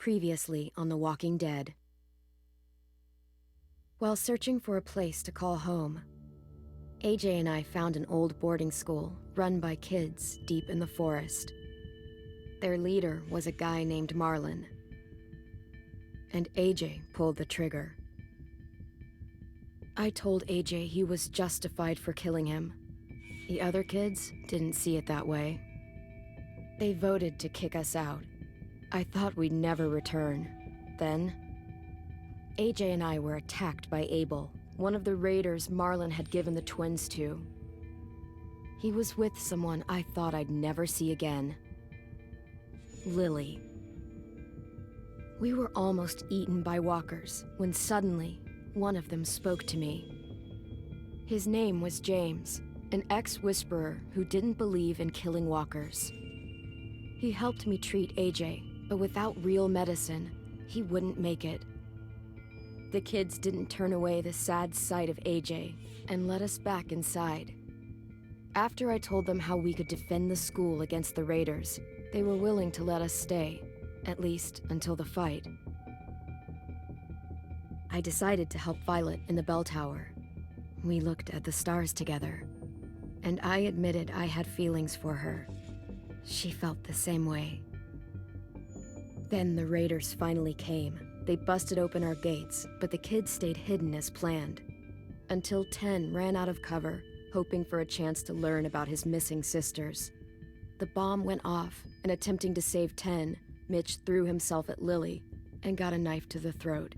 Previously on The Walking Dead. While searching for a place to call home, AJ and I found an old boarding school run by kids deep in the forest. Their leader was a guy named Marlon, and AJ pulled the trigger. I told AJ he was justified for killing him. The other kids didn't see it that way. They voted to kick us out. I thought we'd never return. Then, AJ and I were attacked by Abel, one of the raiders Marlon had given the twins to. He was with someone I thought I'd never see again. Lilly. We were almost eaten by walkers when suddenly one of them spoke to me. His name was James, an ex-whisperer who didn't believe in killing walkers. He helped me treat AJ, but without real medicine, he wouldn't make it. The kids didn't turn away the sad sight of AJ and let us back inside. After I told them how we could defend the school against the raiders, they were willing to let us stay, at least until the fight. I decided to help Violet in the bell tower. We looked at the stars together, and I admitted I had feelings for her. She felt the same way. Then the raiders finally came. They busted open our gates, but the kids stayed hidden as planned. Until 10 ran out of cover, hoping for a chance to learn about his missing sisters. The bomb went off, and attempting to save 10, Mitch threw himself at Lilly and got a knife to the throat.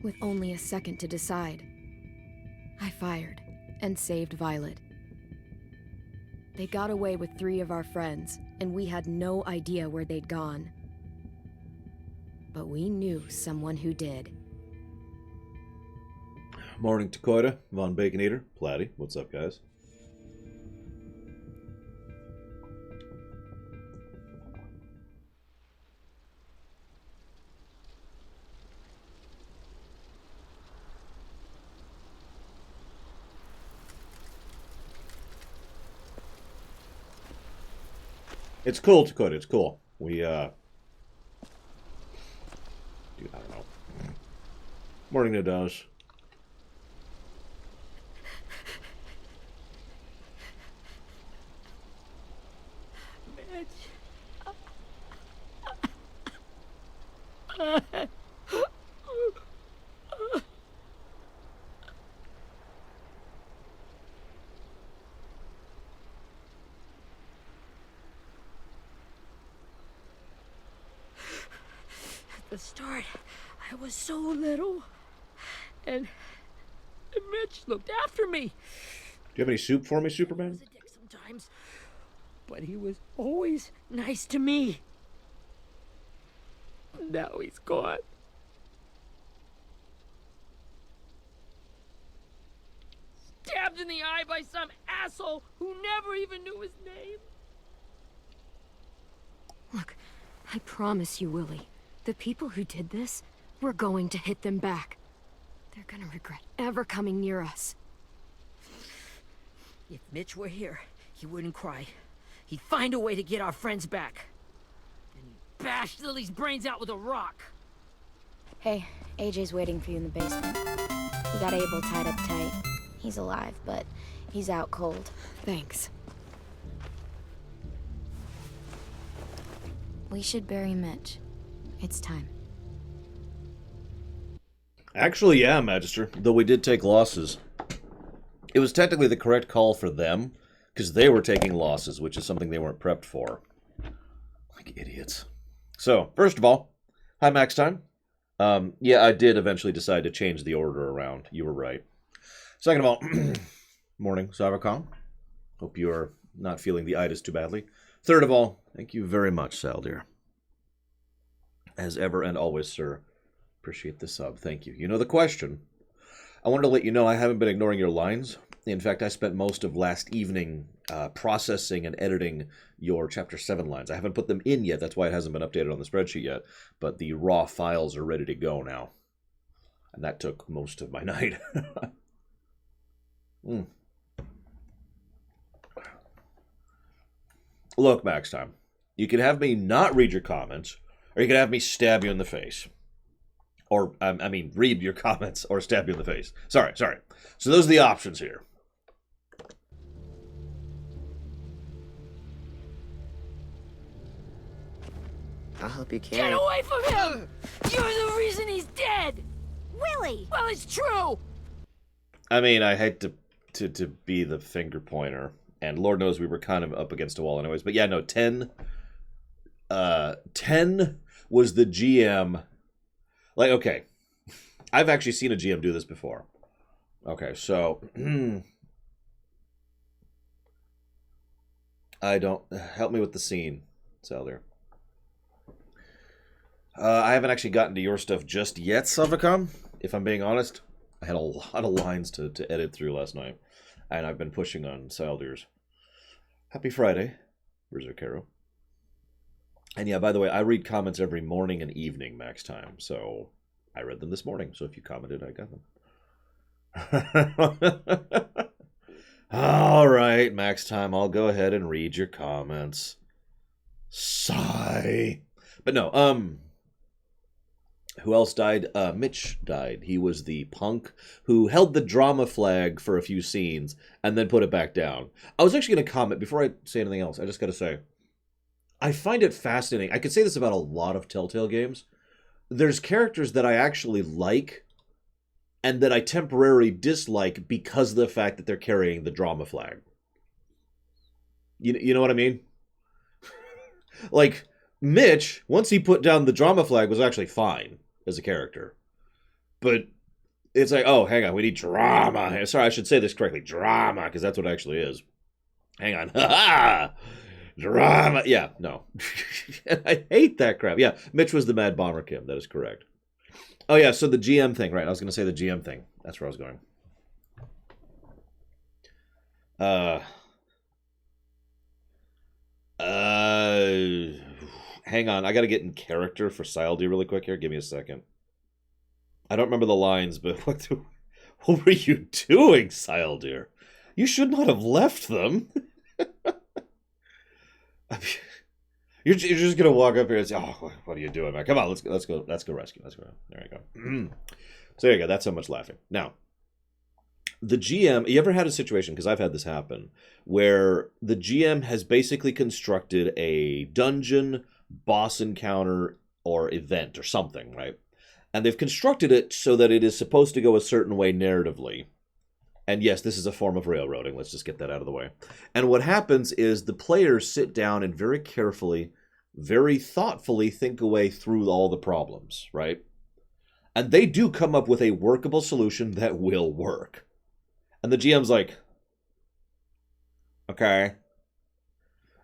With only a second to decide, I fired and saved Violet. They got away with 3 of our friends, and we had no idea where they'd gone. But we knew someone who did. Morning, Dakota, Von Baconator, Platty. What's up, guys? It's cool, Dakota. It's cool. Dude, I don't know. Morning, Nadoz. At the start, I was so little, and Mitch looked after me. Do you have any soup for me, Superman? He was a dick sometimes, but he was always nice to me. Now he's gone. Stabbed in the eye by some asshole who never even knew his name. Look, I promise you, Willie, the people who did this, we're going to hit them back. They're gonna regret ever coming near us. If Mitch were here, he wouldn't cry. He'd find a way to get our friends back. And he'd bash Lily's brains out with a rock. Hey, AJ's waiting for you in the basement. You got Abel tied up tight. He's alive, but he's out cold. Thanks. We should bury Mitch. It's time. Actually, yeah, Magister, though we did take losses. It was technically the correct call for them, because they were taking losses, which is something they weren't prepped for. Like idiots. So, first of all, hi, Max Time. Yeah, I did eventually decide to change the order around. You were right. Second of all, morning, Savacom. Hope you are not feeling the itis too badly. Third of all, thank you very much, Sal, dear. As ever and always, sir. Appreciate the sub. Thank you. You know the question. I wanted to let you know I haven't been ignoring your lines. In fact, I spent most of last evening processing and editing your Chapter 7 lines. I haven't put them in yet. That's why it hasn't been updated on the spreadsheet yet. But the raw files are ready to go now. And that took most of my night. Look, Max Time. You can have me not read your comments, or you can have me stab you in the face. Or, I mean, read your comments or stab you in the face. Sorry. So those are the options here. I'll help you Get carry. away from him! You're the reason he's dead! Willie! Well, it's true! I mean, I hate to be the finger pointer, and Lord knows we were kind of up against a wall anyways, but yeah, no, 10 was the GM. Like, okay, I've actually seen a GM do this before. Okay, so I don't, help me with the scene, Saldir. I haven't actually gotten to your stuff just yet, Savacom, if I'm being honest. I had a lot of lines to edit through last night, and I've been pushing on Saldir's. Happy Friday, Berserkero. And yeah, by the way, I read comments every morning and evening, max time, so I read them this morning, so if you commented, I got them. All right, max time, I'll go ahead and read your comments. Sigh. But no, who else died? Mitch died. He was the punk who held the drama flag for a few scenes and then put it back down. I was actually going to comment, before I say anything else, I just got to say, I find it fascinating. I could say this about a lot of Telltale games. There's characters that I actually like and that I temporarily dislike because of the fact that they're carrying the drama flag. You know what I mean? Like, Mitch, once he put down the drama flag, was actually fine as a character. But it's like, oh, hang on, we need drama. Sorry, I should say this correctly. Drama, because that's what it actually is. Hang on. Ha-ha! Drama. Yeah, no. I hate that crap. Yeah, Mitch was the Mad Bomber Kim. That is correct. Oh, yeah, so the GM thing. Right, I was going to say the GM thing. That's where I was going. Hang on, I gotta get in character for Sildy really quick here. Give me a second. I don't remember the lines, but what were you doing, Sildir? You should not have left them. You're just gonna walk up here and say, "Oh, what are you doing, man? Come on, let's go rescue. Let's go." There you go. So there you go. That's so much laughing. Now, the GM. You ever had a situation? Because I've had this happen where the GM has basically constructed a dungeon, boss encounter, or event or something, right? And they've constructed it so that it is supposed to go a certain way narratively. And yes, this is a form of railroading. Let's just get that out of the way. And what happens is the players sit down and very carefully, very thoughtfully think away through all the problems, right? And they do come up with a workable solution that will work. And the GM's like, okay.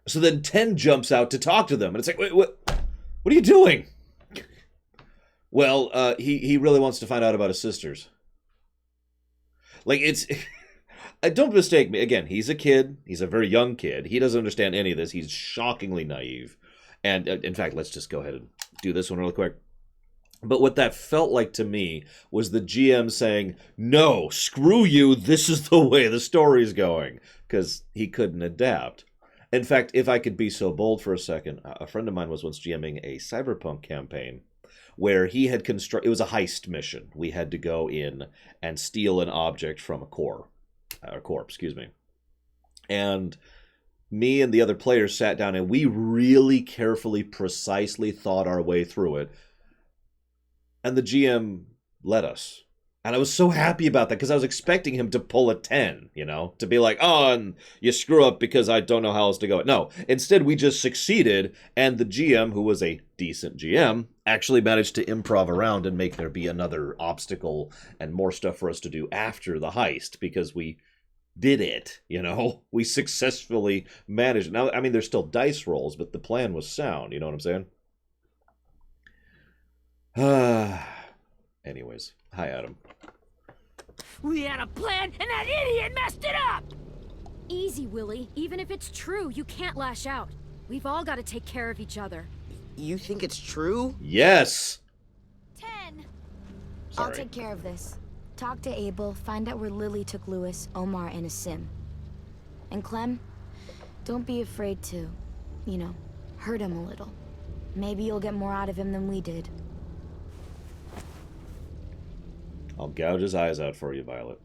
So then 10 jumps out to talk to them. And it's like, wait, what are you doing? Well, he really wants to find out about his sisters. Like, it's... Don't mistake me. Again, he's a kid. He's a very young kid. He doesn't understand any of this. He's shockingly naive. And, in fact, let's just go ahead and do this one really quick. But what that felt like to me was the GM saying, no, screw you, this is the way the story's going. Because he couldn't adapt. In fact, if I could be so bold for a second, a friend of mine was once GMing a cyberpunk campaign where he had it was a heist mission. We had to go in and steal an object from a corpse, excuse me. And me and the other players sat down and we really carefully, precisely thought our way through it. And the GM let us. And I was so happy about that because I was expecting him to pull a 10, you know, to be like, oh, and you screw up because I don't know how else to go. No, instead we just succeeded, and the GM, who was a decent GM, actually managed to improv around and make there be another obstacle and more stuff for us to do after the heist because we did it, you know. We successfully managed. Now, I mean, there's still dice rolls, but the plan was sound, you know what I'm saying? Anyways, hi, Adam. We had a plan, and that idiot messed it up! Easy, Willie. Even if it's true, you can't lash out. We've all got to take care of each other. You think it's true? Yes! 10. Sorry. I'll take care of this. Talk to Abel, find out where Lilly took Lewis, Omar, and Asim. And Clem, don't be afraid to, hurt him a little. Maybe you'll get more out of him than we did. I'll gouge his eyes out for you, Violet.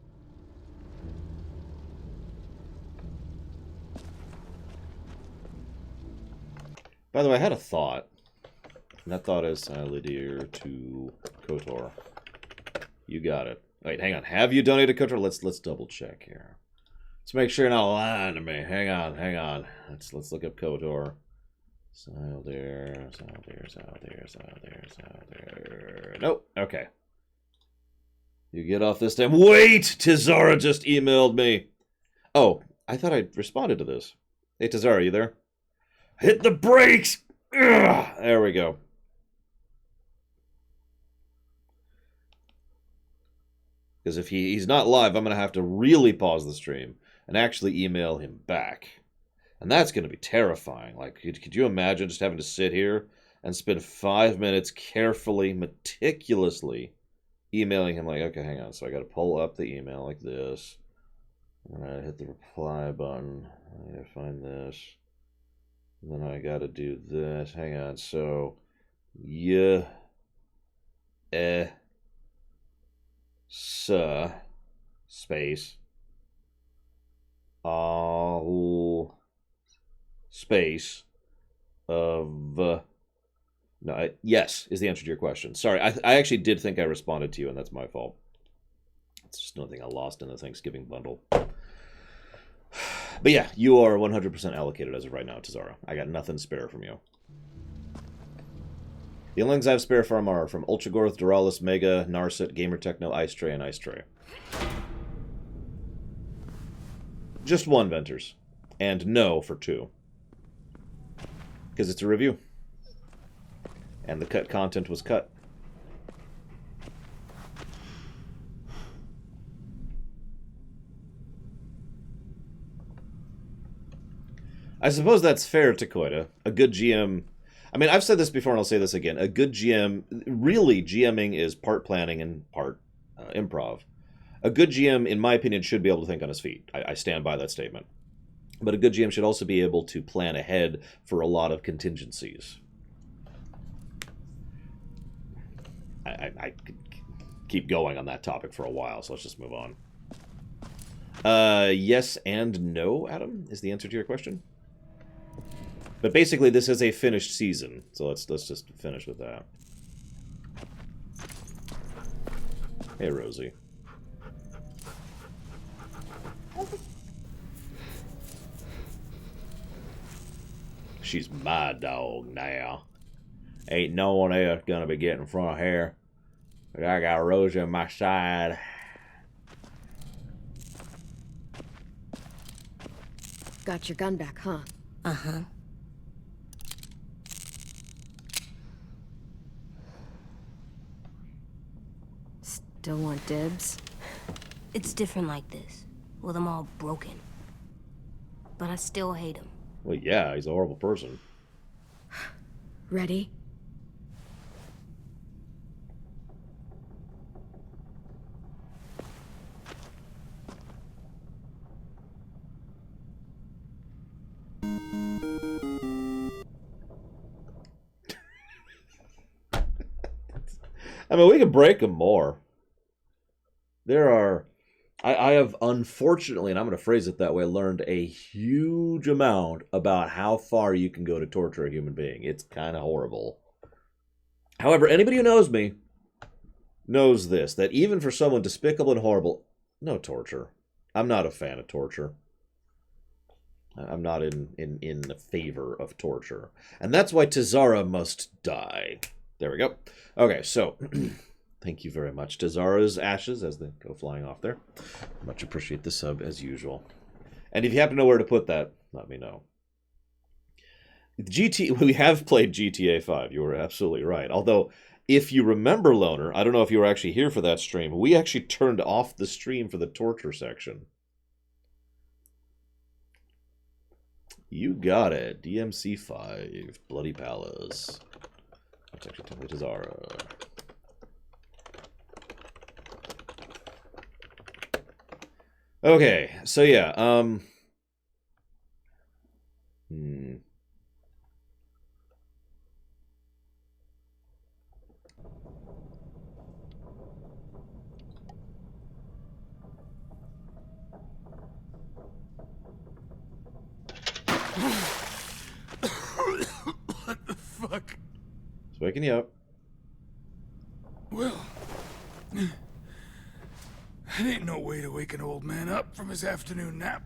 By the way, I had a thought. And that thought is Lydia to KOTOR. You got it. Wait, hang on. Have you donated KOTOR? Let's double check here. Let's make sure you're not lying to me. Hang on. Let's look up KOTOR. Saldir. Nope. Okay. You get off this time. Wait! Tizara just emailed me. Oh, I thought I responded to this. Hey, Tizara, you there? Hit the brakes! Ugh, there we go. Because if he's not live, I'm going to have to really pause the stream and actually email him back. And that's going to be terrifying. Like, could you imagine just having to sit here and spend 5 minutes carefully, meticulously emailing him like, okay, hang on. So I got to pull up the email like this. And I hit the reply button. I got to find this. And then I got to do this. Hang on. So, yeah. Space. All space of no, yes is the answer to your question. Sorry, I actually did think I responded to you, and that's my fault. It's just another thing I lost in the Thanksgiving bundle. But yeah, you are 100% allocated as of right now, Tizara. I got nothing spare from you. The only things I have spare from are from Ultragorth, Duralis, Mega, Narset, Gamer Techno, Ice Tray, and Ice Tray. Just one, Venters. And no for 2. Because it's a review. And the cut content was cut. I suppose that's fair to Koida. A good GM... I mean, I've said this before and I'll say this again. A good GM... Really, GMing is part planning and part improv. A good GM, in my opinion, should be able to think on his feet. I stand by that statement. But a good GM should also be able to plan ahead for a lot of contingencies. I could keep going on that topic for a while, so let's just move on. Yes and no, Adam, is the answer to your question. But basically, this is a finished season, so let's just finish with that. Hey, Rosie. She's my dog now. Ain't no one else gonna be getting in front of her. But I got Rosie on my side. Got your gun back, huh? Uh-huh. Still want dibs? It's different like this, with them all broken. But I still hate him. Well, yeah, he's a horrible person. Ready? I mean, we can break them more. There are... I have, unfortunately, and I'm going to phrase it that way, learned a huge amount about how far you can go to torture a human being. It's kind of horrible. However, anybody who knows me knows this, that even for someone despicable and horrible, no torture. I'm not a fan of torture. I'm not in favor of torture. And that's why Tizara must die. There we go. Okay, so... Thank you very much. Tizara's ashes as they go flying off there. Much appreciate the sub as usual. And if you happen to know where to put that, let me know. We have played GTA 5. You were absolutely right. Although, if you remember, Loner, I don't know if you were actually here for that stream, we actually turned off the stream for the torture section. You got it. DMC 5. Bloody Palace. That's actually totally Tizara. Okay, so yeah, waking you up. Well, it ain't no way to wake an old man up from his afternoon nap.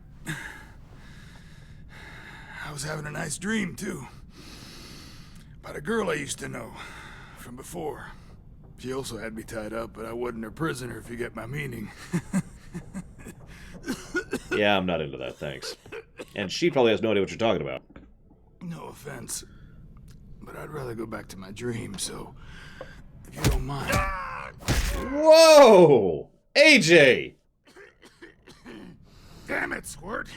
I was having a nice dream, too. About a girl I used to know from before. She also had me tied up, but I wasn't her prisoner, if you get my meaning. Yeah, I'm not into that, thanks. And she probably has no idea what you're talking about. No offense, but I'd rather go back to my dream, so if you don't mind. Whoa! AJ! Damn it, Squirt.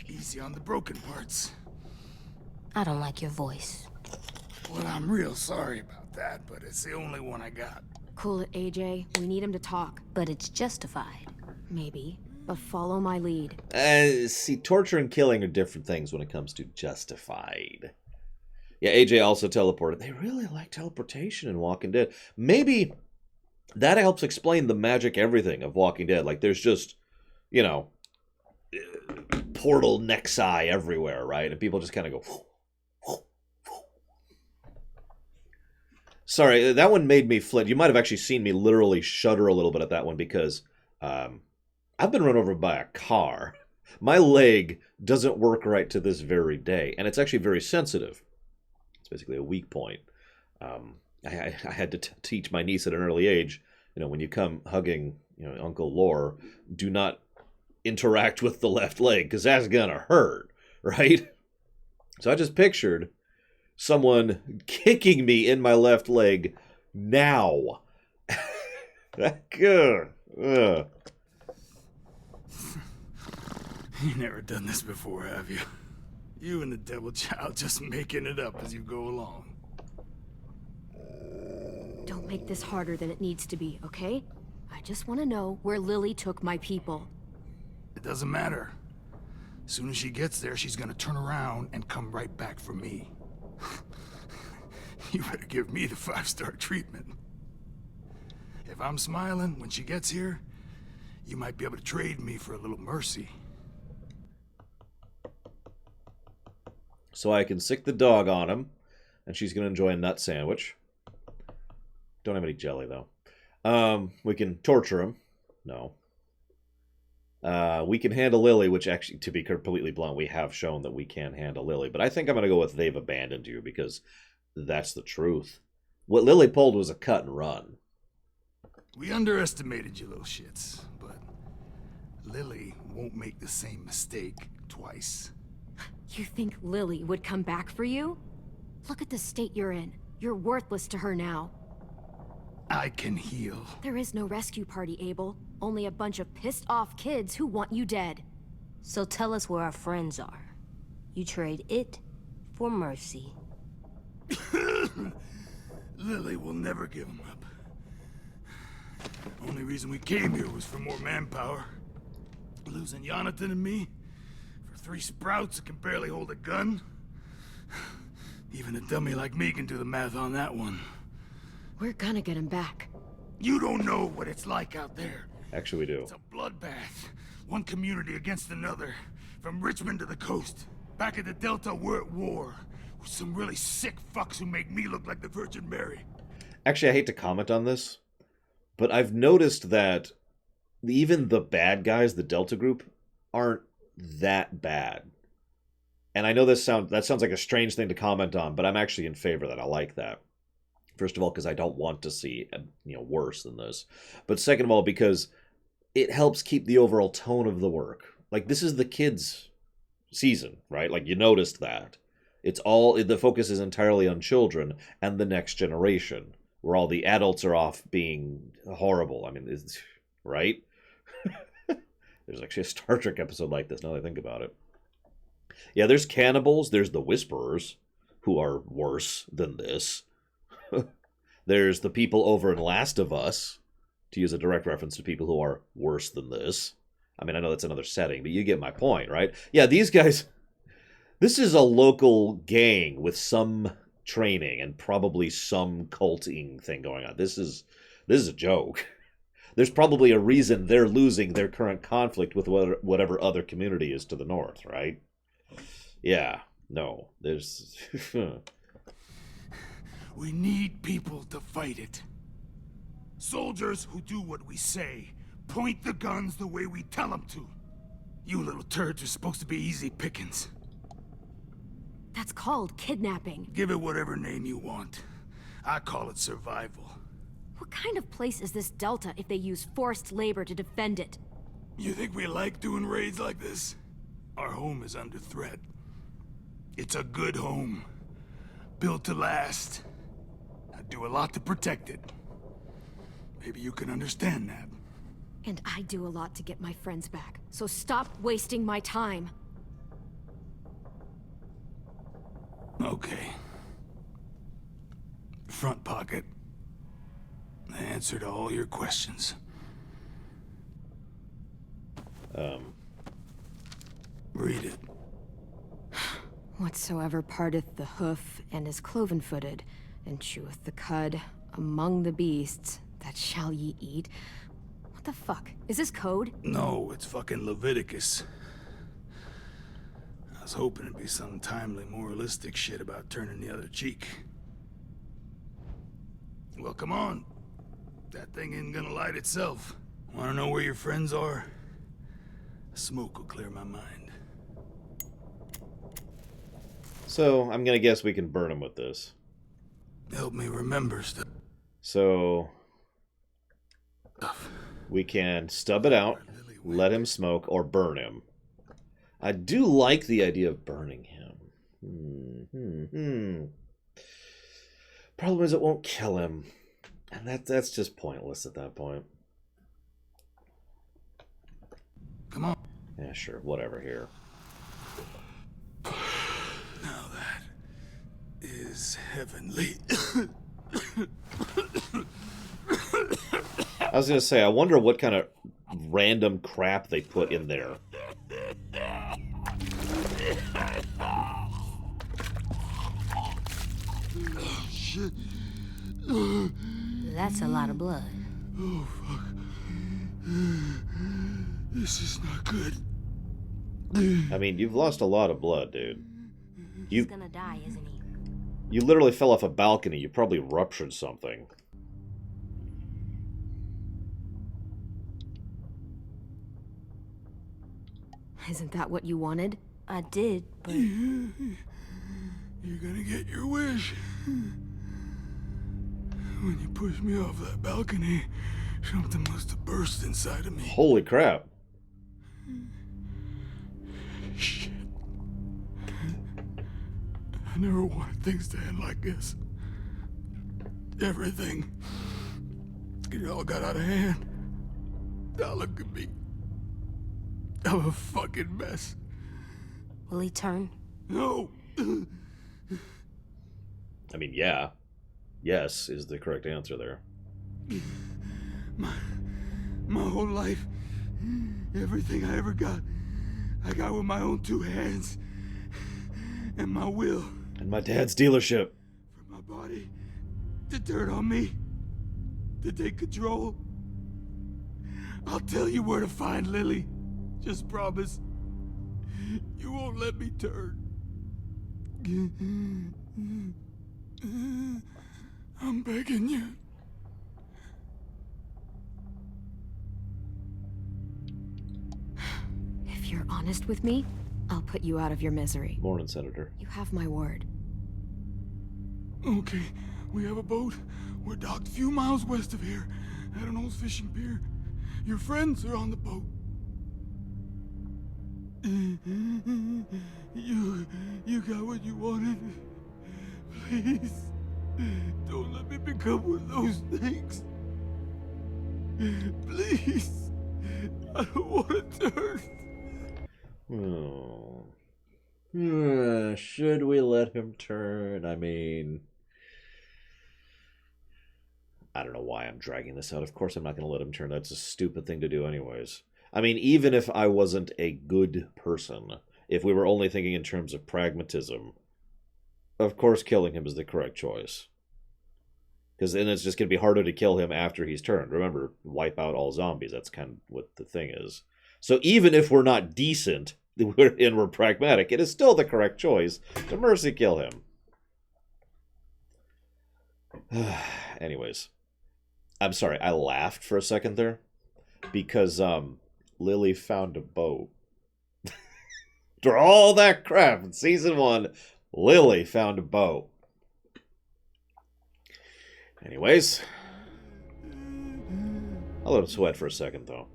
Easy on the broken parts. I don't like your voice. Well, I'm real sorry about that, but it's the only one I got. Cool it, AJ. We need him to talk. But it's justified. Maybe. But follow my lead. See, torture and killing are different things when it comes to justified. Yeah, AJ also teleported. They really like teleportation in Walking Dead. Maybe that helps explain the magic everything of Walking Dead. Like, there's just, you know, portal nexi everywhere, right? And people just kind of go... Sorry, that one made me flinch. You might have actually seen me literally shudder a little bit at that one because I've been run over by a car. My leg doesn't work right to this very day, and it's actually very sensitive. It's basically a weak point. I had to teach my niece at an early age, you know, when you come hugging, you know, Uncle Lore, do not interact with the left leg because that's gonna hurt, right? So I just pictured someone kicking me in my left leg now. Good. You never done this before, have you? You and the devil child just making it up as you go along. Don't make this harder than it needs to be, okay? I just want to know where Lilly took my people. It doesn't matter. As soon as she gets there, she's gonna turn around and come right back for me. You better give me the 5-star treatment. If I'm smiling when she gets here, you might be able to trade me for a little mercy. So I can sick the dog on him, and she's going to enjoy a nut sandwich. Don't have any jelly, though. We can torture him. No. We can handle Lilly, which actually, to be completely blunt, we have shown that we can handle Lilly. But I think I'm going to go with they've abandoned you, because that's the truth. What Lilly pulled was a cut and run. We underestimated you little shits, but Lilly won't make the same mistake twice. You think Lilly would come back for you? Look at the state you're in. You're worthless to her now. I can heal. There is no rescue party, Abel. Only a bunch of pissed-off kids who want you dead. So tell us where our friends are. You trade it for mercy. Lilly will never give him up. Only reason we came here was for more manpower. Losing Jonathan and me for 3 sprouts that can barely hold a gun. Even a dummy like me can do the math on that one. We're gonna get him back. You don't know what it's like out there. Actually, we do. It's a bloodbath. One community against another. From Richmond to the coast. Back at the Delta, we're at war. With some really sick fucks who make me look like the Virgin Mary. Actually, I hate to comment on this, but I've noticed that even the bad guys, the Delta group, aren't that bad. And I know that sounds like a strange thing to comment on, but I'm actually in favor of that. I like that. First of all, because I don't want to see worse than this. But second of all, because it helps keep the overall tone of the work. Like, this is the kids' season, right? Like, you noticed that. The focus is entirely on children and the next generation, where all the adults are off being horrible. I mean, right? There's actually a Star Trek episode like this, now that I think about it. Yeah, there's cannibals, there's the Whisperers, who are worse than this. There's the people over in Last of Us, to use a direct reference to people who are worse than this. I mean, I know that's another setting, but you get my point, right? Yeah, these guys... This is a local gang with some training and probably some culting thing going on. This is a joke. There's probably a reason they're losing their current conflict with whatever other community is to the north, right? Yeah, no, there's... We need people to fight it. Soldiers who do what we say. Point the guns the way we tell them to. You little turds are supposed to be easy pickings. That's called kidnapping. Give it whatever name you want. I call it survival. What kind of place is this Delta if they use forced labor to defend it? You think we like doing raids like this? Our home is under threat. It's a good home. Built to last. I do a lot to protect it. Maybe you can understand that. And I do a lot to get my friends back. So stop wasting my time. Okay. Front pocket. The answer to all your questions. Read it. Whatsoever parteth the hoof and is cloven-footed, and cheweth the cud among the beasts, that shall ye eat. What the fuck? Is this code? No, it's fucking Leviticus. I was hoping it'd be some timely moralistic shit about turning the other cheek. Well, come on. That thing ain't gonna light itself. Wanna know where your friends are? Smoke will clear my mind. So, I'm gonna guess we can burn him with this. Help me remember stuff. So, we can stub it out, let him smoke, or burn him. I do like the idea of burning him. Problem is it won't kill him. And that's just pointless at that point. Come on. Yeah, sure. Whatever here. Now that is heavenly. I was going to say, I wonder what kind of random crap they put in there. Shit. That's a lot of blood. Oh, fuck. This is not good. I mean, you've lost a lot of blood, dude. He's gonna die, isn't he? You literally fell off a balcony. You probably ruptured something. Isn't that what you wanted? I did, but You're gonna get your wish. When you pushed me off that balcony, something must have burst inside of me. Holy crap. Shit. I never wanted things to end like this. Everything. It all got out of hand. Now look at me. I'm a fucking mess. will he turn? No. I mean, yeah. Yes is the correct answer there. My whole life, everything I ever got, I got with my own two hands and my will. And my dad's dealership. For my body to turn on me, to take control. I'll tell you where to find Lilly. Just promise. You won't let me turn. I'm begging you. If you're honest with me, I'll put you out of your misery. Morning, Senator. You have my word. Okay, we have a boat. We're docked a few miles west of here, at an old fishing pier. Your friends are on the boat. You got what you wanted. Please, don't let me become one of those things. Please, I don't want to turn. Should we let him turn? I mean, I don't know why I'm dragging this out. Of course I'm not going to let him turn. That's a stupid thing to do anyways. I mean, even if I wasn't a good person, if we were only thinking in terms of pragmatism, of course killing him is the correct choice. Because then it's just going to be harder to kill him after he's turned. Remember, wipe out all zombies. That's kind of what the thing is. So even if we're not decent and we're pragmatic, it is still the correct choice to mercy kill him. Anyways. I'm sorry, I laughed for a second there. Because, Lilly found a boat. For all that crap in season 1, Lilly found a boat. Anyways. I'll let him sweat for a second, though.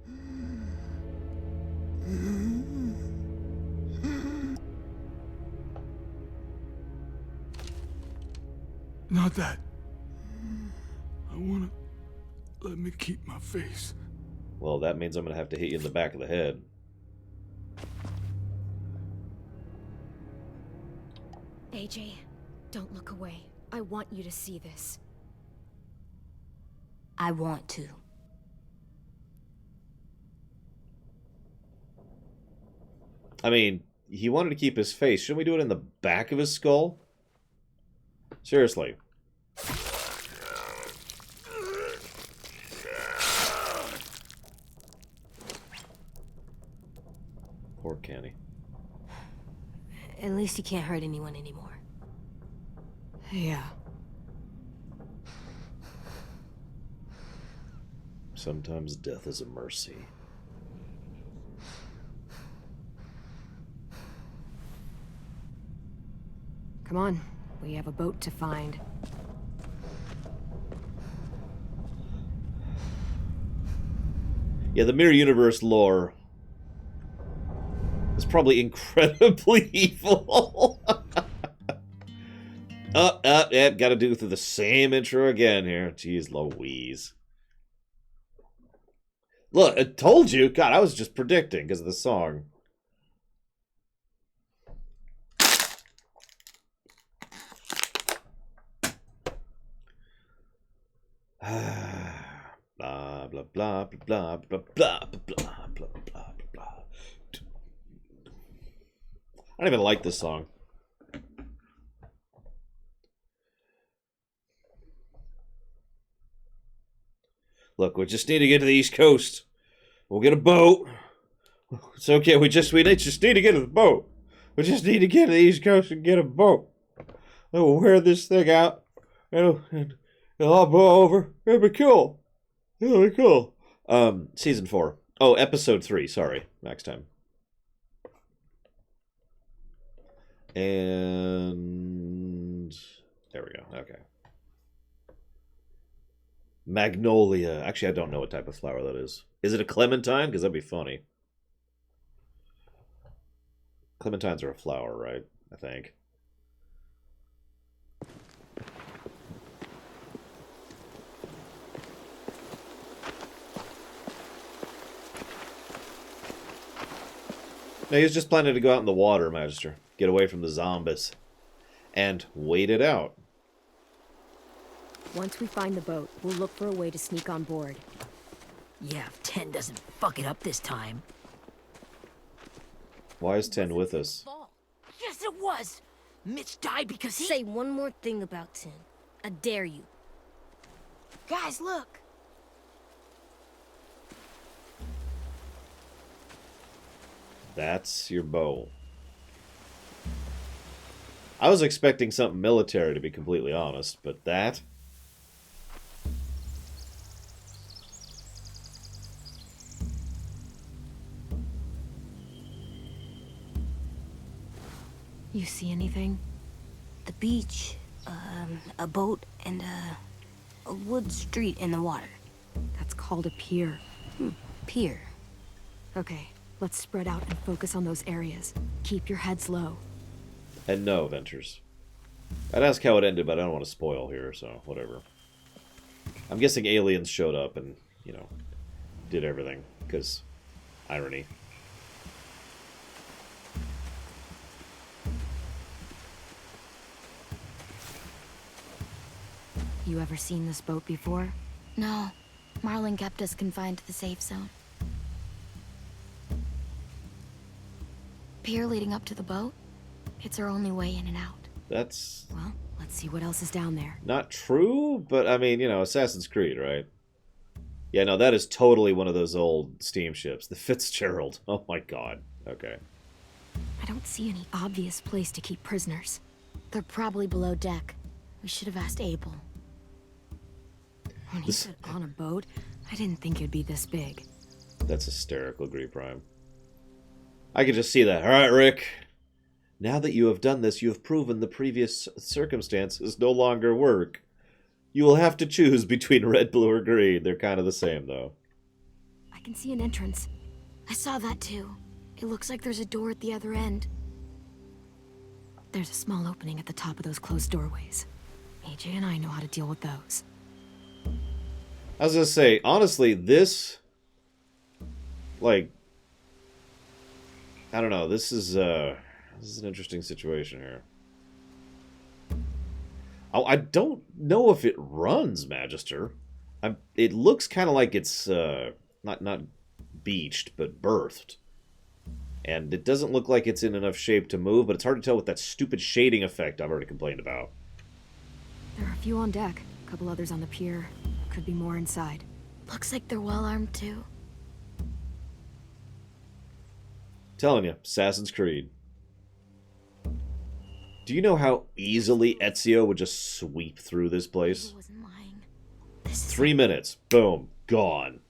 Not that. I wanna... Let me keep my face. Well, that means I'm gonna have to hit you in the back of the head. AJ, don't look away. I want you to see this. I want to. I mean, he wanted to keep his face. Shouldn't we do it in the back of his skull? Seriously. Poor Kenny. At least he can't hurt anyone anymore. Yeah. Sometimes death is a mercy. Come on, we have a boat to find. Yeah, the Mirror Universe lore is probably incredibly evil. Yeah, gotta do through the same intro again here. Jeez Louise. Look, I told you. God, I was just predicting because of the song. Blah blah blah blah blah blah blah blah blah blah blah. I don't even like this song. Look, we just need to get to the East Coast. We'll get a boat. It's okay. We just need to get to the boat. We just need to get to the East Coast and get a boat. Then we'll wear this thing out. And it'll all blow over. It'll be cool. It'll be cool. Season 4. Oh, episode 3. Sorry. Next time. And there we go. Okay. Magnolia. Actually, I don't know what type of flower that is. Is it a clementine? Because that'd be funny. Clementines are a flower, right? I think. No, he was just planning to go out in the water, Magister. Get away from the zombies. And wait it out. Once we find the boat, we'll look for a way to sneak on board. Yeah, if 10 doesn't fuck it up this time. Why is 10 with us? Yes, it was! Mitch died because he... Say one more thing about Tin. I dare you. Guys, look. That's your bow. I was expecting something military, to be completely honest, but that... You see anything? The beach, a boat, and a wood street in the water. That's called a pier. Pier. Okay, let's spread out and focus on those areas. Keep your heads low. And no, Ventures. I'd ask how it ended, but I don't want to spoil here, so whatever. I'm guessing aliens showed up and, you know, did everything, because irony. You ever seen this boat before? No, Marlin kept us confined to the safe zone. Pier leading up to the boat? It's our only way in and out. That's Well, let's see what else is down there. not true, but I mean, you know, Assassin's Creed, right? Yeah, no, that is totally one of those old steamships. The Fitzgerald. Oh my god. Okay. I don't see any obvious place to keep prisoners. They're probably below deck. We should have asked Abel. When he said on a boat, I didn't think it'd be this big. That's hysterical, Gree Prime. I could just see that. All right, Rick. Now that you have done this, you have proven the previous circumstances no longer work. You will have to choose between red, blue, or green. They're kind of the same, though. I can see an entrance. I saw that too. It looks like there's a door at the other end. There's a small opening at the top of those closed doorways. AJ and I know how to deal with those. I was gonna say, honestly, this... Like... I don't know, this is an interesting situation here. I don't know if it runs, Magister. It looks kind of like it's not beached, but berthed. And it doesn't look like it's in enough shape to move, but it's hard to tell with that stupid shading effect I've already complained about. There are a few on deck, a couple others on the pier. Could be more inside. Looks like they're well armed too. Telling you, Assassin's Creed. Do you know how easily Ezio would just sweep through this place? I wasn't lying. This is 3 minutes. Boom. Gone.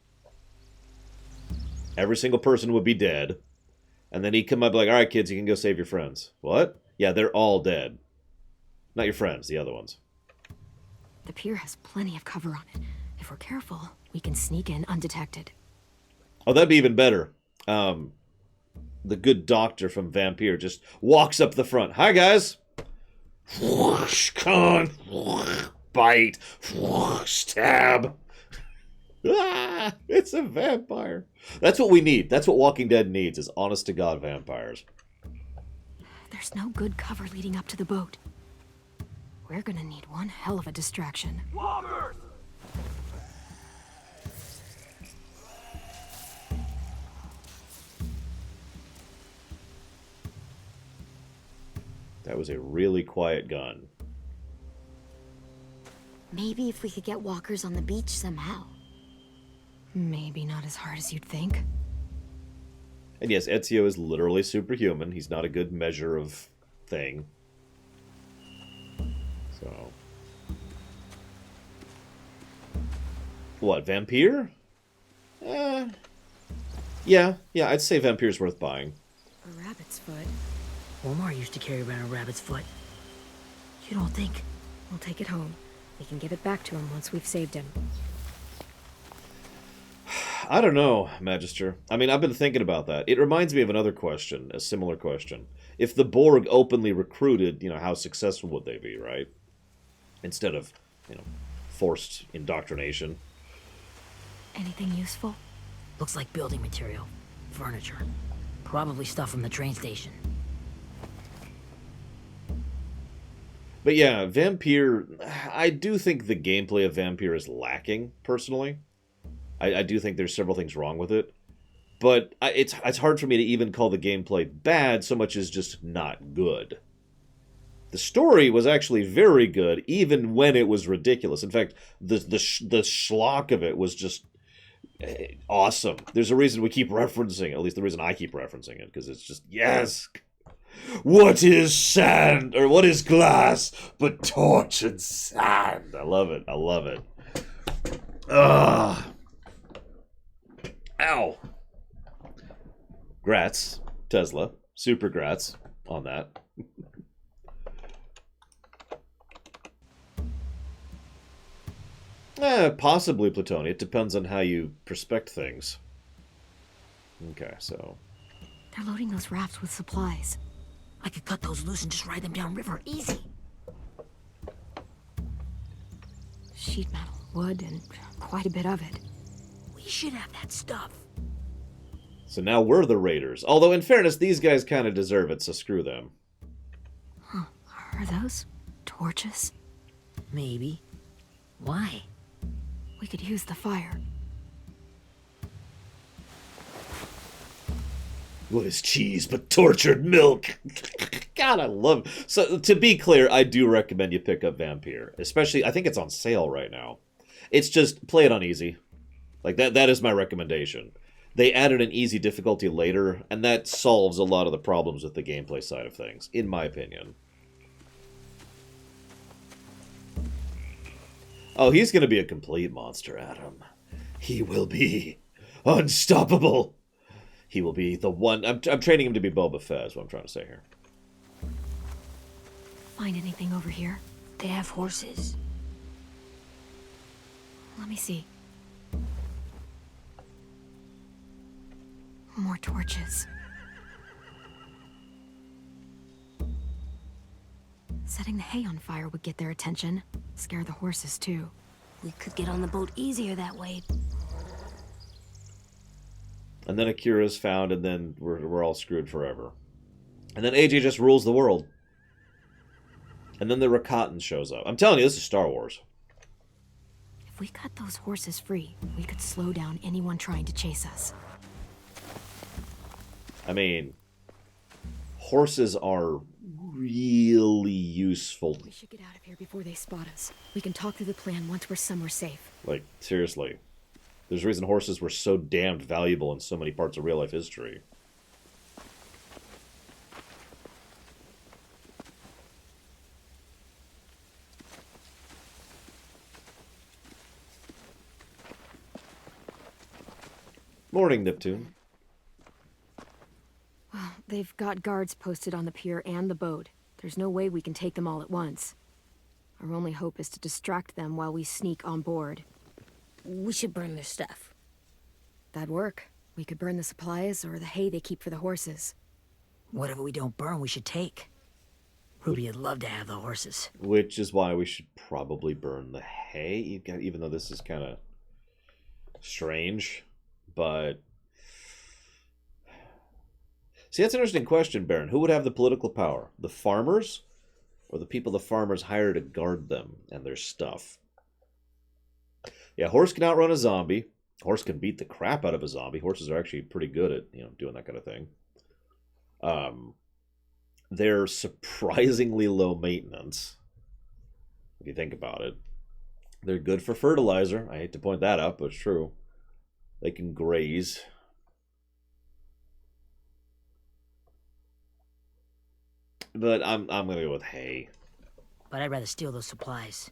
Every single person would be dead. And then he'd come up like, all right, kids, you can go save your friends. What? Yeah, they're all dead. Not your friends, the other ones. The pier has plenty of cover on it. If we're careful, we can sneak in undetected. Oh, that'd be even better. The good doctor from Vampire just walks up the front. Hi, guys. Whoosh, con, whoosh, bite, whoosh, stab. Ah, it's a vampire. That's what we need. That's what Walking Dead needs, is honest-to-God vampires. There's no good cover leading up to the boat. We're gonna need one hell of a distraction. Walkers! That was a really quiet gun. Maybe if we could get walkers on the beach somehow. Maybe not as hard as you'd think. And yes, Ezio is literally superhuman. He's not a good measure of thing. So... What, Vampire? Yeah, I'd say Vampire's worth buying. A rabbit's foot. Omar used to carry around a rabbit's foot. You don't think? We'll take it home. We can give it back to him once we've saved him. I don't know, Magister. I mean, I've been thinking about that. It reminds me of another question, a similar question. If the Borg openly recruited, how successful would they be, right? Instead of, forced indoctrination. Anything useful? Looks like building material. Furniture. Probably stuff from the train station. But yeah, Vampire... I do think the gameplay of Vampire is lacking, personally. I do think there's several things wrong with it. But it's hard for me to even call the gameplay bad so much as just not good. The story was actually very good, even when it was ridiculous. In fact, the schlock of it was just awesome. There's a reason we keep referencing it, at least the reason I keep referencing it, because it's just, yes! What is sand, or what is glass, but tortured sand? I love it, I love it. Ugh. Ow. Grats, Tesla. Super grats on that. Possibly plutonium. It depends on how you prospect things. Okay, so... They're loading those rafts with supplies. I could cut those loose and just ride them downriver, easy. Sheet metal, wood, and quite a bit of it. We should have that stuff. So now we're the raiders. Although, in fairness, these guys kind of deserve it, so screw them. Huh. Are those torches? Maybe. Why? We could use the fire. What is cheese but tortured milk? God, I love... So, to be clear, I do recommend you pick up Vampire. Especially, I think it's on sale right now. It's just, play it on easy. Like, that is my recommendation. They added an easy difficulty later, and that solves a lot of the problems with the gameplay side of things, in my opinion. Oh, he's going to be a complete monster, Adam. He will be unstoppable. He will be the one. I'm training him to be Boba Fett, is what I'm trying to say here. Find anything over here? They have horses. Let me see. More torches. Setting the hay on fire would get their attention. Scare the horses, too. We could get on the boat easier that way. And then Akira's found, and then we're all screwed forever. And then AJ just rules the world. And then the Rakatan shows up. I'm telling you, this is Star Wars. If we cut those horses free, we could slow down anyone trying to chase us. I mean, horses are really useful. We should get out of here before they spot us. We can talk through the plan once we're somewhere safe. Like, seriously. There's a reason horses were so damned valuable in so many parts of real-life history. Morning, Neptune. Well, they've got guards posted on the pier and the boat. There's no way we can take them all at once. Our only hope is to distract them while we sneak on board. We should burn their stuff. That'd work. We could burn the supplies or the hay they keep for the horses. Whatever we don't burn, we should take. Ruby would love to have the horses. Which is why we should probably burn the hay, even though this is kind of strange. But see, that's an interesting question, Baron. Who would have the political power? The farmers? Or the people the farmers hire to guard them and their stuff? Yeah, horse can outrun a zombie. Horse can beat the crap out of a zombie. Horses are actually pretty good at, doing that kind of thing. They're surprisingly low maintenance, if you think about it. They're good for fertilizer. I hate to point that out, but it's true. They can graze. But I'm gonna go with hay. But I'd rather steal those supplies.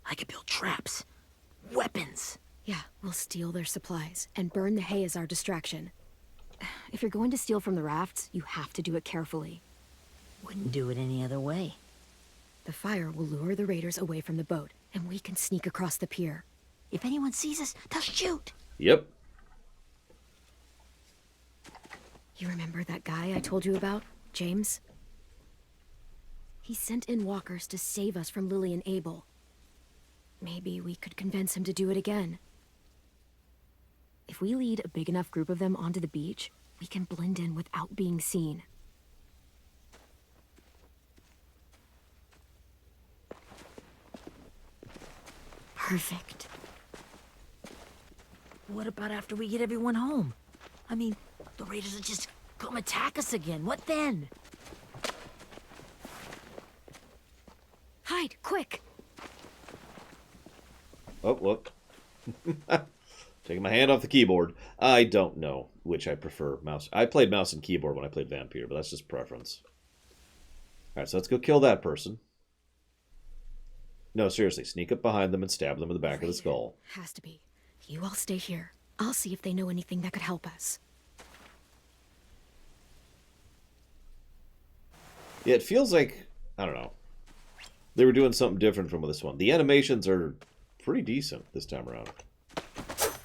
I could build traps. Weapons. Yeah, we'll steal their supplies and burn the hay as our distraction. If you're going to steal from the rafts, you have to do it carefully. Wouldn't do it any other way. The fire will lure the raiders away from the boat, and we can sneak across the pier. If anyone sees us, they'll shoot. Yep. You remember that guy I told you about, James? He sent in walkers to save us from Lilly and Abel. Maybe we could convince him to do it again. If we lead a big enough group of them onto the beach, we can blend in without being seen. Perfect. What about after we get everyone home? I mean, the raiders will just come attack us again. What then? Hide, quick! Oh, whoop. Taking my hand off the keyboard. I don't know which I prefer. Mouse. I played mouse and keyboard when I played Vampire, but that's just preference. Alright, so let's go kill that person. No, seriously, sneak up behind them and stab them in the back of the skull. Has to be. You all stay here. I'll see if they know anything that could help us. Yeah, it feels like, I don't know, they were doing something different from this one. The animations are pretty decent this time around.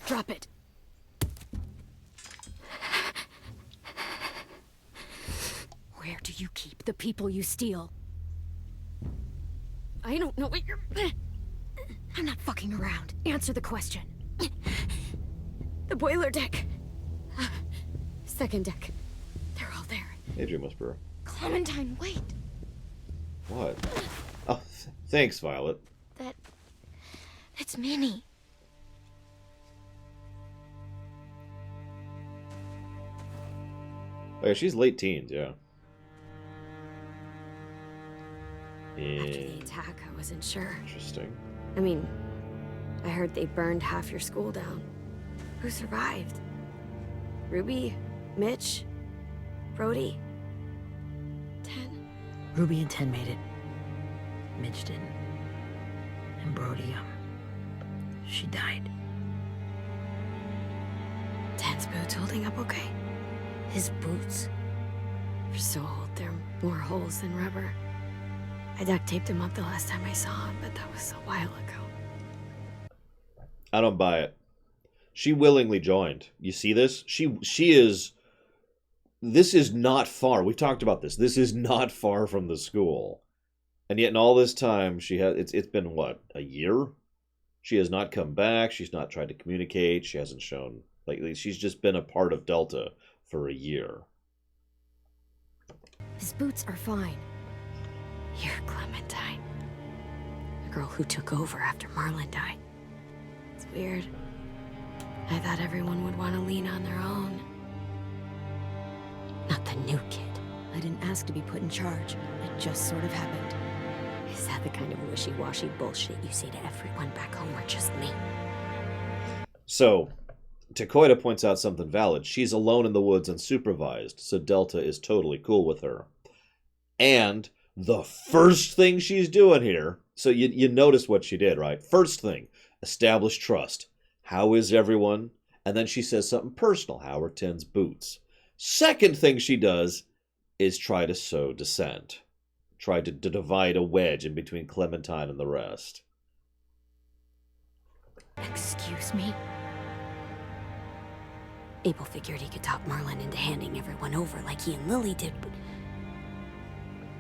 Drop it. Where do you keep the people you steal? I don't know what you're... I'm not fucking around. Answer the question. The boiler deck. Second deck. They're all there. Adrian Whisperer. Clementine, wait. What? Oh, thanks, Violet. It's Minnie. Oh, yeah, she's late teens, yeah. After the attack, I wasn't sure. Interesting. I mean, I heard they burned half your school down. Who survived? Ruby? Mitch? Brody? 10? Ruby and 10 made it. Mitch didn't. And Brody, she died. Dan's boots holding up okay? His boots. They're so old, there are more holes than rubber. I duct taped him up the last time I saw him, but that was a while ago. I don't buy it. She willingly joined. You see this? She is... This is not far. We've talked about this. This is not far from the school. And yet in all this time, she has... It's been, what, a year? She has not come back. She's not tried to communicate. She hasn't shown... Like, she's just been a part of Delta for a year. His boots are fine. You're Clementine. The girl who took over after Marlon died. It's weird. I thought everyone would want to lean on their own. Not the new kid. I didn't ask to be put in charge. It just sort of happened. Is that the kind of wishy-washy bullshit you say to everyone back home, or just me? So, Tekoida points out something valid. She's alone in the woods unsupervised, so Delta is totally cool with her. And the first thing she's doing here, so you notice what she did, right? First thing, establish trust. How is everyone? And then she says something personal. How are Ten's boots? Second thing she does is try to sow dissent. Try to divide a wedge in between Clementine and the rest. Excuse me? Abel figured he could talk Marlon into handing everyone over like he and Lilly did, but...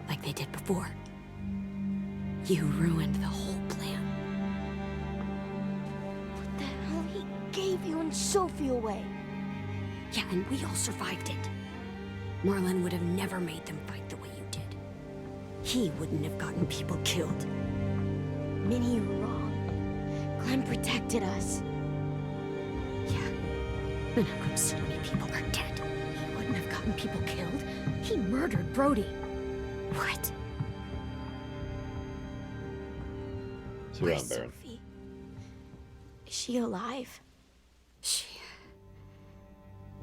like they did before. You ruined the whole plan. What the hell? He gave you and Sophie away. Yeah, and we all survived it. Marlon would have never made them fight the way you did. He wouldn't have gotten people killed. Minnie, you're wrong. Clem protected us. Yeah. And how come so many people are dead? He wouldn't have gotten people killed. He murdered Brody. What? So you're on, Where's Baron. Sophie? Is she alive?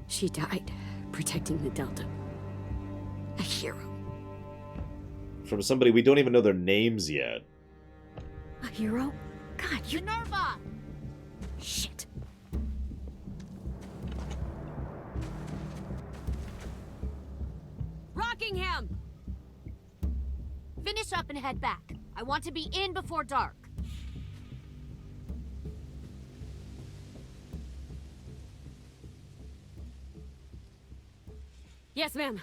She died protecting the Delta. A hero. From somebody we don't even know their names yet. A hero? God, you're... Minerva! Shit. Rockingham! Finish up and head back. I want to be in before dark. Yes, ma'am.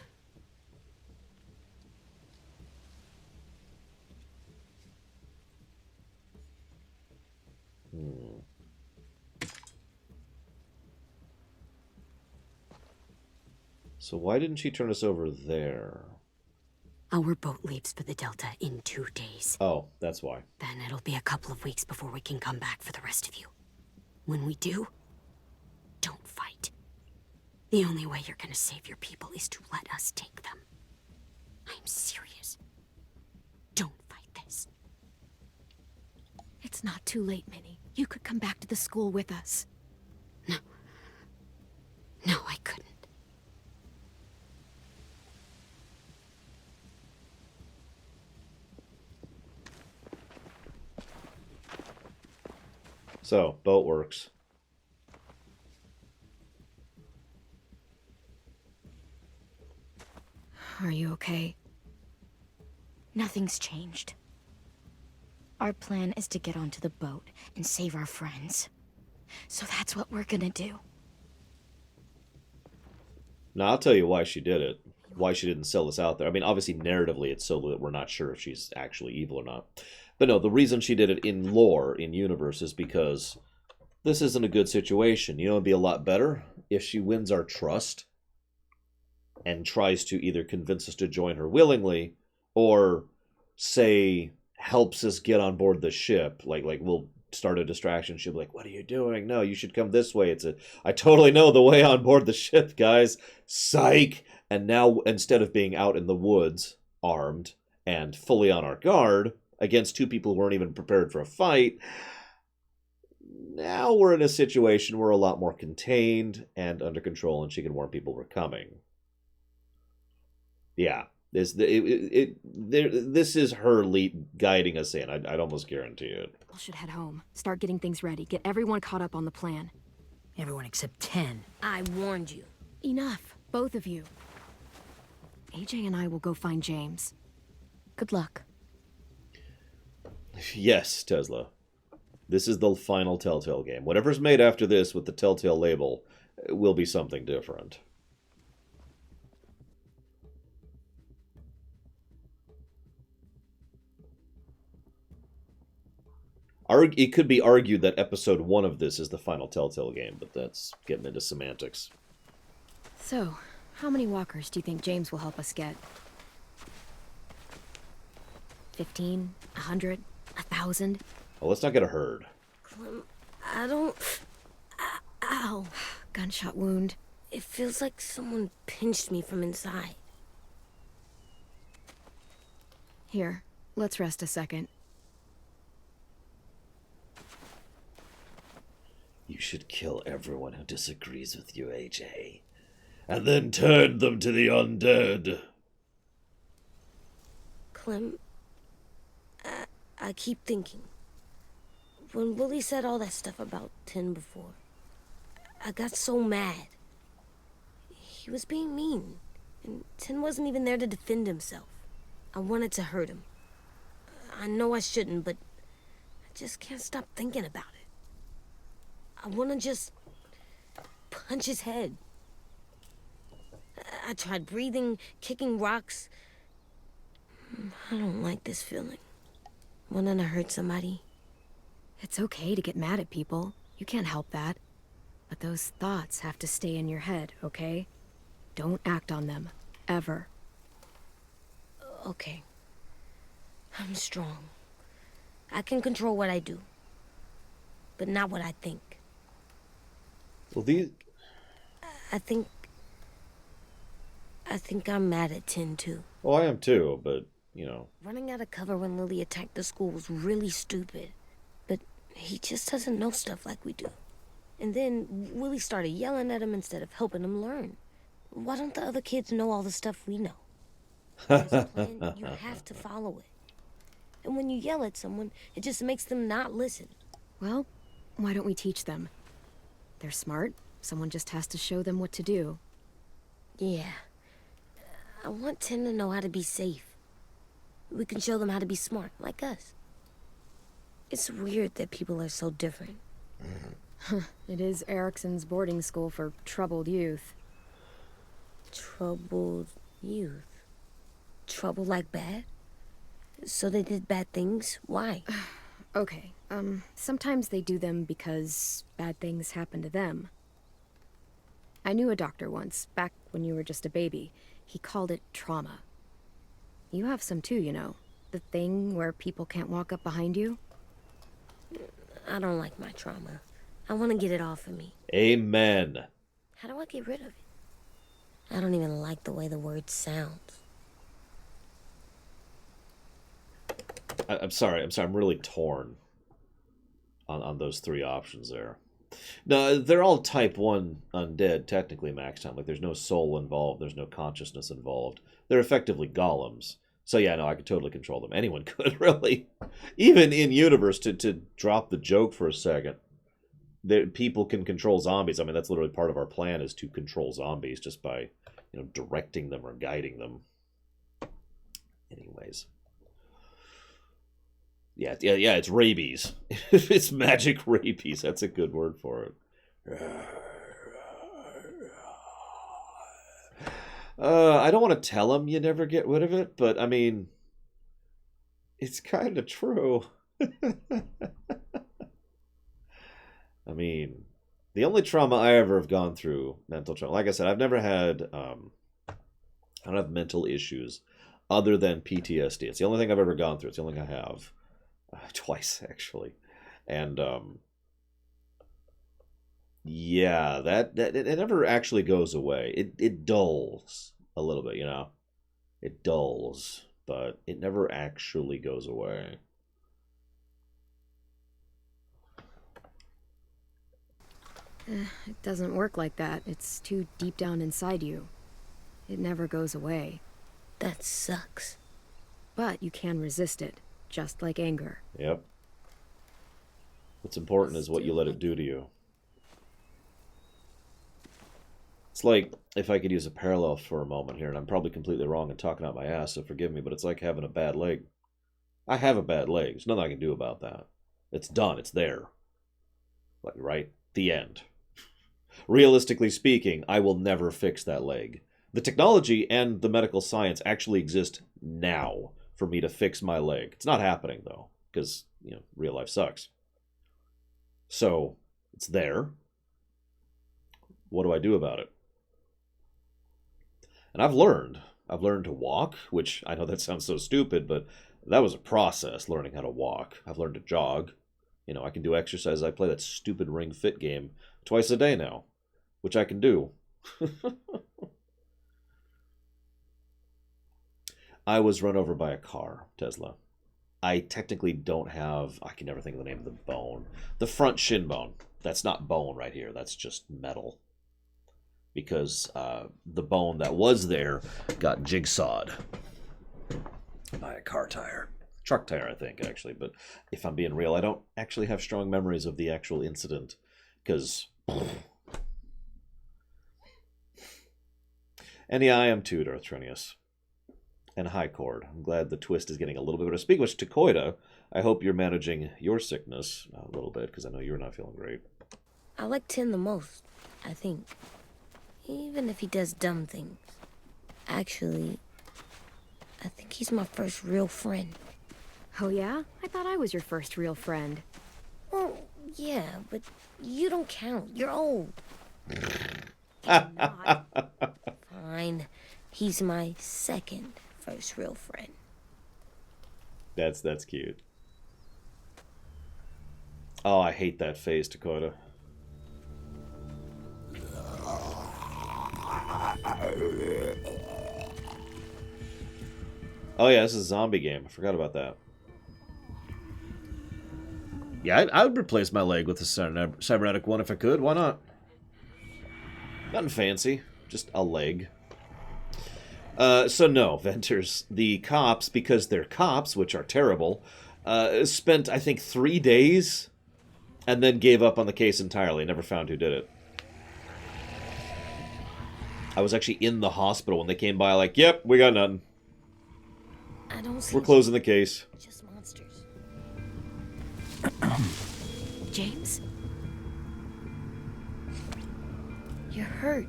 So why didn't she turn us over there? Our boat leaves for the Delta in 2 days. Oh, that's why. Then it'll be a couple of weeks before we can come back for the rest of you. When we do, don't fight. The only way you're gonna save your people is to let us take them. I'm serious. Don't fight this. It's not too late, Minnie. You could come back to the school with us. No. No, I couldn't. So, boat works. Are you okay? Nothing's changed. Our plan is to get onto the boat and save our friends. So that's what we're gonna do. Now, I'll tell you why she did it. Why she didn't sell us out there. I mean, obviously, narratively, it's so that we're not sure if she's actually evil or not. But no, the reason she did it in lore, in universe, is because this isn't a good situation. You know, it'd be a lot better if she wins our trust and tries to either convince us to join her willingly or, say, helps us get on board the ship. Like we'll start a distraction. She'll be like, what are you doing? No, you should come this way. I totally know the way on board the ship, guys. Psych! And now, instead of being out in the woods, armed, and fully on our guard, against two people who weren't even prepared for a fight, now we're in a situation where we're a lot more contained and under control, and she can warn people we're coming. Yeah, This is her lead guiding us in. I'd almost guarantee it. We should head home. Start getting things ready. Get everyone caught up on the plan. Everyone except 10. I warned you. Enough, both of you. AJ and I will go find James. Good luck. Yes, Tesla. This is the final Telltale game. Whatever's made after this with the Telltale label will be something different. It could be argued that episode 1 of this is the final Telltale game, but that's getting into semantics. So, how many walkers do you think James will help us get? 15? 100? 1,000? Well, let's not get a herd. I don't... Ow. Gunshot wound. It feels like someone pinched me from inside. Here, let's rest a second. You should kill everyone who disagrees with you, AJ. And then turn them to the undead. Clem, I keep thinking. When Willie said all that stuff about Tin before, I got so mad. He was being mean, and Tin wasn't even there to defend himself. I wanted to hurt him. I know I shouldn't, but I just can't stop thinking about it. I want to just punch his head. I tried breathing, kicking rocks. I don't like this feeling. Wanting to hurt somebody. It's okay to get mad at people. You can't help that. But those thoughts have to stay in your head, okay? Don't act on them. Ever. Okay. I'm strong. I can control what I do. But not what I think. Well, these... I think I'm mad at Tin, too. Well, I am too, but, you know... Running out of cover when Lilly attacked the school was really stupid. But he just doesn't know stuff like we do. And then Willie started yelling at him instead of helping him learn. Why don't the other kids know all the stuff we know? There's a plan, you have to follow it. And when you yell at someone, it just makes them not listen. Well, why don't we teach them? They're smart. Someone just has to show them what to do. Yeah. I want Tin to know how to be safe. We can show them how to be smart, like us. It's weird that people are so different. It is Erickson's boarding school for troubled youth. Troubled youth? Trouble like bad? So they did bad things? Why? Okay, sometimes they do them because bad things happen to them. I knew a doctor once, back when you were just a baby. He called it trauma. You have some too, you know. The thing where people can't walk up behind you. I don't like my trauma. I want to get it off of me. Amen. How do I get rid of it? I don't even like the way the word sounds. I'm sorry. I'm really torn on those 3 options there. No, they're all type 1 undead, technically, Max Time. Like, there's no soul involved. There's no consciousness involved. They're effectively golems. So, yeah, no, I could totally control them. Anyone could, really. Even in universe, to drop the joke for a second, people can control zombies. I mean, that's literally part of our plan, is to control zombies just by, you know, directing them or guiding them. Anyways. Yeah, it's rabies. It's magic rabies. That's a good word for it. I don't want to tell him you never get rid of it, but I mean, it's kind of true. I mean, the only trauma I ever have gone through, mental trauma, like I said, I've never had, I don't have mental issues other than PTSD. It's the only thing I've ever gone through. It's the only thing I have. Twice, actually. And, yeah, that it never actually goes away. It dulls a little bit, you know? It dulls, but it never actually goes away. It doesn't work like that. It's too deep down inside you. It never goes away. That sucks. But you can resist it, just like anger. Yep. What's important is what you let it do to you. It's like, if I could use a parallel for a moment here, and I'm probably completely wrong and talking out my ass, so forgive me, but it's like having a bad leg. I have a bad leg. There's nothing I can do about that. It's done. It's there. Like, right? The end. Realistically speaking, I will never fix that leg. The technology and the medical science actually exist now for me to fix my leg. It's not happening, though, because, real life sucks. So, it's there. What do I do about it? And I've learned to walk, which I know that sounds so stupid, but that was a process, learning how to walk. I've learned to jog. I can do exercise. I play that stupid Ring Fit game twice a day now, which I can do. I was run over by a car, Tesla. I technically don't have, I can never think of the name of the bone. The front shin bone. That's not bone right here. That's just metal. Because the bone that was there got jigsawed by a car tire. Truck tire, I think, actually. But if I'm being real, I don't actually have strong memories of the actual incident. Because... And yeah, I am too, Darthrinius. And hi, Cord. I'm glad the twist is getting a little bit better. Speaking of which, to Koida, I hope you're managing your sickness a little bit, because I know you're not feeling great. I like Tin the most, I think. Even if he does dumb things. Actually, I think he's my first real friend. Oh yeah? I thought I was your first real friend. Well, yeah, but you don't count. You're old. Fine. He's my second first real friend. That's cute. Oh, I hate that face, Dakota. Oh yeah, this is a zombie game. I forgot about that. Yeah, I would replace my leg with a cybernetic one if I could. Why not? Nothing fancy. Just a leg. So no, Venters. The cops, because they're cops, which are terrible, spent, I think, 3 days and then gave up on the case entirely. Never found who did it. I was actually in the hospital when they came by like, yep, we got nothing. I don't see. We're closing the case. Just monsters. James? You're hurt.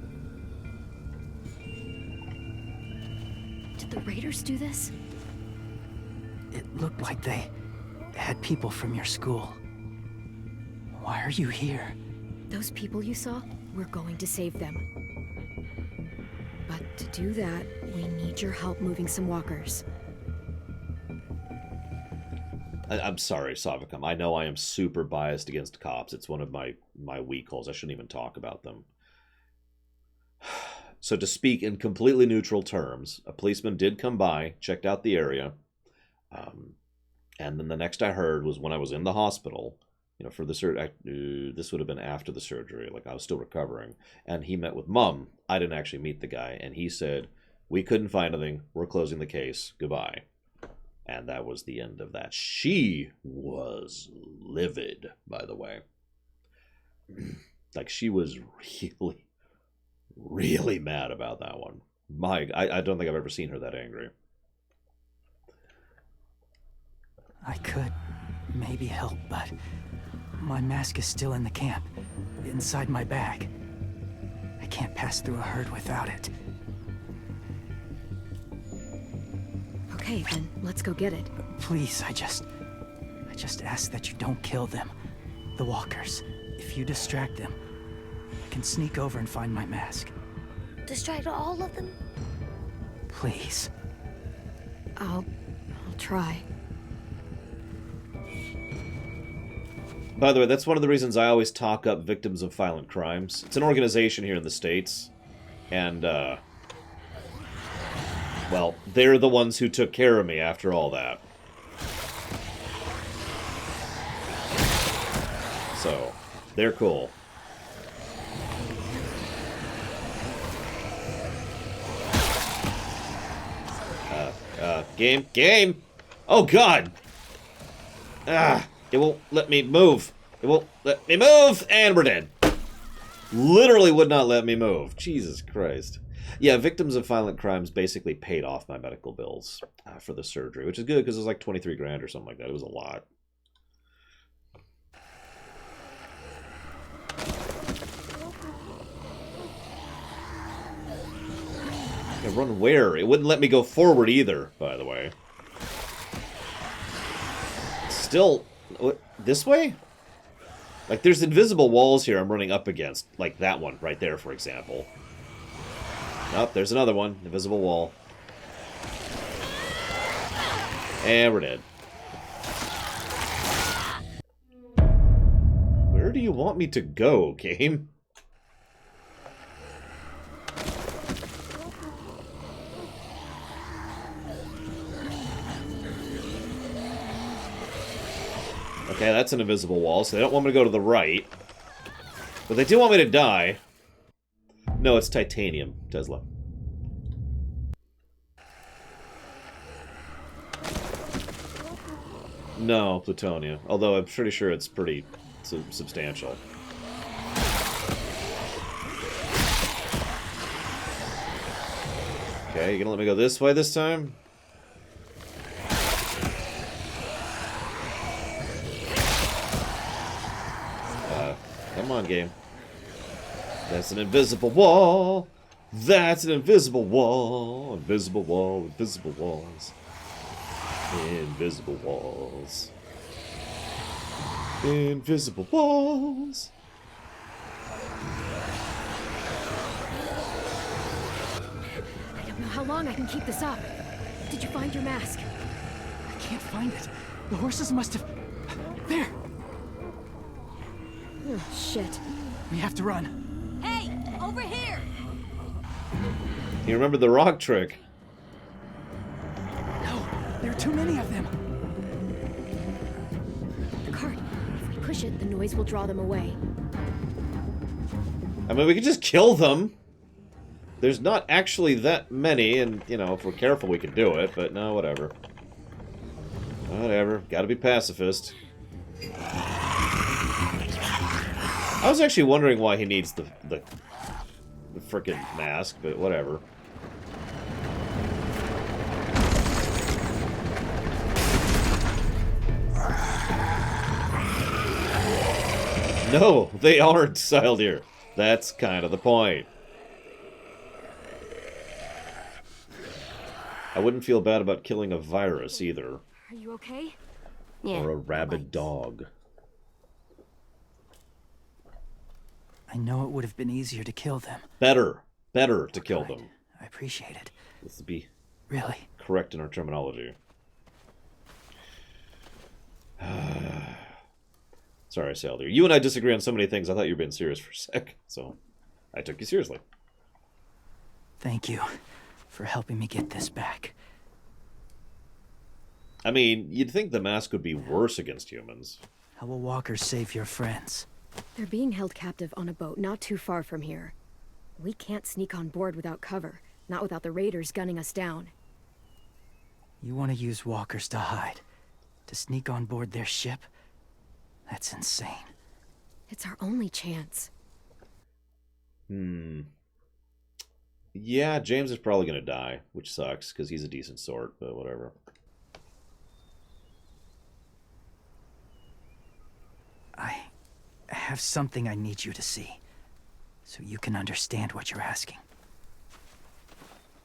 Did the Raiders do this? It looked like they had people from your school. Why are you here? Those people you saw? We're going to save them. But to do that, we need your help moving some walkers. I'm sorry, Savicum. I know I am super biased against cops. It's one of my weak holes. I shouldn't even talk about them. So to speak in completely neutral terms, a policeman did come by, checked out the area, and then the next I heard was when I was in the hospital, for the surgery. This would have been after the surgery, like I was still recovering, and he met with Mum. I didn't actually meet the guy, and he said, "We couldn't find anything. We're closing the case. Goodbye." And that was the end of that. She was livid, by the way. Like, she was really, really mad about that one. I don't think I've ever seen her that angry. I could maybe help, but my mask is still in the camp, inside my bag. I can't pass through a herd without it. Okay, then let's go get it. Please, I just ask that you don't kill them. The walkers. If you distract them, I can sneak over and find my mask. Distract all of them? Please. I'll try. By the way, that's one of the reasons I always talk up victims of violent crimes. It's an organization here in the States, and, well, they're the ones who took care of me after all that. So, they're cool. Game! Oh, God! Ah, it won't let me move. It won't let me move, and we're dead. Literally would not let me move. Jesus Christ. Yeah, victims of violent crimes basically paid off my medical bills for the surgery, which is good because it was like 23 grand or something like that. It was a lot. I run where? It wouldn't let me go forward either, by the way. Still, what, this way? Like, there's invisible walls here I'm running up against. Like that one right there, for example. Oh, there's another one. Invisible wall. And we're dead. Where do you want me to go, game? Okay, that's an invisible wall, so they don't want me to go to the right. But they do want me to die. No, it's titanium, Tesla. No, plutonium. Although I'm pretty sure it's pretty substantial. Okay, you gonna let me go this way this time? Come on, game. That's an invisible wall. That's an invisible wall. Invisible wall. Invisible walls. Invisible walls. Invisible walls. I don't know how long I can keep this up. Did you find your mask? I can't find it. The horses must have... There! Oh, shit. We have to run. Hey, over here! You remember the rock trick? No, there are too many of them. The cart. If we push it, the noise will draw them away. I mean, we could just kill them. There's not actually that many, and, you know, if we're careful, we can do it, but no, whatever. Whatever. Gotta be pacifist. I was actually wondering why he needs the frickin' mask, but whatever. No, they aren't styled here. That's kind of the point. I wouldn't feel bad about killing a virus either. Are you okay? Yeah. Or a rabid dog. I know it would have been easier to kill them. Better to kill Right. them. I appreciate it. Let's be Really. correct in our terminology. Sorry, I sailed here. You and I disagree on so many things, I thought you were being serious for a sec, so I took you seriously. Thank you for helping me get this back. I mean, you'd think the mask would be worse against humans. How will walkers save your friends? They're being held captive on a boat not too far from here. We can't sneak on board without cover, not without the raiders gunning us down. You want to use walkers to hide? To sneak on board their ship? That's insane. It's our only chance. Yeah, James is probably going to die, which sucks, because he's a decent sort, but whatever. I have something I need you to see, so you can understand what you're asking.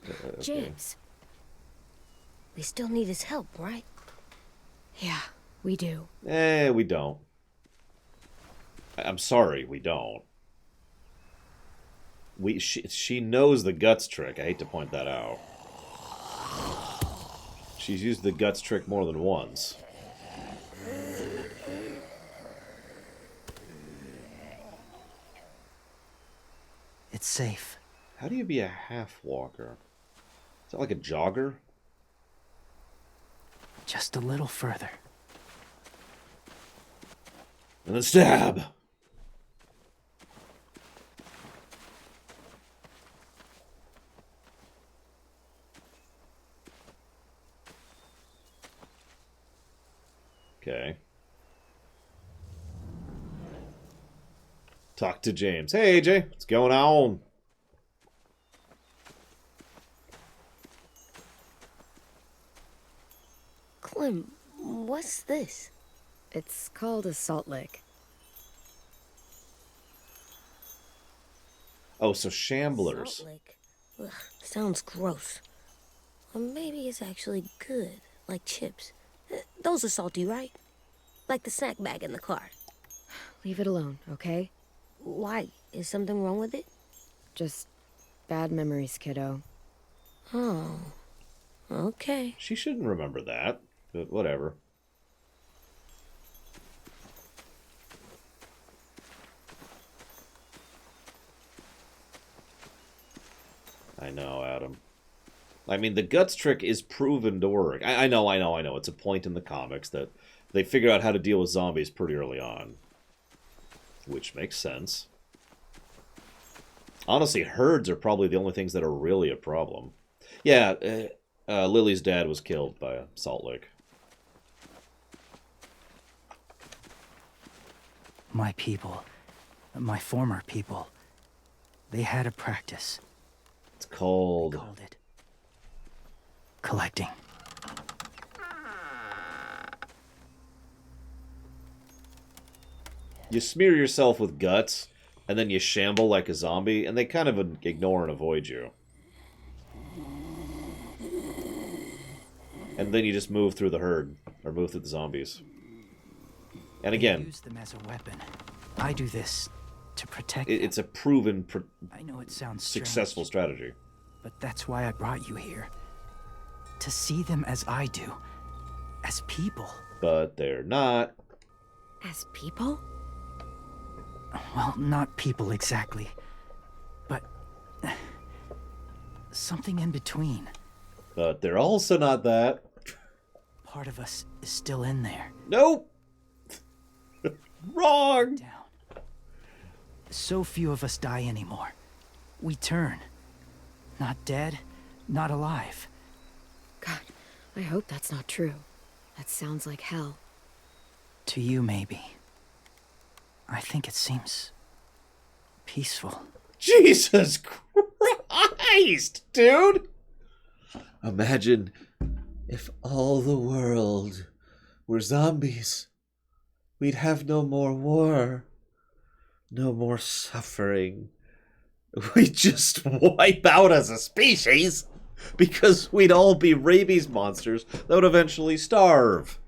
Okay. James. We still need his help, right? Yeah, we do. We don't. I'm sorry, we don't. She knows the guts trick. I hate to point that out. She's used the guts trick more than once. It's safe. How do you be a half-walker? Is that like a jogger? Just a little further. And then stab! Okay. Talk to James. Hey, AJ. What's going on? Clem, what's this? It's called a salt lick. Oh, so shamblers. Salt lick. Ugh, sounds gross. Or maybe it's actually good, like chips. Those are salty, right? Like the snack bag in the car. Leave it alone, okay? Why? Is something wrong with it? Just bad memories, kiddo. Oh, okay. She shouldn't remember that, but whatever. I know, Adam. I mean, the guts trick is proven to work. I know. It's a point in the comics that they figure out how to deal with zombies pretty early on. Which makes sense. Honestly, herds are probably the only things that are really a problem. Yeah, Lily's dad was killed by a salt lick. My people, my former people, they had a practice. It's called... They called it collecting. You smear yourself with guts, and then you shamble like a zombie, and they kind of ignore and avoid you. And then you just move through the herd, or move through the zombies. And again... They use them as a weapon. I do this to protect It's a proven, I know it sounds successful strange, strategy. but that's why I brought you here. To see them as I do. As people. But they're not. As people? Well, not people exactly. But... something in between. But they're also not that. Part of us is still in there. Nope! Wrong! Down. So few of us die anymore. We turn. Not dead, not alive. God, I hope that's not true. That sounds like hell. To you, maybe. I think it seems... peaceful. Jesus Christ, dude! Imagine if all the world were zombies. We'd have no more war. No more suffering. We'd just wipe out as a species. Because we'd all be rabies monsters that would eventually starve.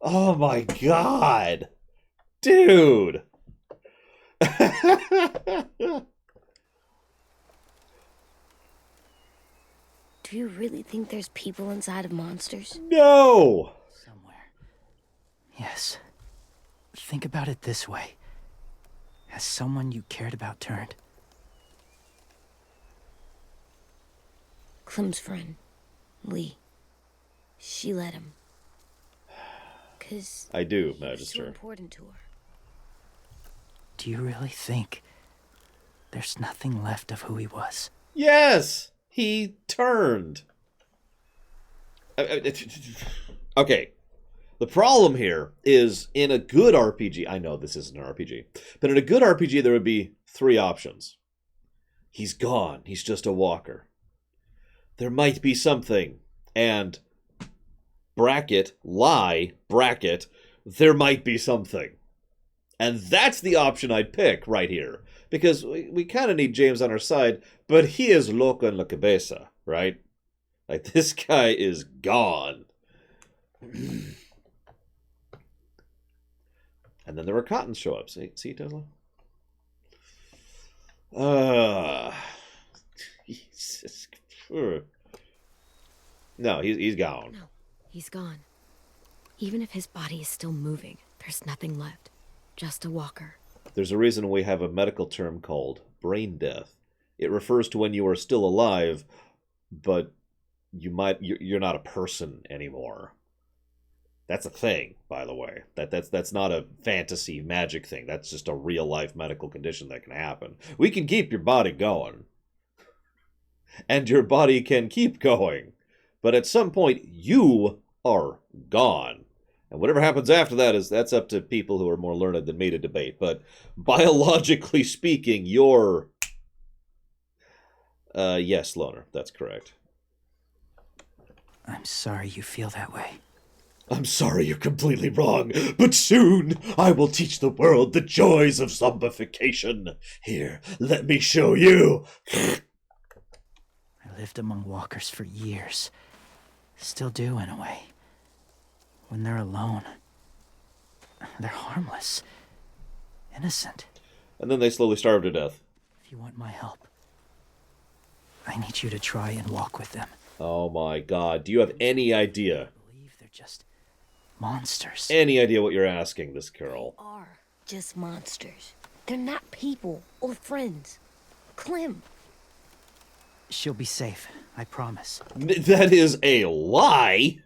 Oh my god. Dude. Do you really think there's people inside of monsters? No! Somewhere. Yes. Think about it this way. Has someone you cared about turned? Clem's friend, Lee. She let him. 'Cause I do, he was Magister. so important to her. Do you really think there's nothing left of who he was? Yes! He turned. Okay. The problem here is in a good RPG, I know this isn't an RPG, but in a good RPG there would be 3 options. He's gone. He's just a walker. There might be something. And bracket, lie, bracket, there might be something. And that's the option I'd pick right here. Because we kind of need James on our side, but he is loco en la cabeza, right? Like, this guy is gone. And then the Rakatans show up. See, Tesla? Jesus. No, he's gone. No, he's gone. Even if his body is still moving, there's nothing left. Just a walker. There's a reason we have a medical term called brain death. It refers to when you are still alive, but you're not a person anymore. That's a thing, by the way. That's not a fantasy magic thing. That's just a real life medical condition that can happen. We can keep your body going. And your body can keep going. But at some point, you are gone. And whatever happens after that's up to people who are more learned than me to debate. But biologically speaking, you're... yes, Loner, that's correct. I'm sorry you feel that way. I'm sorry you're completely wrong, but soon I will teach the world the joys of zombification. Here, let me show you. I lived among walkers for years. Still do, in a way. When they're alone, they're harmless. Innocent. And then they slowly starve to death. If you want my help, I need you to try and walk with them. Oh my god, do you have any idea? I believe they're just monsters. Any idea what you're asking this girl? They are just monsters. They're not people or friends. Clem. She'll be safe, I promise. That is a lie.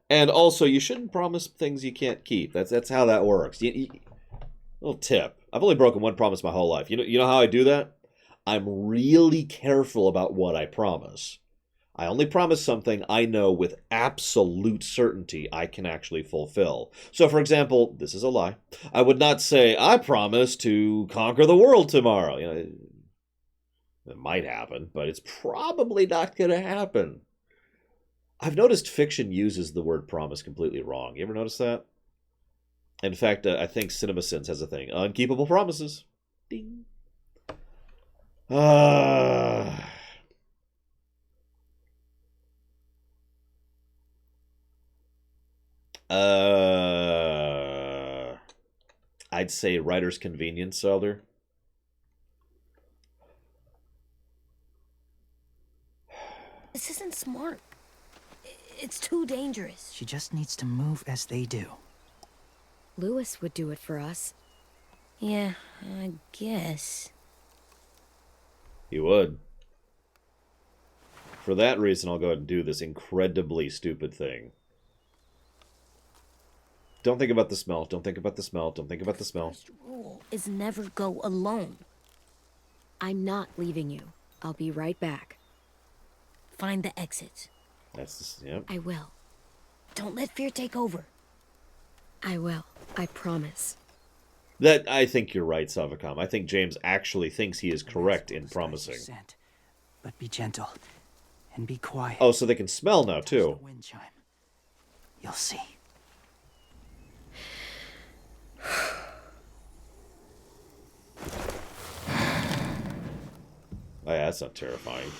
And also, you shouldn't promise things you can't keep. That's how that works. Little tip. I've only broken one promise my whole life. You know how I do that? I'm really careful about what I promise. I only promise something I know with absolute certainty I can actually fulfill. So, for example, this is a lie. I would not say, I promise to conquer the world tomorrow. You know, it might happen, but it's probably not going to happen. I've noticed fiction uses the word promise completely wrong. You ever notice that? In fact, I think CinemaSins has a thing. Unkeepable promises. Ding. I'd say writer's convenience, Elder. This isn't smart. It's too dangerous. She just needs to move as they do. Lewis would do it for us. Yeah, I guess. He would. For that reason, I'll go ahead and do this incredibly stupid thing. Don't think about the smell. Don't think about the smell. Don't think about the smell. First rule is never go alone. I'm not leaving you. I'll be right back. Find the exits. That's yep. I will. Don't let fear take over. I will. I promise. That I think you're right, Savacom. I think James actually thinks he is correct in promising. But be gentle and be quiet. Oh, so they can smell now too. The wind chime. You'll see. Oh, yeah, that's not terrifying.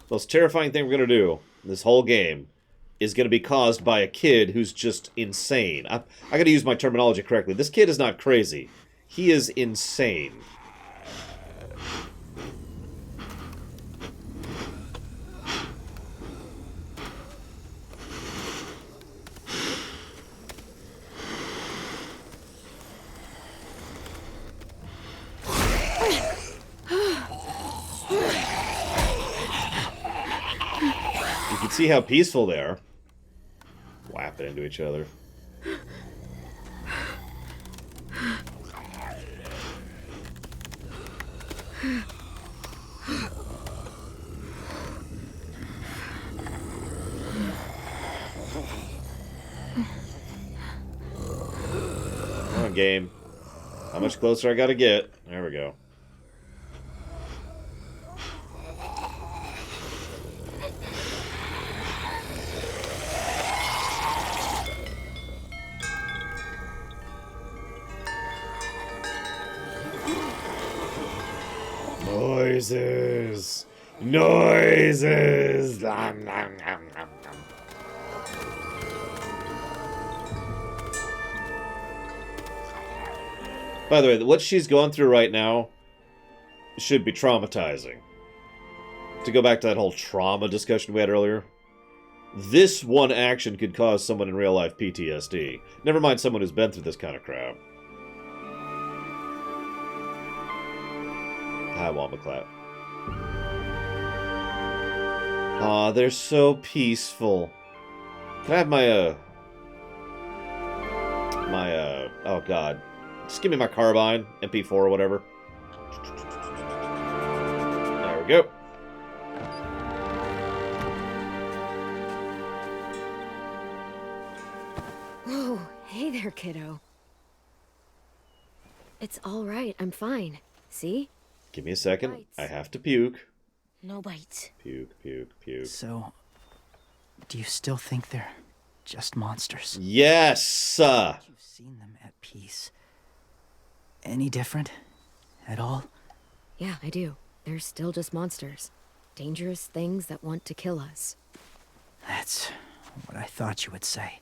Most terrifying thing we're gonna do this whole game is gonna be caused by a kid who's just insane. I gotta use my terminology correctly. This kid is not crazy. He is insane. You can see how peaceful they are. Whapping into each other. Come on, game. How much closer I gotta get? There we go. Noises! Noises! Nom, nom, nom, nom, nom. By the way, what she's going through right now should be traumatizing. To go back to that whole trauma discussion we had earlier, this one action could cause someone in real life PTSD. Never mind someone who's been through this kind of crap. Hi, Wombaclap. Aw, they're so peaceful. Can I have oh god. Just give me my carbine, MP4 or whatever. There we go. Hey there, kiddo. It's all right. I'm fine. See? Give me a second. Bites. I have to puke. No bites. Puke, puke, puke. So, do you still think they're just monsters? Yes! You've seen them at peace. Any different? At all? Yeah, I do. They're still just monsters. Dangerous things that want to kill us. That's what I thought you would say.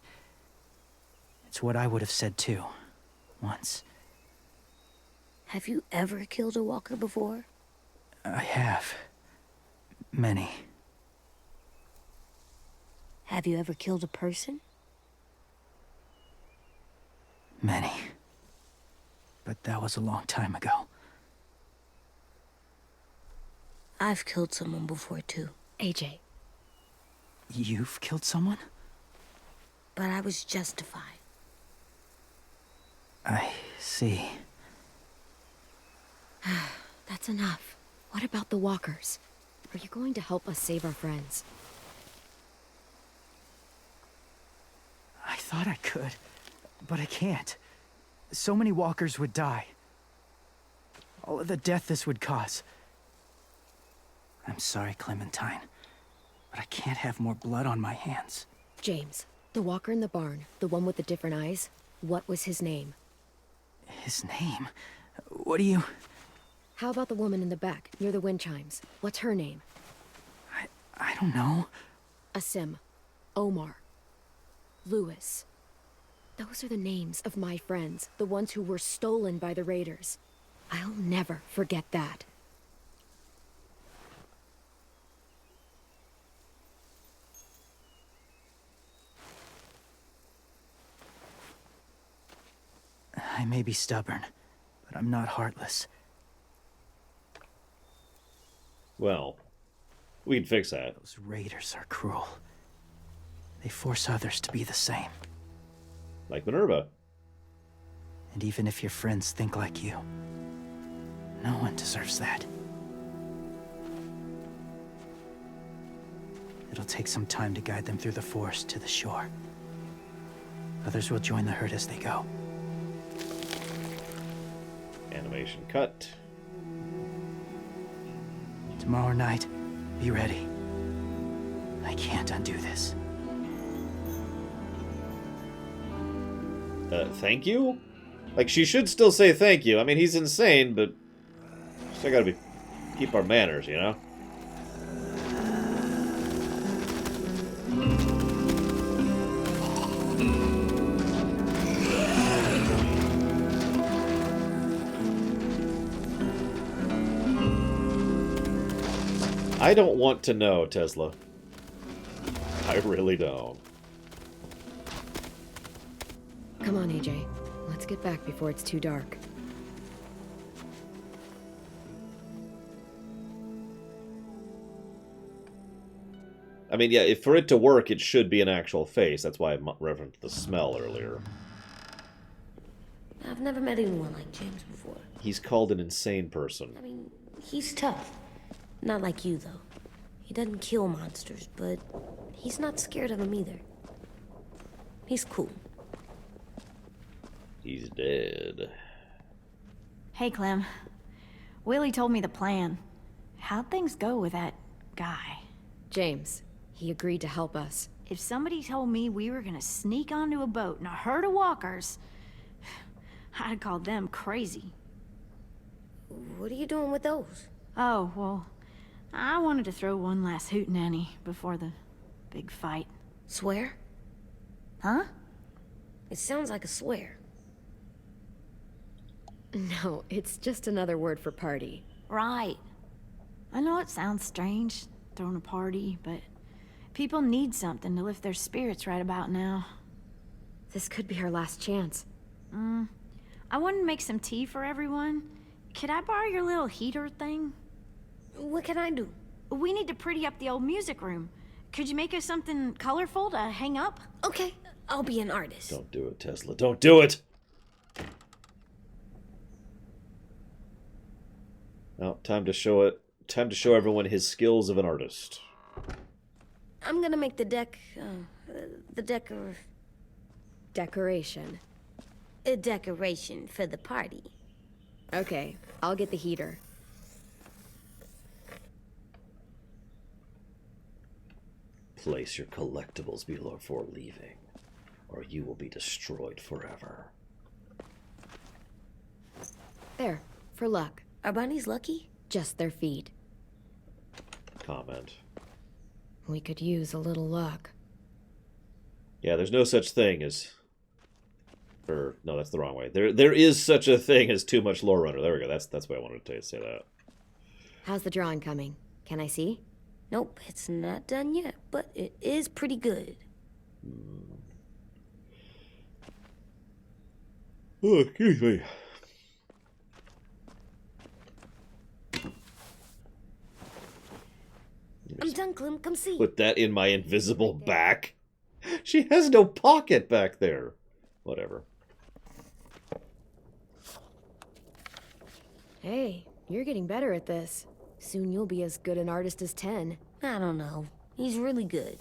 It's what I would have said too. Once. Have you ever killed a walker before? I have. Many. Have you ever killed a person? Many. But that was a long time ago. I've killed someone before too, AJ. You've killed someone? but I was justified. I see. That's enough. What about the walkers? Are you going to help us save our friends? I thought I could, but I can't. So many walkers would die. All of the death this would cause. I'm sorry, Clementine, but I can't have more blood on my hands. James, the walker in the barn, the one with the different eyes, what was his name? His name? What do you... How about the woman in the back, near the wind chimes? What's her name? I don't know. Asim. Omar. Lewis. Those are the names of my friends, the ones who were stolen by the raiders. I'll never forget that. I may be stubborn, but I'm not heartless. Well, we can fix that. Those raiders are cruel. They force others to be the same. Like Minerva. And even if your friends think like you, no one deserves that. It'll take some time to guide them through the forest to the shore. Others will join the herd as they go. Animation cut. Tomorrow night, be ready. I can't undo this. Thank you? Like, she should still say thank you. I mean, he's insane, but still gotta keep our manners, you know? I don't want to know, Tesla. I really don't. Come on, AJ. Let's get back before it's too dark. I mean, yeah, if for it to work, it should be an actual face. That's why I referenced the smell earlier. I've never met anyone like James before. He's called an insane person. I mean, he's tough. Not like you, though. He doesn't kill monsters, but he's not scared of them either. He's cool. He's dead. Hey, Clem. Willie told me the plan. How'd things go with that guy? James, he agreed to help us. If somebody told me we were gonna sneak onto a boat in a herd of walkers, I'd call them crazy. What are you doing with those? Oh, well, I wanted to throw one last hootenanny before the big fight. Swear? Huh? It sounds like a swear. No, it's just another word for party. Right. I know it sounds strange, throwing a party, but people need something to lift their spirits right about now. This could be our last chance. I wanted to make some tea for everyone. Could I borrow your little heater thing? What can I do? We need to pretty up the old music room. Could you make us something colorful to hang up? Okay, I'll be an artist. Don't do it, Tesla. Don't do it! Now, time to show it. Time to show everyone his skills of an artist. I'm gonna make the deck, of... Decoration. a decoration for the party. Okay, I'll get the heater. Place your collectibles before leaving, or you will be destroyed forever. There, for luck. Are bunnies lucky? Just their feet. Comment. We could use a little luck. Yeah, there's no such thing as... Or, no, that's the wrong way. There is such a thing as too much lore runner. There we go. That's what I wanted to say that. How's the drawing coming? Can I see? Nope, it's not done yet, but it is pretty good. Oh, excuse me. I'm done, Clem. Come see. Put that in my invisible back. She has no pocket back there. Whatever. Hey, you're getting better at this. Soon you'll be as good an artist as 10. I don't know. He's really good.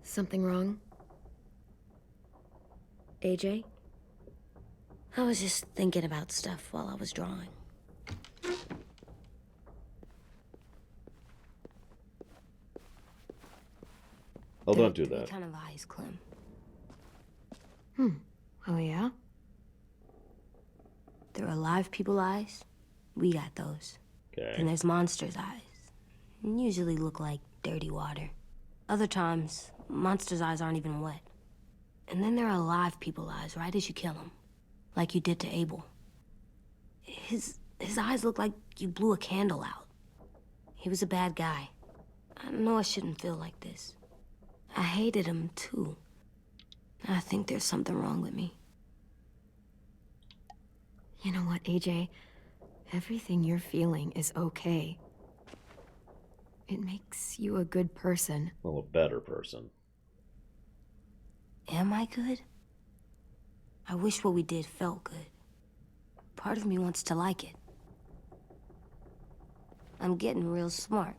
Something wrong? AJ? I was just thinking about stuff while I was drawing. Oh, don't do that. What kind of eyes, Clem? Oh yeah? There are live people eyes. We got those. Okay. And there's monsters' eyes. Usually look like dirty water. Other times, monsters' eyes aren't even wet. And then there are live people eyes right as you kill them. Like you did to Abel. His eyes look like you blew a candle out. He was a bad guy. I know I shouldn't feel like this. I hated him, too. I think there's something wrong with me. You know what, AJ? Everything you're feeling is okay. It makes you a good person. Well, a better person. Am I good? I wish what we did felt good. Part of me wants to like it. I'm getting real smart.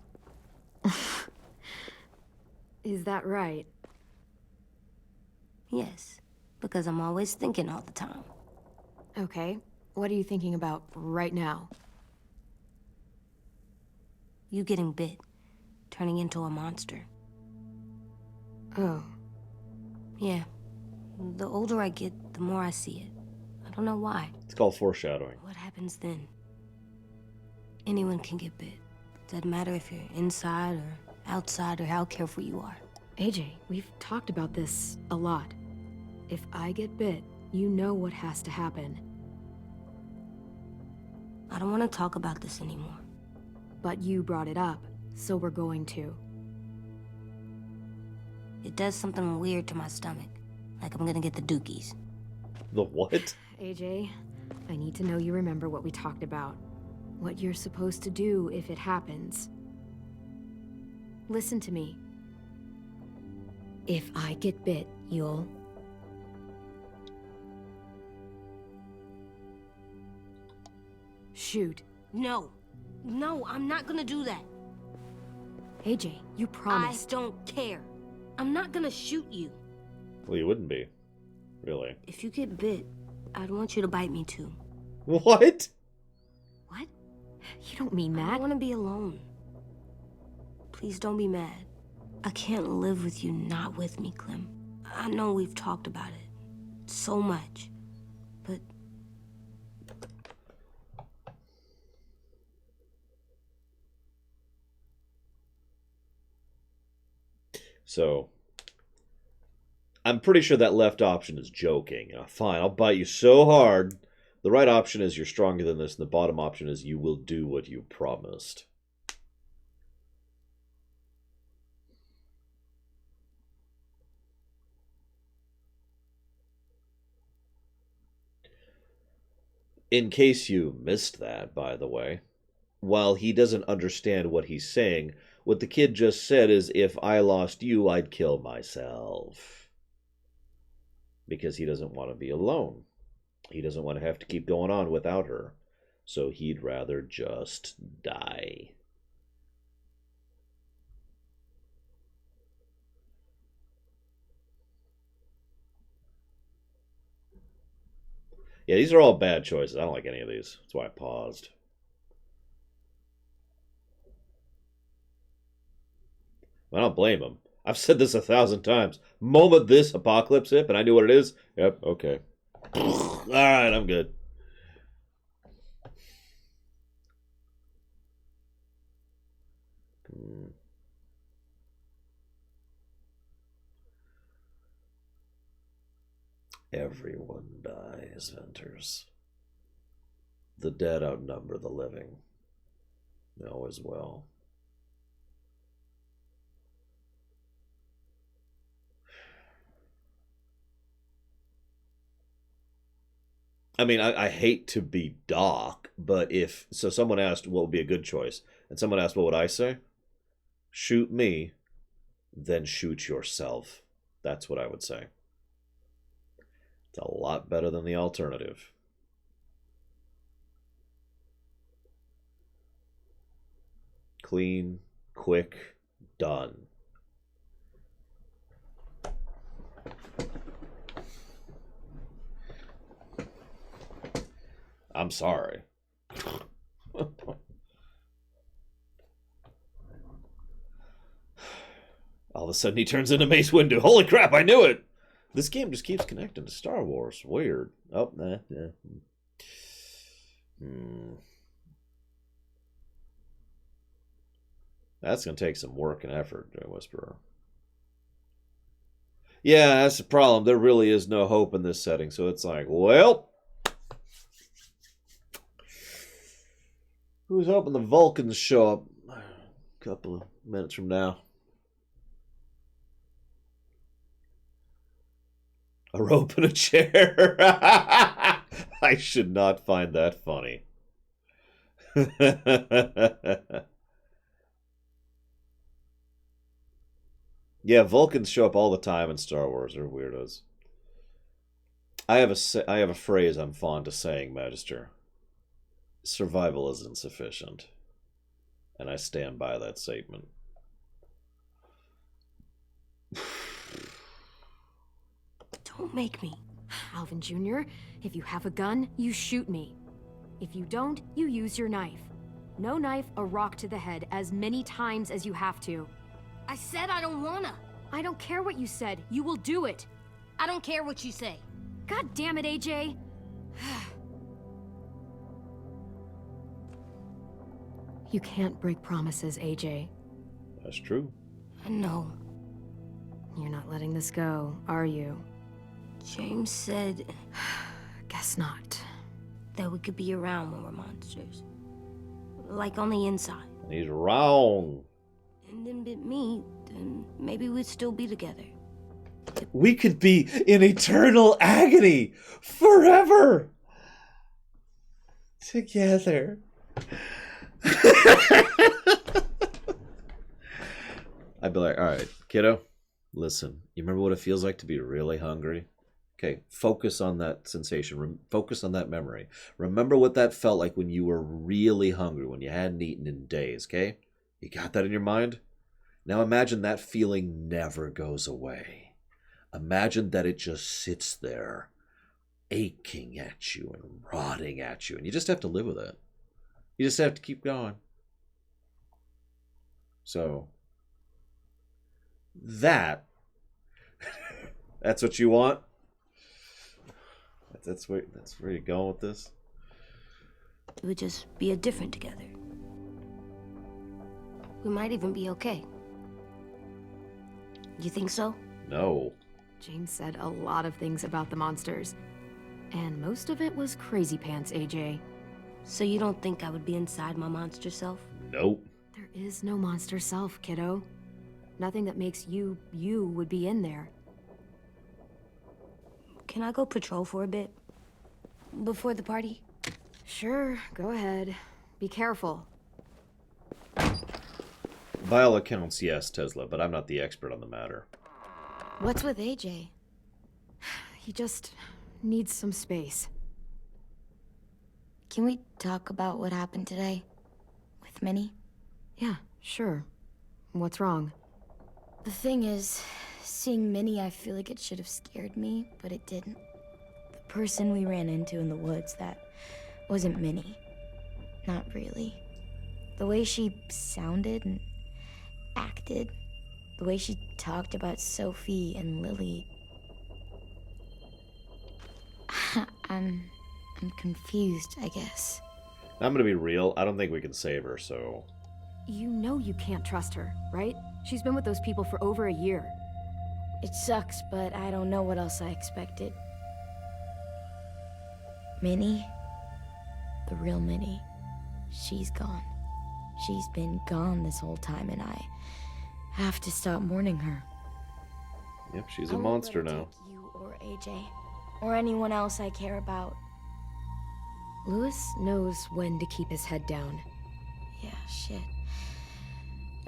Is that right? Yes, because I'm always thinking all the time. Okay. What are you thinking about right now? You getting bit, turning into a monster. Oh. Yeah. The older I get, the more I see it. I don't know why. It's called foreshadowing. What happens then? Anyone can get bit. Doesn't matter if you're inside or outside or how careful you are. AJ, we've talked about this a lot. If I get bit, you know what has to happen. I don't want to talk about this anymore. But you brought it up, so we're going to. It does something weird to my stomach. Like I'm gonna get the dookies. The what? AJ, I need to know you remember what we talked about. What you're supposed to do if it happens. Listen to me. If I get bit, you'll... shoot. No. No, I'm not gonna do that. AJ, you promised. I don't care. I'm not gonna shoot you. Well, you wouldn't be. Really. If you get bit, I'd want you to bite me too. What? What? You don't mean I that. want to be alone. Please don't be mad. I can't live with you not with me, Clem. I know we've talked about it so much, but... So, I'm pretty sure that left option is joking. Fine, I'll bite you so hard. The right option is you're stronger than this, and the bottom option is you will do what you promised. In case you missed that, by the way, while he doesn't understand what he's saying, what the kid just said is, if I lost you, I'd kill myself. Because he doesn't want to be alone. He doesn't want to have to keep going on without her. So he'd rather just die. Yeah, these are all bad choices. I don't like any of these. That's why I paused. I don't blame him. I've said this 1,000 times. Moment this apocalypse hit, and I knew what it is. Yep, okay. All right, I'm good. Everyone dies, Venters. The dead outnumber the living. They always will. I mean, I hate to be Doc, but if so, someone asked what would be a good choice, and someone asked what would I say? Shoot me, then shoot yourself. That's what I would say. It's a lot better than the alternative. Clean, quick, done. I'm sorry. All of a sudden he turns into Mace Windu. Holy crap, I knew it! This game just keeps connecting to Star Wars. Weird. Oh, nah. That's going to take some work and effort, Whisperer. Yeah, that's the problem. There really is no hope in this setting. So it's like, well, who's hoping the Vulcans show up a couple of minutes from now? A rope and a chair. I should not find that funny. Yeah, Vulcans show up all the time in Star Wars. They're weirdos. I have a phrase I'm fond of saying, Magister. Survival is insufficient. And I stand by that statement. Don't make me. Alvin Jr., if you have a gun, you shoot me. If you don't, you use your knife. No knife, a rock to the head as many times as you have to. I said I don't wanna. I don't care what you said. You will do it. I don't care what you say. God damn it, AJ. You can't break promises, AJ. That's true. I know. You're not letting this go, are you? James said Guess not. that we could be around when we're monsters. Like on the inside. He's wrong. And then bit me, then maybe we'd still be together. We could be in eternal agony forever together. I'd be like, all right, kiddo, listen, you remember what it feels like to be really hungry? Okay, focus on that sensation. Focus on that memory. Remember what that felt like when you were really hungry, when you hadn't eaten in days, okay? You got that in your mind? Now imagine that feeling never goes away. Imagine that it just sits there, aching at you and rotting at you, and you just have to live with it. You just have to keep going. So, that's what you want? That's where you're going with this? It would just be a different together. We might even be okay. You think so? No. James said a lot of things about the monsters. And most of it was crazy pants, AJ. So you don't think I would be inside my monster self? Nope. There is no monster self, kiddo. Nothing that makes you would be in there. Can I go patrol for a bit? Before the party? Sure, go ahead. Be careful. By all accounts, yes, Tesla, but I'm not the expert on the matter. What's with AJ? He just needs some space. Can we talk about what happened today? With Minnie? Yeah, sure. What's wrong? The thing is, seeing Minnie, I feel like it should have scared me, but it didn't. The person we ran into in the woods, that wasn't Minnie. Not really. The way she sounded and acted, the way she talked about Sophie and Lilly. I'm confused, I guess. I'm gonna be real. I don't think we can save her, so... You know you can't trust her, right? She's been with those people for over a year. It sucks, but I don't know what else I expected. Minnie? The real Minnie. She's gone. She's been gone this whole time, and I have to stop mourning her. Yep, she's a monster now. Take you or AJ, or anyone else I care about. Louis knows when to keep his head down. Yeah, shit.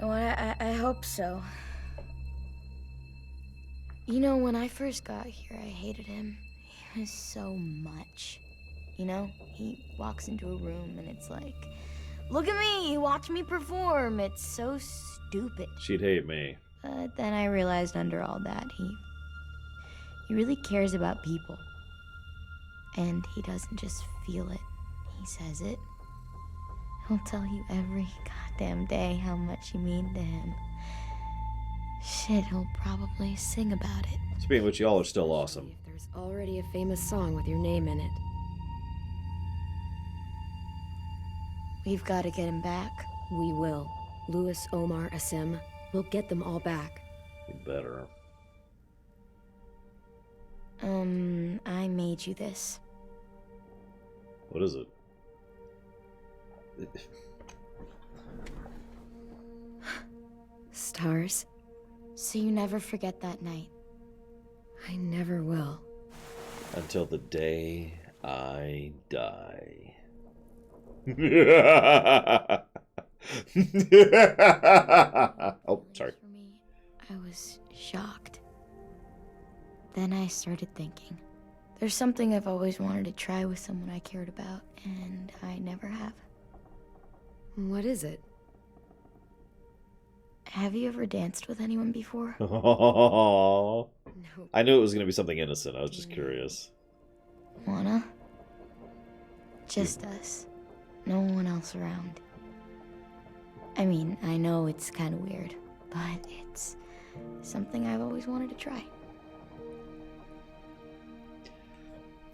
Oh, I hope so. You know, when I first got here, I hated him. He was so much. You know, he walks into a room and it's like, look at me, watch me perform. It's so stupid. She'd hate me. But then I realized under all that, he really cares about people. And he doesn't just feel it, he says it. He'll tell you every goddamn day how much you mean to him. Shit, he'll probably sing about it. Speaking of which, y'all are still awesome. If there's already a famous song with your name in it. We've got to get him back. We will. Louis, Omar, Asim. We'll get them all back. We better. I made you this. What is it? Stars? So you never forget that night. I never will. Until the day I die. Oh, sorry. For me, I was shocked. Then I started thinking. There's something I've always wanted to try with someone I cared about, and I never have. What is it? Have you ever danced with anyone before? Oh, No. I knew it was going to be something innocent. I was just curious. Wanna? Just us. No one else around. I mean, I know it's kind of weird, but it's something I've always wanted to try.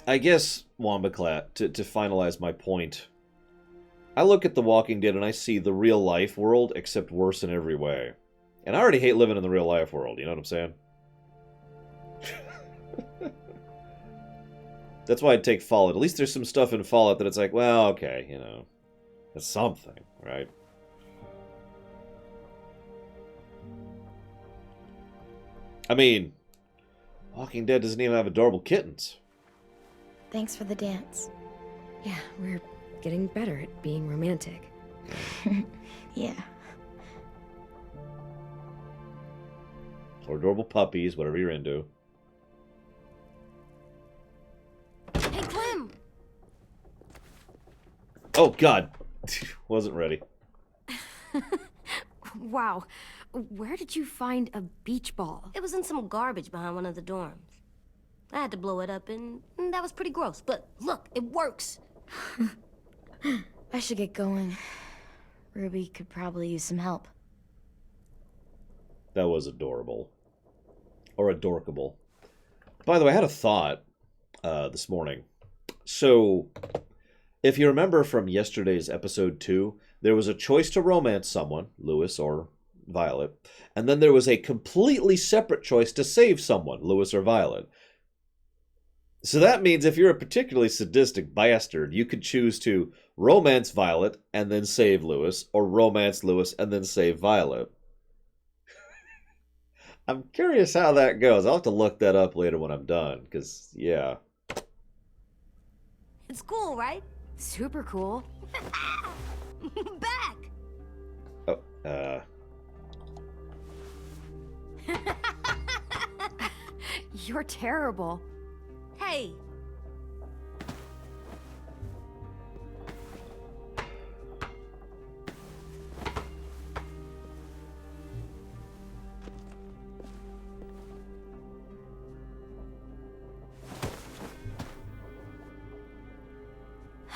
I guess, Wombaclat, to finalize my point, I look at The Walking Dead and I see the real-life world, except worse in every way. And I already hate living in the real-life world, you know what I'm saying? That's why I'd take Fallout. At least there's some stuff in Fallout that it's like, well, okay, you know, that's something, right? I mean, Walking Dead doesn't even have adorable kittens. Thanks for the dance. Yeah, we're getting better at being romantic. Yeah. Or adorable puppies, whatever you're into. Hey, Clem! Oh, God. Wasn't ready. Wow. Where did you find a beach ball? It was in some garbage behind one of the dorms. I had to blow it up, and that was pretty gross. But look, it works. I should get going. Ruby could probably use some help. That was adorable. Or adorkable. By the way, I had a thought this morning. So, if you remember from yesterday's episode 2, there was a choice to romance someone, Louis or Violet, and then there was a completely separate choice to save someone, Louis or Violet. So that means if you're a particularly sadistic bastard, you could choose to romance Violet and then save Louis, or romance Louis and then save Violet. I'm curious how that goes. I'll have to look that up later when I'm done, because, yeah. It's cool, right? Super cool. Back! Oh, You're terrible. Hey!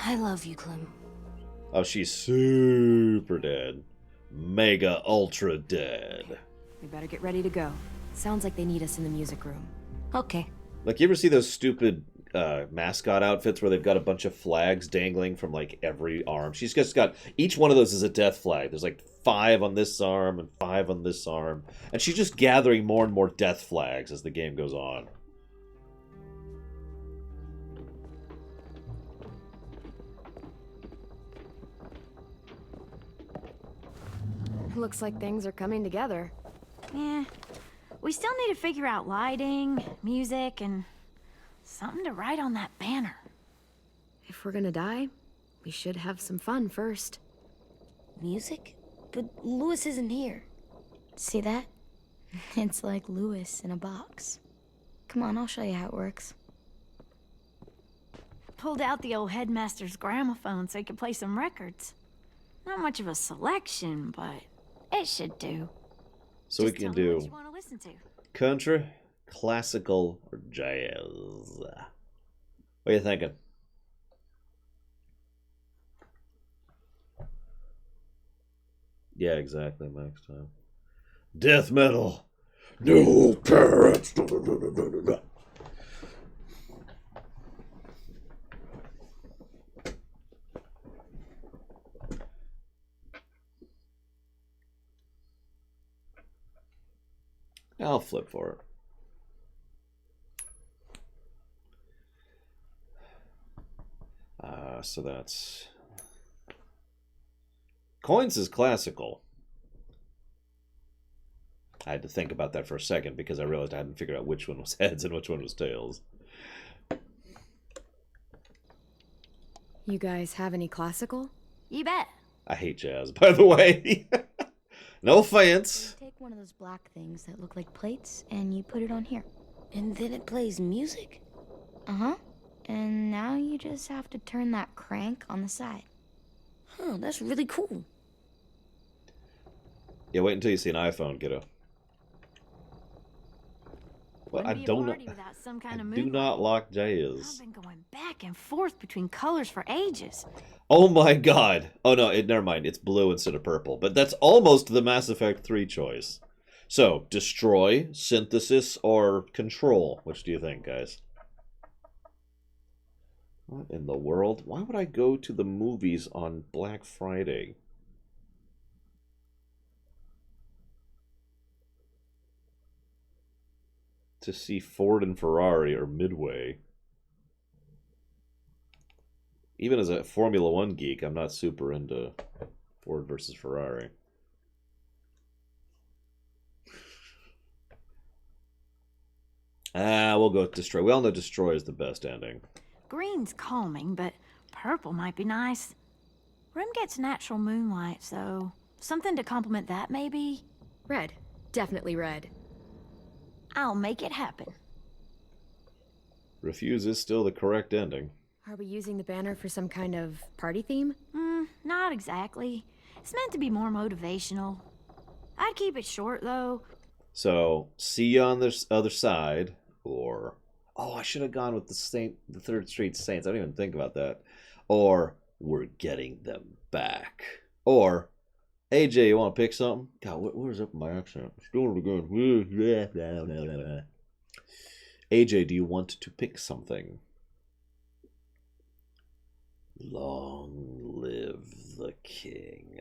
I love you, Clem. Oh, she's super dead. Mega ultra dead. We better get ready to go. Sounds like they need us in the music room. Okay. Like, you ever see those stupid mascot outfits where they've got a bunch of flags dangling from, like, every arm? She's just got... Each one of those is a death flag. There's, like, 5 on this arm and 5 on this arm. And she's just gathering more and more death flags as the game goes on. Looks like things are coming together. Yeah. We still need to figure out lighting, music, and something to write on that banner. If we're gonna die, we should have some fun first. Music? But Lewis isn't here. See that? It's like Lewis in a box. Come on, I'll show you how it works. Pulled out the old headmaster's gramophone so he could play some records. Not much of a selection, but it should do. So Just we can tell me what do you want to listen to. country, classical, or jazz. What are you thinking? Yeah, exactly, Max time. Death metal. No parents. I'll flip for it. So that's... Coins is classical. I had to think about that for a second because I realized I hadn't figured out which one was heads and which one was tails. You guys have any classical? You bet. I hate jazz, by the way. No offense. You take one of those black things that look like plates and you put it on here. And then it plays music? Uh-huh. And now you just have to turn that crank on the side. Huh, that's really cool. Yeah, wait until you see an iPhone, kiddo. Well, I Wouldn't be a don't party know. without some kind I of do mood not light. like I've jazz. been going back and forth between colors for ages. Oh my god. Oh no, never mind. It's blue instead of purple. But that's almost the Mass Effect 3 choice. So, destroy, synthesis, or control. Which do you think, guys? What in the world? Why would I go to the movies on Black Friday? To see Ford and Ferrari or Midway. Even as a Formula One geek, I'm not super into Ford versus Ferrari. We'll go with Destroy. We all know Destroy is the best ending. Green's calming, but purple might be nice. Room gets natural moonlight, so something to complement that, maybe? Red. Definitely red. I'll make it happen. Refuse is still the correct ending. Are we using the banner for some kind of party theme? Not exactly. It's meant to be more motivational. I'd keep it short, though. So, see you on the other side, or... Oh, I should have gone with the 3rd Street Saints. I didn't even think about that. Or, we're getting them back. Or, AJ, you want to pick something? God, what was up with my accent? Let's do it again. AJ, do you want to pick something? Long live the king.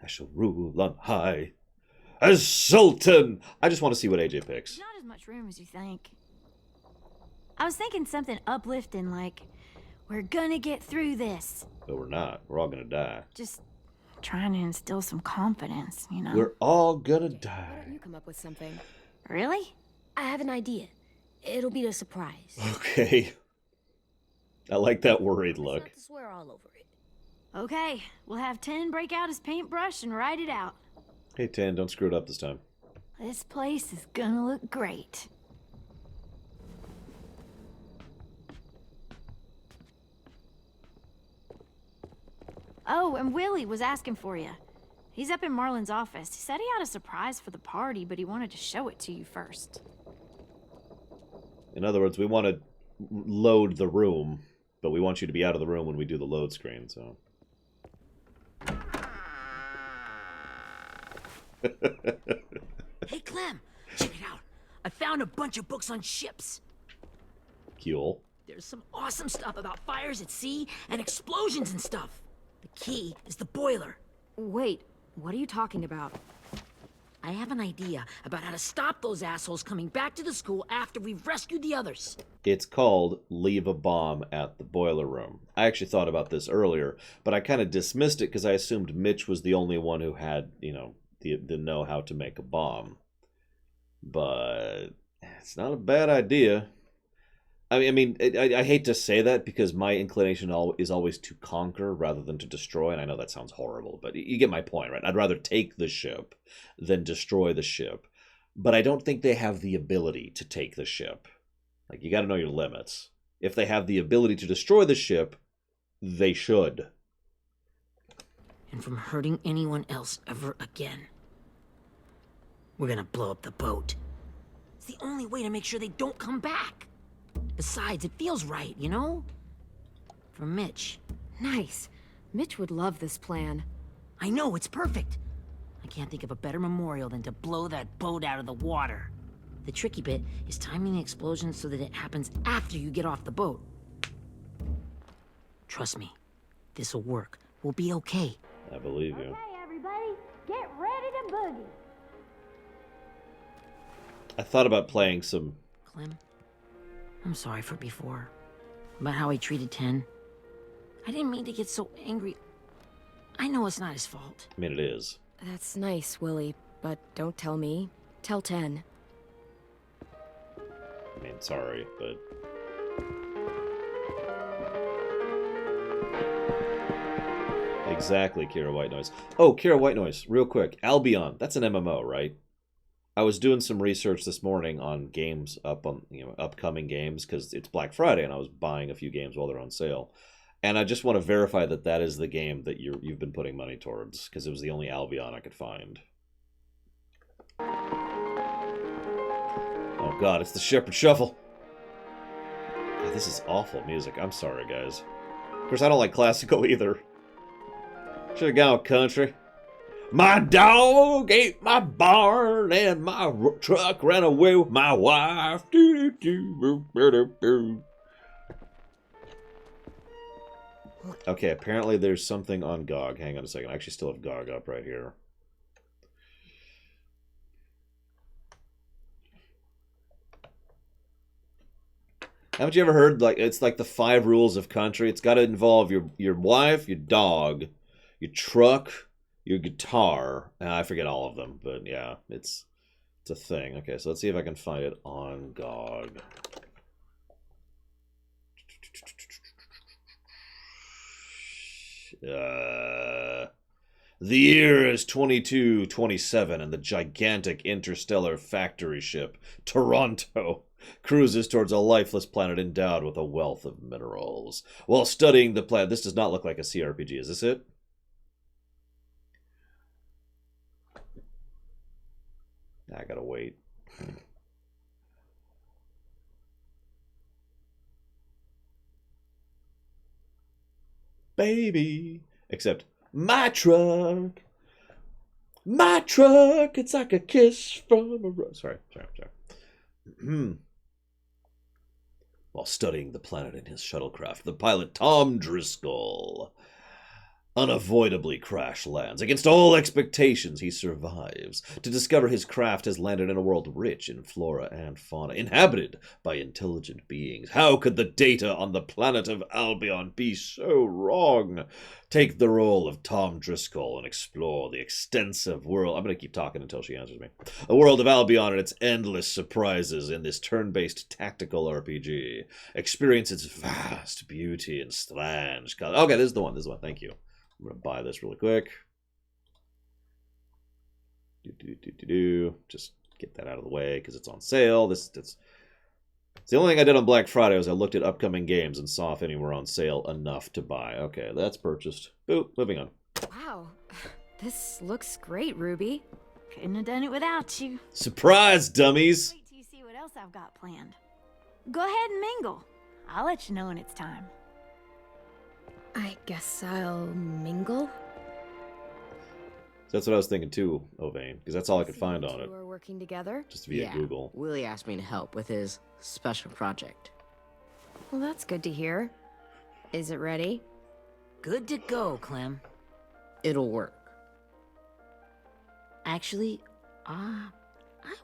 I shall rule on high as Sultan. I just want to see what AJ picks. Not as much room as you think. I was thinking something uplifting, like, we're gonna get through this. But we're not. We're all gonna die. Just trying to instill some confidence, you know? We're all gonna Why don't die. you come up with something? Really? I have an idea. It'll be a surprise. Okay. I like that worried Promise look. not to swear all over it. Okay, we'll have 10 break out his paintbrush and write it out. Hey, Tan, don't screw it up this time. This place is gonna look great. Oh, and Willie was asking for you. He's up in Marlin's office. He said he had a surprise for the party, but he wanted to show it to you first. In other words, we want to load the room, but we want you to be out of the room when we do the load screen, so... Hey, Clem, check it out. I found a bunch of books on ships. Cool. There's some awesome stuff about fires at sea and explosions and stuff. The key is the boiler. Wait, what are you talking about? I have an idea about how to stop those assholes coming back to the school after we've rescued the others. It's called Leave a Bomb at the Boiler Room. I actually thought about this earlier, but I kind of dismissed it because I assumed Mitch was the only one who had, you know, the know-how to make a bomb. But it's not a bad idea. I mean, I hate to say that because my inclination is always to conquer rather than to destroy, and I know that sounds horrible, but you get my point, right? I'd rather take the ship than destroy the ship, but I don't think they have the ability to take the ship. Like, you got to know your limits. If they have the ability to destroy the ship, they should. And from hurting anyone else ever again. We're gonna blow up the boat. It's the only way to make sure they don't come back. Besides, it feels right, you know? For Mitch. Nice. Mitch would love this plan. I know, it's perfect. I can't think of a better memorial than to blow that boat out of the water. The tricky bit is timing the explosion so that it happens after you get off the boat. Trust me, this'll work. We'll be okay. I believe you. Okay, everybody, get ready to boogie. I thought about playing some... Clem, I'm sorry for before. About how I treated Ten. I didn't mean to get so angry. I know it's not his fault. I mean, it is. That's nice, Willie, but don't tell me. Tell 10. I mean, sorry, but... Exactly, Kira White Noise. Oh, Kira White Noise, real quick. Albion, that's an MMO, right? I was doing some research this morning on games upcoming games because it's Black Friday and I was buying a few games while they're on sale. And I just want to verify that that is the game that you've been putting money towards because it was the only Albion I could find. Oh god, it's the Shepherd Shuffle. God, this is awful music. I'm sorry, guys. Of course, I don't like classical either. Should have gone country. My dog ate my barn and my truck ran away with my wife. Okay, apparently there's something on GOG. Hang on a second. I actually still have GOG up right here. Haven't you ever heard, like, it's like the 5 rules of country? It's got to involve your wife, your dog, your truck, your guitar. I forget all of them, but yeah, it's a thing. Okay, so let's see if I can find it on GOG. The year is 2227, and the gigantic interstellar factory ship, Toronto, cruises towards a lifeless planet endowed with a wealth of minerals. While studying the planet... This does not look like a CRPG. Is this it? I gotta wait. Baby. Except, my truck. My truck. It's like a kiss from a rose. Sorry. While studying the planet in his shuttlecraft, the pilot Tom Driscoll unavoidably crash lands. Against all expectations, he survives to discover his craft has landed in a world rich in flora and fauna, inhabited by intelligent beings. How could the data on the planet of Albion be so wrong? Take the role of Tom Driscoll and explore the extensive world. I'm going to keep talking until she answers me. A world of Albion and its endless surprises in this turn-based tactical RPG. Experience its vast beauty and strange color. Okay, this is the one. Thank you. I'm going to buy this really quick. Just get that out of the way because it's on sale. It's the only thing I did on Black Friday was I looked at upcoming games and saw if any were on sale enough to buy. Okay, that's purchased. Boop, moving on. Wow, this looks great, Ruby. Couldn't have done it without you. Surprise, dummies! Wait till you see what else I've got planned. go ahead and mingle. I'll let you know when it's time. I guess I'll mingle? That's what I was thinking too, Ovane, because that's all I could find on it, We're working together? just via Google. Willie asked me to help with his special project. Well, that's good to hear. Is it ready? Good to go, Clem. It'll work. Actually, I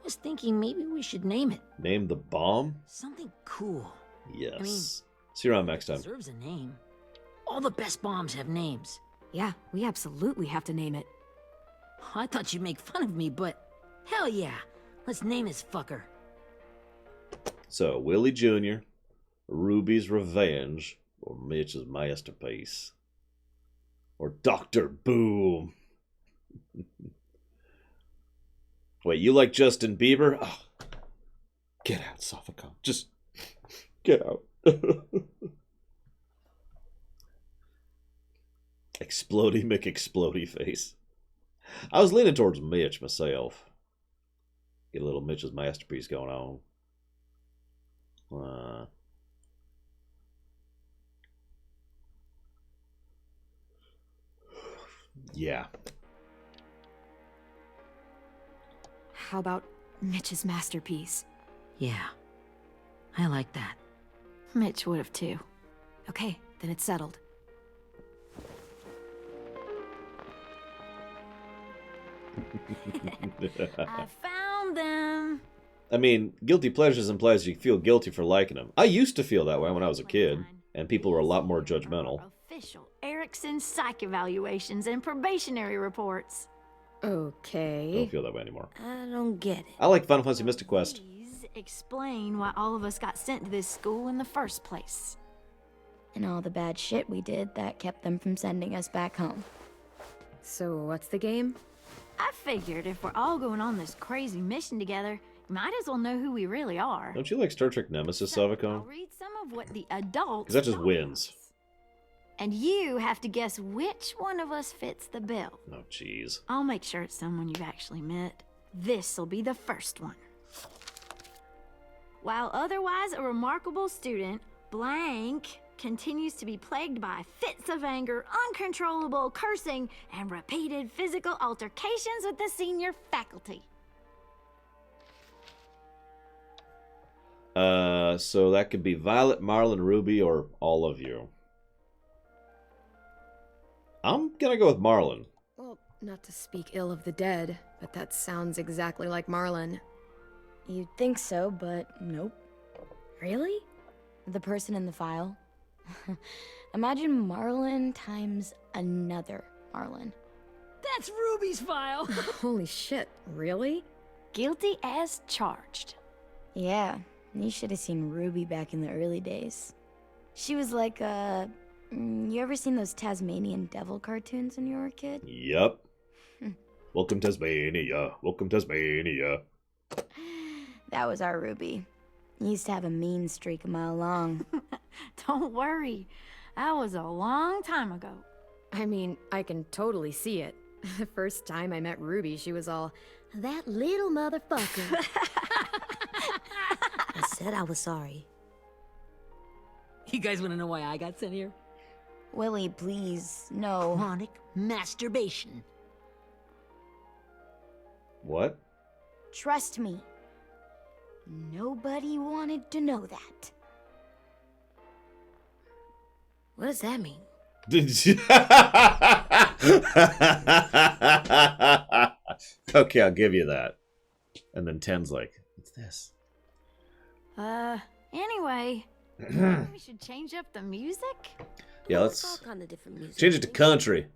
was thinking maybe we should name it. Name the bomb? Something cool. Yes. See you around next time. Deserves a name. All the best bombs have names. Yeah, we absolutely have to name it. I thought you'd make fun of me, but hell yeah. Let's name this fucker. So, Willie Jr., Ruby's Revenge, or Mitch's Masterpiece, or Dr. Boom. Wait, you like Justin Bieber? Oh, get out, Sophocon. Just get out. Explodey McExplodey face. I was leaning towards Mitch myself. Get a little Mitch's Masterpiece going on. Yeah. How about Mitch's Masterpiece? Yeah, I like that. Mitch would have too. Okay, then it's settled. I found them. I mean, guilty pleasures implies you feel guilty for liking them. I used to feel that way when I was a kid, and people were a lot more judgmental. Official Erickson psych evaluations and probationary reports. I Okay. don't feel that way anymore. I don't get it. I like Final Fantasy Mystic Quest. Please explain why all of us got sent to this school in the first place. And all the bad shit we did that kept them from sending us back home. So what's the game? I figured if we're all going on this crazy mission together, you might as well know who we really are. Don't you like Star Trek Nemesis, So, I'll Savicon? read some of what the adults 'Cause that just told wins. us. And you have to guess which one of us fits the bill. Oh, jeez. I'll make sure it's someone you've actually met. This'll be the first one. While otherwise a remarkable student, blank continues to be plagued by fits of anger, uncontrollable cursing, and repeated physical altercations with the senior faculty. So that could be Violet, Marlon, Ruby, or all of you. I'm gonna go with Marlon. Well, not to speak ill of the dead, but that sounds exactly like Marlon. You'd think so, but nope. Really? The person in the file. Imagine Marlon times another Marlon. That's Ruby's file. Holy shit, really? Guilty as charged. Yeah, you should have seen Ruby back in the early days. She was like you ever seen those Tasmanian devil cartoons when you were a kid? Yep. Welcome Tasmania. Welcome Tasmania. That was our Ruby. He used to have a mean streak a mile long. Don't worry. That was a long time ago. I mean, I can totally see it. The first time I met Ruby, she was all, "That little motherfucker." I said I was sorry. You guys want to know why I got sent here? Willie, please, no. Chronic masturbation. What? Trust me. Nobody wanted to know that. What does that mean? Okay, I'll give you that. And then Ten's like, what's this? Anyway, maybe we should change up the music? Yeah, It's all let's kind of different music. change it to country.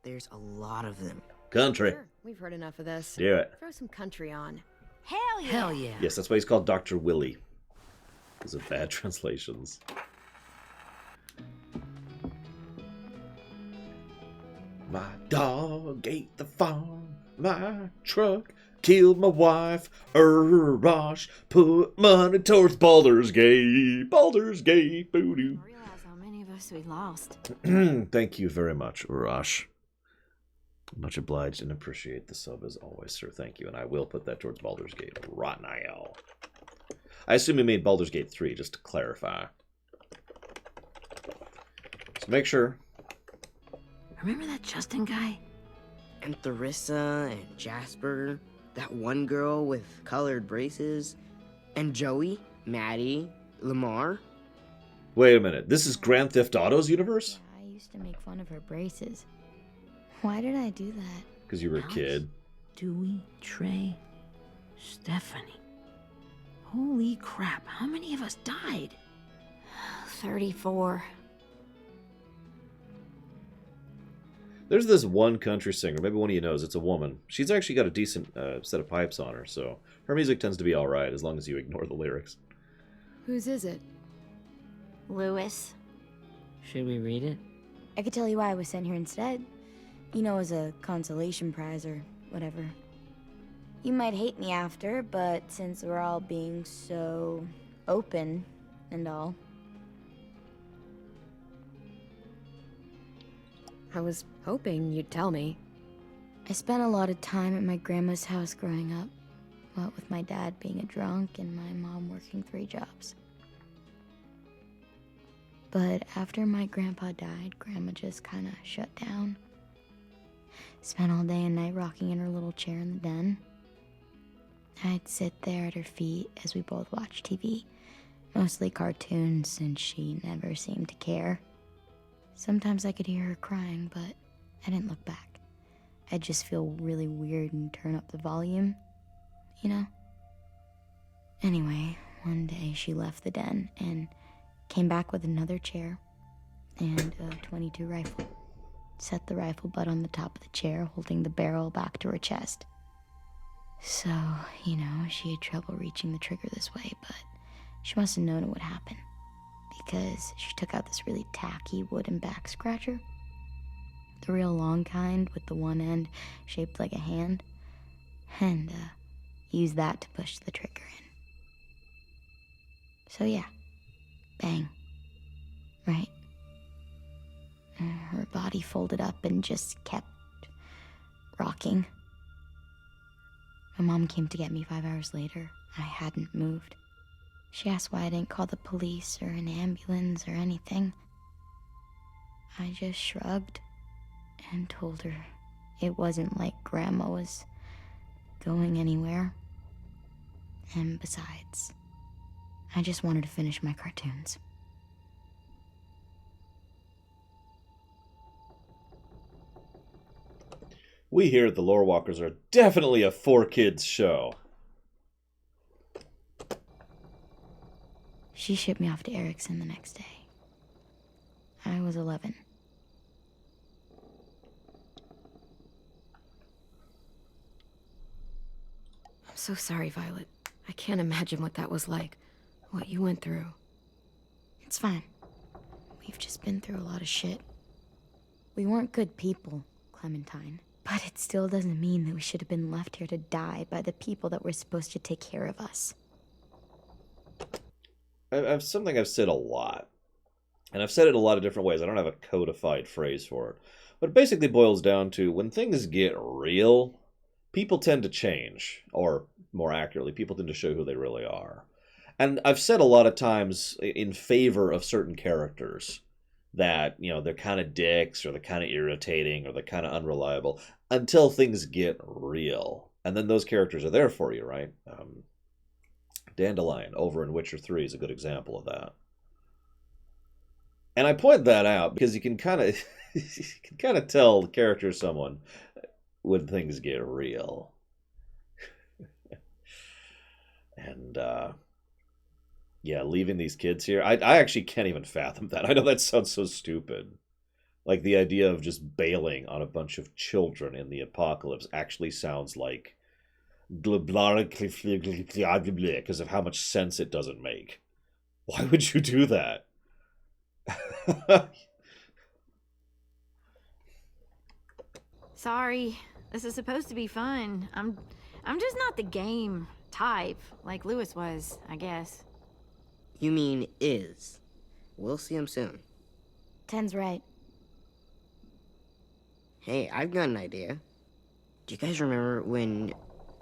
There's a lot of them. Country. Sure, we've heard enough of this. Do it. Throw some country on. Hell yeah! Hell yeah. Yes, that's why he's called Dr. Willie. Because of bad translations. My dog ate the farm. My truck killed my wife. Rush put money towards Baldur's Gate. Baldur's Gate. Boo I realize how many of us we lost. Thank you very much, Rush. Much obliged and appreciate the sub as always, sir. Thank you. And I will put that towards Baldur's Gate right now. I assume he made Baldur's Gate 3, just to clarify. So make sure. Remember that Justin guy? And Theresa and Jasper, that one girl with colored braces, and Joey, Maddie, Lamar. Wait a minute, this is Grand Theft Auto's universe? Yeah, I used to make fun of her braces. Why did I do that? Because you were a Alex? kid. Dewey, Trey, Stephanie. Holy crap, how many of us died? 34. There's this one country singer, maybe one of you knows, it's a woman. She's actually got a decent set of pipes on her, so her music tends to be alright, as long as you ignore the lyrics. Whose is it? Lewis. Should we read it? I could tell you why I was sent here instead. You know, as a consolation prize or whatever. You might hate me after, but since we're all being so open and all. I was hoping you'd tell me. I spent a lot of time at my grandma's house growing up. What with my dad being a drunk and my mom working 3 jobs. But after my grandpa died, Grandma just kind of shut down. Spent all day and night rocking in her little chair in the den. I'd sit there at her feet as we both watched TV. Mostly cartoons, since she never seemed to care. Sometimes I could hear her crying, but I didn't look back. I'd just feel really weird and turn up the volume, you know? Anyway, one day she left the den and came back with another chair and a .22 rifle. Set the rifle butt on the top of the chair, holding the barrel back to her chest. So, you know, she had trouble reaching the trigger this way, but she must have known it would happen. Because she took out this really tacky wooden back scratcher. The real long kind with the one end shaped like a hand. And, used that to push the trigger in. So yeah, bang. Right? Her body folded up and just kept rocking. My mom came to get me 5 hours later. I hadn't moved. She asked why I didn't call the police or an ambulance or anything. I just shrugged and told her it wasn't like Grandma was going anywhere. And besides, I just wanted to finish my cartoons. We here at the Lore Walkers are definitely a 4-kids show. She shipped me off to Erickson the next day. I was 11. I'm so sorry, Violet. I can't imagine what that was like. What you went through. It's fine. We've just been through a lot of shit. We weren't good people, Clementine. But it still doesn't mean that we should have been left here to die by the people that were supposed to take care of us. I've something I've said a lot. And I've said it a lot of different ways. I don't have a codified phrase for it. But it basically boils down to when things get real, people tend to change. Or more accurately, people tend to show who they really are. And I've said a lot of times in favor of certain characters that, you know, they're kind of dicks or they're kind of irritating or they're kind of unreliable until things get real. And then those characters are there for you, right? Dandelion over in Witcher 3 is a good example of that. And I point that out because you can kind of tell the character of someone when things get real. And yeah, leaving these kids here, I actually can't even fathom that. I know that sounds so stupid. Like the idea of just bailing on a bunch of children in the apocalypse actually sounds like because of how much sense it doesn't make. Why would you do that? Sorry, this is supposed to be fun. I'm just not the game type like Lewis was, I guess. You mean is. We'll see him soon. Ten's right. Hey, I've got an idea. Do you guys remember when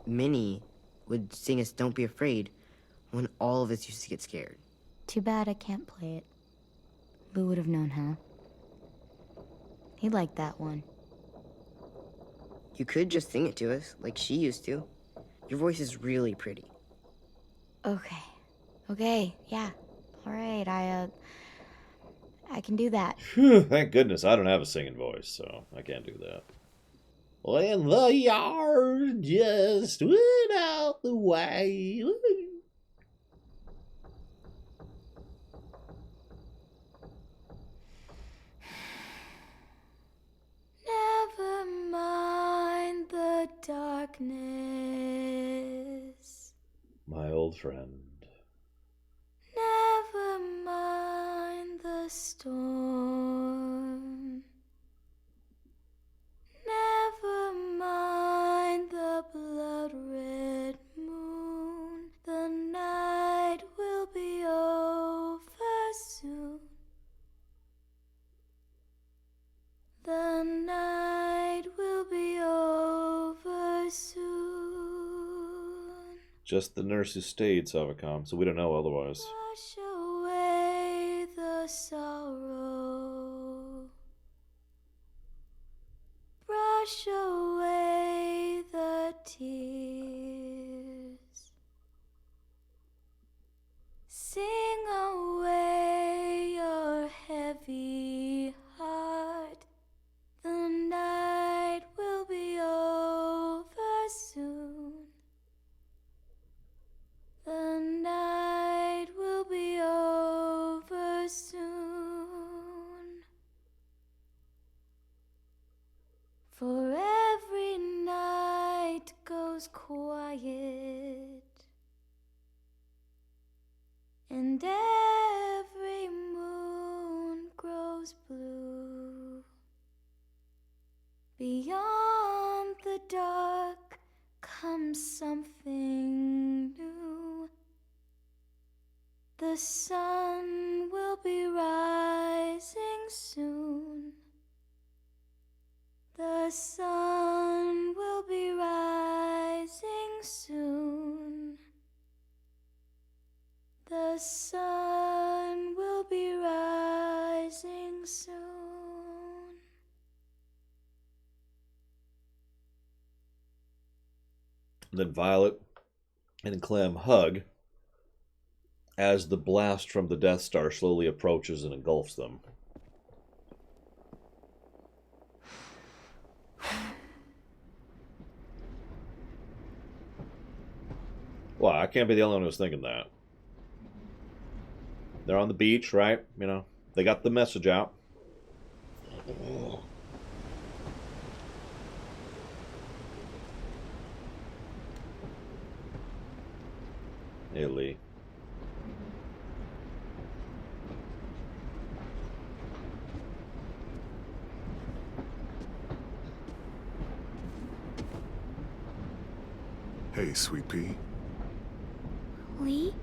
Minnie would sing us Don't Be Afraid when all of us used to get scared. Too bad I can't play it. Lou would have known how. He liked that one. You could just sing it to us, like she used to. Your voice is really pretty. Okay. Okay, yeah. Alright, I can do that. Phew, thank goodness I don't have a singing voice, so I can't do that. When the yard just went out the way. Never mind the darkness. My old friend. Never mind the storm. Never mind the blood-red moon. The night will be over soon. The night will be over soon. Just the nurse who stayed, Savacom, so we don't know otherwise. Wash away the sorrow. Brush away the tears. Sing away your heavy heart. The night will be over soon. The night will be over soon. For every night goes quiet, and every moon grows blue. Beyond the dark comes something new. The sun will be rising soon. The sun will be rising soon. The sun will be rising soon. Then Violet and Clem hug as the blast from the Death Star slowly approaches and engulfs them. Well, I can't be the only one who's thinking that. They're on the beach, right? You know, they got the message out. Lilly. Hey, Sweet Pea. Lee?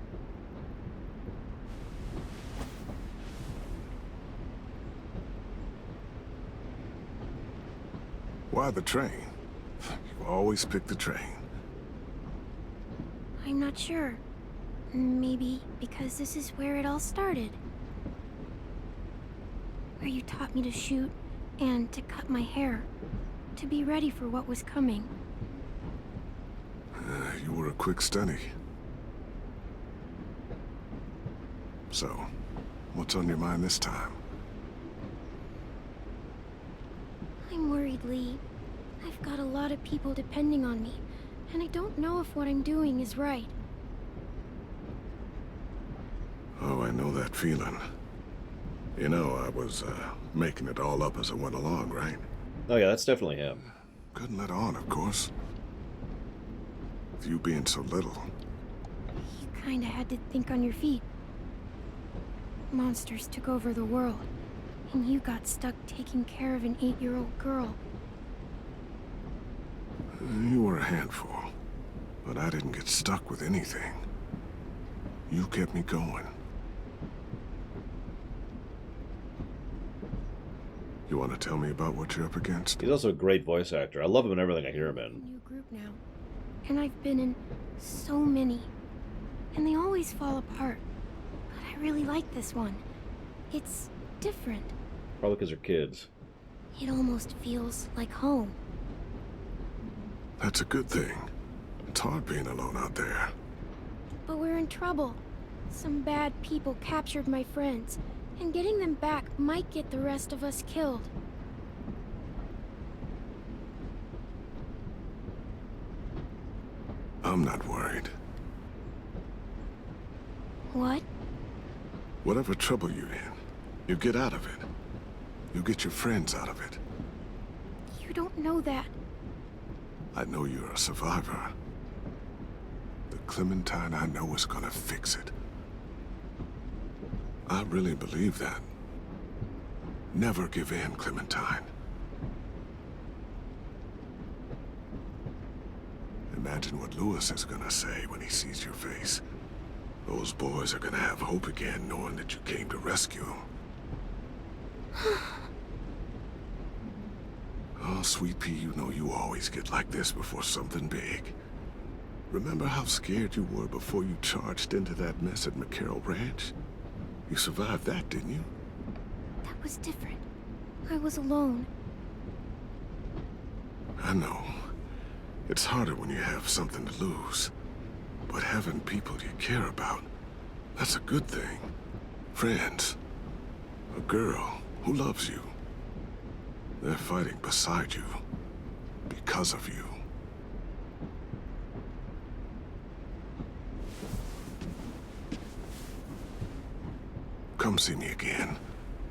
Why the train? You always pick the train. I'm not sure. Maybe because this is where it all started. Where you taught me to shoot and to cut my hair. To be ready for what was coming. You were a quick study. So, what's on your mind this time? I'm worried, Lee. I've got a lot of people depending on me, and I don't know if what I'm doing is right. Oh, I know that feeling. You know, I was making it all up as I went along, right? Oh yeah, that's definitely him. Couldn't let on, of course. With you being so little. You kinda had to think on your feet. Monsters took over the world, and you got stuck taking care of an 8-year-old girl. You were a handful, but I didn't get stuck with anything. You kept me going. You want to tell me about what you're up against? He's also a great voice actor. I love him in everything I hear him in. New group now, and I've been in so many. and they always fall apart. But I really like this one. It's different. Probably because they're kids. It almost feels like home. That's a good thing. It's hard being alone out there. But we're in trouble. Some bad people captured my friends, and getting them back might get the rest of us killed. I'm not worried. What? Whatever trouble you're in, you get out of it. You get your friends out of it. You don't know that. I know you're a survivor. The Clementine I know is gonna fix it. I really believe that. Never give in, Clementine. Imagine what Lewis is gonna say when he sees your face. Those boys are gonna have hope again, knowing that you came to rescue them. Oh, Sweet Pea, you know you always get like this before something big. Remember how scared you were before you charged into that mess at McCarroll Ranch? You survived that, didn't you? That was different. I was alone. I know. It's harder when you have something to lose. But having people you care about, that's a good thing. Friends. A girl who loves you. They're fighting beside you. Because of you. Come see me again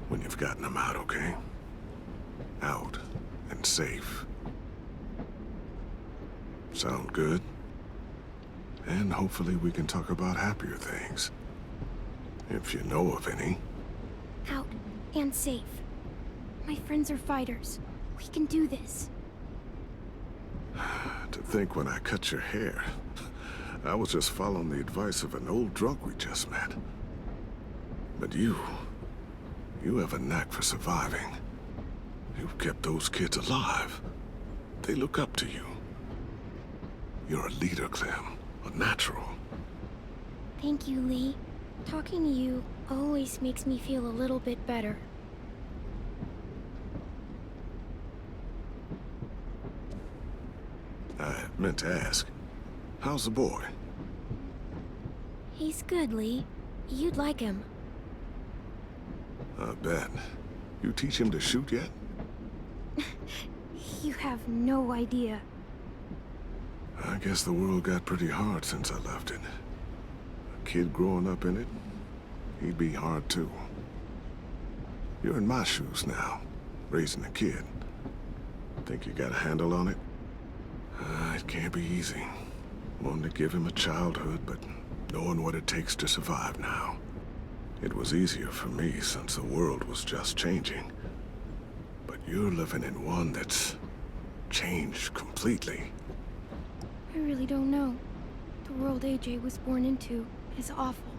when you've gotten them out, okay? Out and safe. Sound good? And hopefully we can talk about happier things. If you know of any. Out and safe. My friends are fighters. We can do this. To think when I cut your hair, I was just following the advice of an old drunk we just met. But you have a knack for surviving. You've kept those kids alive. They look up to you. You're a leader, Clem. A natural. Thank you, Lee. Talking to you always makes me feel a little bit better. I meant to ask, how's the boy? He's good, Lee. You'd like him. I bet. You teach him to shoot yet? You have no idea. I guess the world got pretty hard since I left it. A kid growing up in it, he'd be hard too. You're in my shoes now, raising a kid. Think you got a handle on it? It can't be easy. Wanting to give him a childhood, but knowing what it takes to survive now. It was easier for me since the world was just changing. But you're living in one that's changed completely. I really don't know. The world AJ was born into is awful.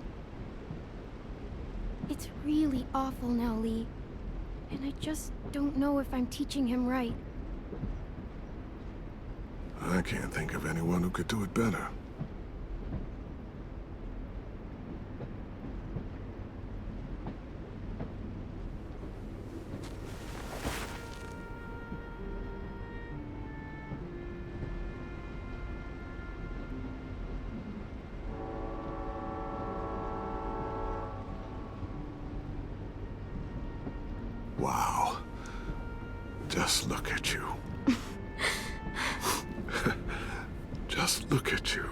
It's really awful now, Lee. And I just don't know if I'm teaching him right. I can't think of anyone who could do it better. Wow. Just look at you. Just look at you.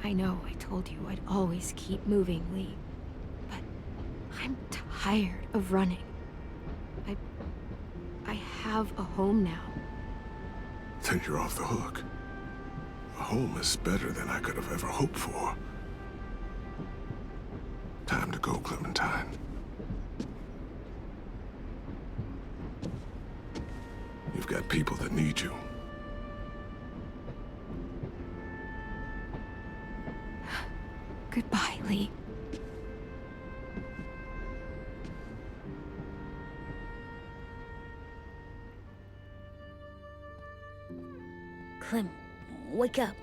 I know I told you I'd always keep moving, Lee. But I'm tired of running. I have a home now. Then you're off the hook. A home is better than I could have ever hoped for. Time to go, Clementine. You've got people that need you. Goodbye, Lee. Clem, wake up.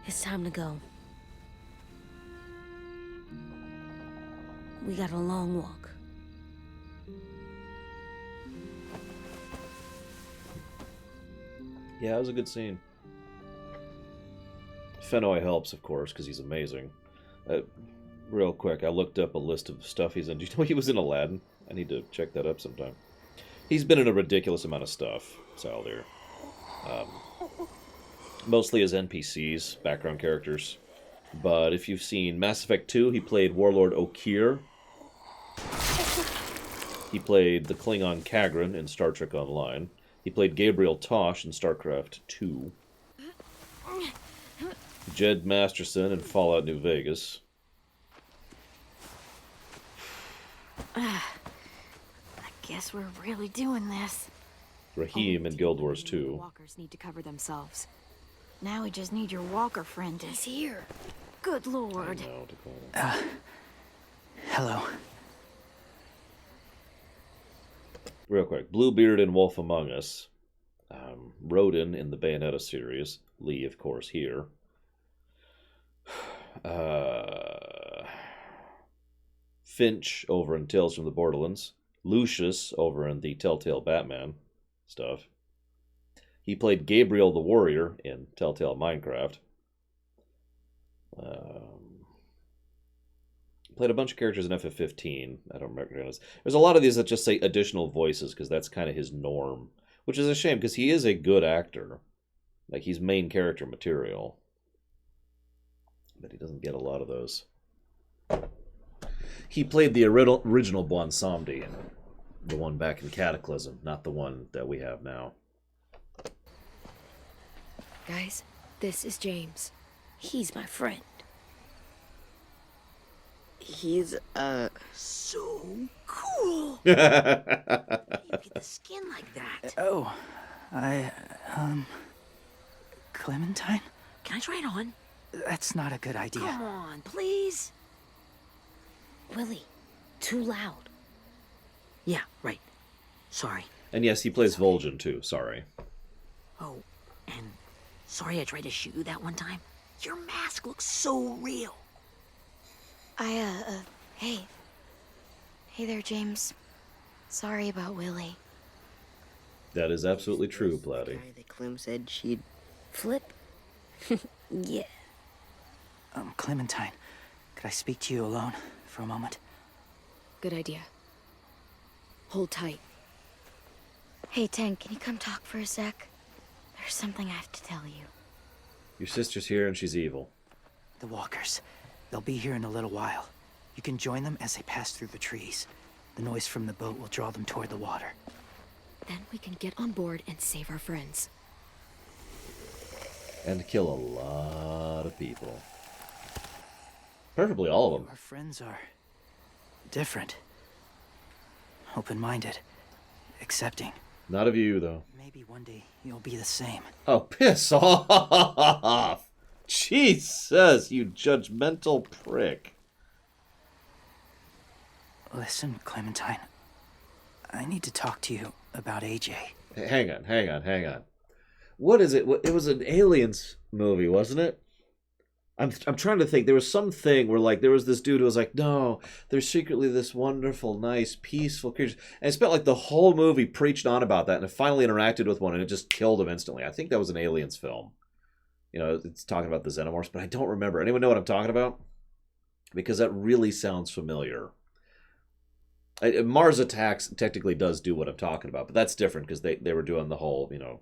It's time to go. We got a long walk. Yeah, it was a good scene. Fennoy helps, of course, because he's amazing. Real quick, I looked up a list of stuff he's in. Do you know he was in Aladdin? I need to check that up sometime. He's been in a ridiculous amount of stuff, Saldir. Mostly as NPCs, background characters. But if you've seen Mass Effect 2, he played Warlord Okir. He played the Klingon Kagran in Star Trek Online. He played Gabriel Tosh in StarCraft 2. Jed Masterson in Fallout New Vegas. I guess we're really doing this. Raheem in Guild Wars 2. Walkers need to cover themselves. Now we just need your walker friend. He's here. Good lord. Hello. Real quick. Bluebeard in Wolf Among Us. Rodin in the Bayonetta series. Lee, of course, here. Finch over in Tales from the Borderlands. Lucius over in the Telltale Batman stuff. He played Gabriel the Warrior in Telltale Minecraft. Played a bunch of characters in FF15. I don't remember. There's a lot of these that just say additional voices because that's kind of his norm. Which is a shame because he is a good actor. Like, he's main character material. But he doesn't get a lot of those. He played the original Bwonsamdi, the one back in Cataclysm, not the one that we have now. Guys, this is James. He's my friend. He's, so cool. You get the skin like that. Oh, Clementine? Can I try it on? That's not a good idea. Come on, please. Lilly, too loud. Yeah, right. Sorry. And yes, he plays Vol'jin too, sorry. Oh, and sorry I tried to shoot you that one time. Your mask looks so real. Hey. Hey there, James. Sorry about Willie. That is absolutely true, The Platy. guy that Clem said she'd... Flip? Yeah. Clementine, could I speak to you alone for a moment? Good idea. Hold tight. Hey, Tank, can you come talk for a sec? There's something I have to tell you. Your sister's here and she's evil. The walkers. They'll be here in a little while. You can join them as they pass through the trees. The noise from the boat will draw them toward the water. Then we can get on board and save our friends. And kill a lot of people. Preferably all of them. Our friends are different. Open-minded. Accepting. Not of you, though. Maybe one day you'll be the same. Oh, piss off! Jesus, you judgmental prick. Listen, Clementine. I need to talk to you about AJ. Hang on. What is it? It was an Aliens movie, wasn't it? I'm trying to think. There was something where, like, there was this dude who was like, no, there's secretly this wonderful, nice, peaceful creature. And it spent, like, the whole movie preached on about that, and it finally interacted with one, and it just killed him instantly. I think that was an Aliens film. You know, it's talking about the Xenomorphs, but I don't remember. Anyone know what I'm talking about? Because that really sounds familiar. Mars Attacks technically does do what I'm talking about, but that's different because they were doing the whole, you know,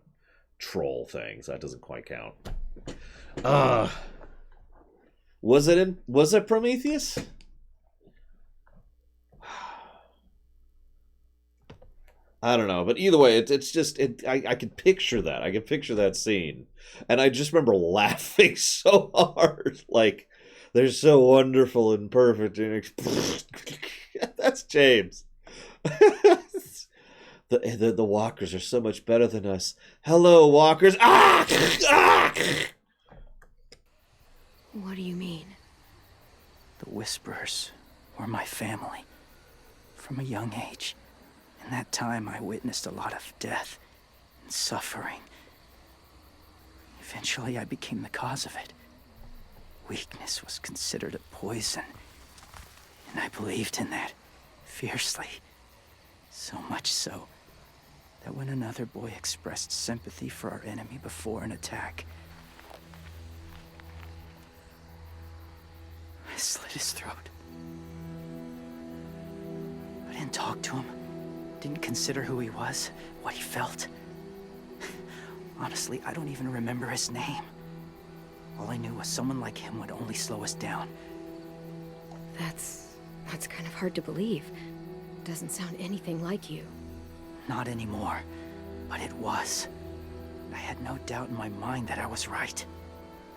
troll thing, so that doesn't quite count. Was it Prometheus? I don't know, but either way, it's just I could picture that. I could picture that scene, and I just remember laughing so hard, like they're so wonderful and perfect. And that's James. The walkers are so much better than us. Hello, walkers. What do you mean? The Whisperers were my family. From a young age. In that time, I witnessed a lot of death and suffering. Eventually, I became the cause of it. weakness was considered a poison. And I believed in that fiercely. So much so that when another boy expressed sympathy for our enemy before an attack, I slit his throat. I didn't talk to him, didn't consider who he was, what he felt. Honestly, I don't even remember his name. All I knew was someone like him would only slow us down. That's kind of hard to believe. Doesn't sound anything like you. Not anymore, but it was. I had no doubt in my mind that I was right.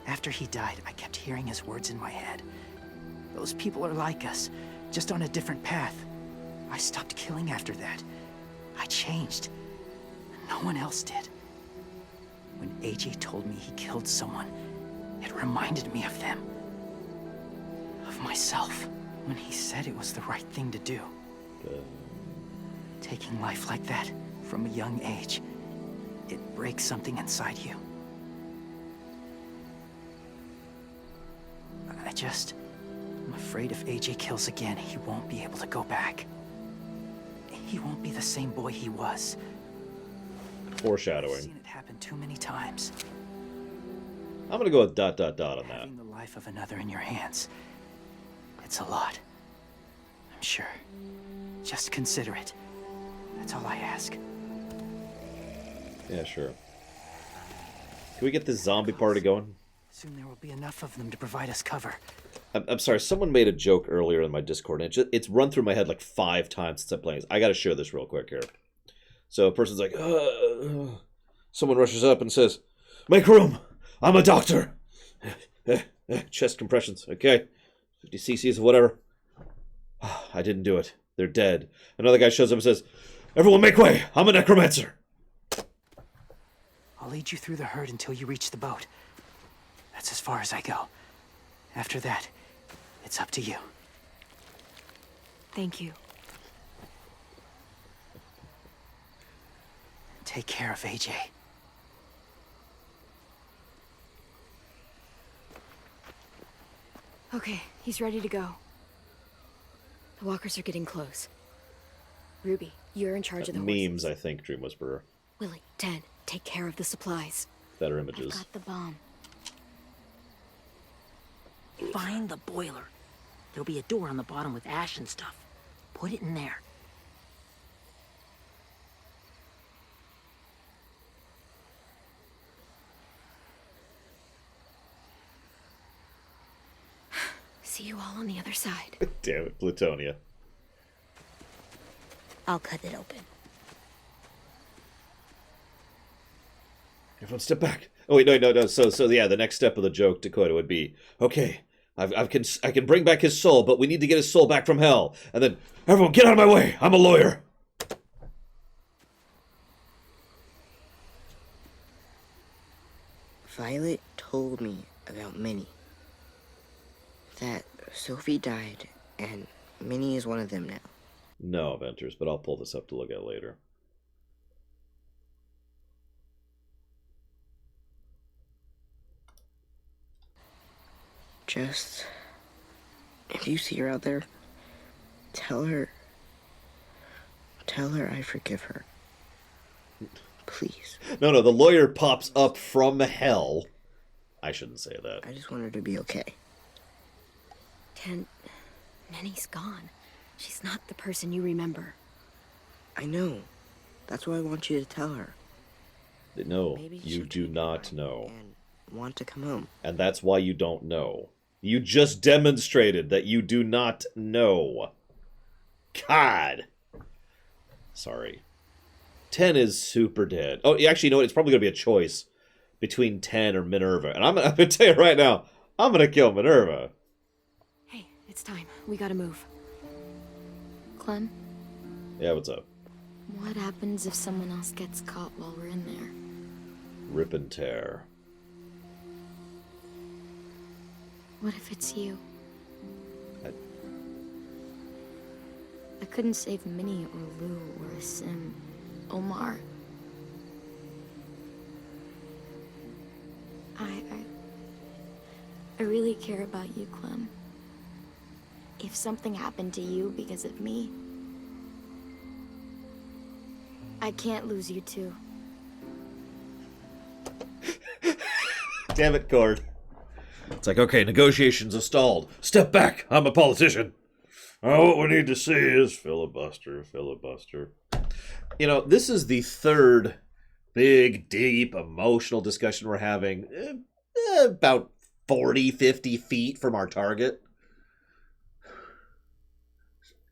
After he died, I kept hearing his words in my head. Those people are like us, just on a different path. I stopped killing after that. I changed. No one else did. When AJ told me he killed someone, it reminded me of them. Of myself. When he said it was the right thing to do. Taking life like that, from a young age, it breaks something inside you. I'm afraid if AJ kills again, he won't be able to go back. He won't be the same boy he was. Foreshadowing. I've seen it happen too many times. I'm gonna go with ... on that. Having the life of another in your hands, it's a lot. I'm sure. Just consider it. That's all I ask. Yeah, sure. Can we get this zombie party going? Soon there will be enough of them to provide us cover. I'm sorry, someone made a joke earlier in my Discord, and it's run through my head like 5 times since I'm playing this. I gotta share this real quick here. So a person's like, someone rushes up and says, "Make room! I'm a doctor!" Chest compressions, okay. 50 cc's of whatever. I didn't do it. They're dead. Another guy shows up and says, "Everyone make way! I'm a necromancer!" I'll lead you through the herd until you reach the boat. That's as far as I go. After that, it's up to you. Thank you. Take care of AJ. Okay, he's ready to go. The walkers are getting close. Ruby, you're in charge of the memes, horses. I think, Dream Whisperer. Lilly, 10, take care of the supplies. Better images. I've got the bomb. Find the boiler. There'll be a door on the bottom with ash and stuff. Put it in there. See you all on the other side. Damn it, Plutonia. I'll cut it open. Everyone step back. Oh wait, no. So yeah, the next step of the joke, Dakota, would be, okay, I can bring back his soul, but we need to get his soul back from hell. And then, everyone get out of my way. I'm a lawyer. Violet told me about Minnie. That Sophie died, and Minnie is one of them now. No, Ventures, but I'll pull this up to look at later. Just, if you see her out there, tell her I forgive her. Please. No, the lawyer pops up from hell. I shouldn't say that. I just want her to be okay. Minnie's gone. She's not the person you remember. I know. That's why I want you to tell her. No, Maybe you she'll do change not her mind know. And want to come home. And that's why you don't know. You just demonstrated that you do not know. God. Sorry. 10 is super dead. Oh, actually, you know what? It's probably going to be a choice between 10 or Minerva. And I'm going to tell you right now, I'm going to kill Minerva. Hey, it's time. We gotta move. Clem, Yeah, what's up? what happens if someone else gets caught while we're in there? Rip and tear. What if it's you? I- I couldn't save Minnie or Lou or Sim. Omar. I I really care about you, Clem. If something happened to you because of me, I can't lose you too. Damn it, Cord. It's like, okay, negotiations are stalled. Step back. I'm a politician. Oh, what we need to see is filibuster, filibuster. You know, this is the third big, deep, emotional discussion we're having. About 40, 50 feet from our target.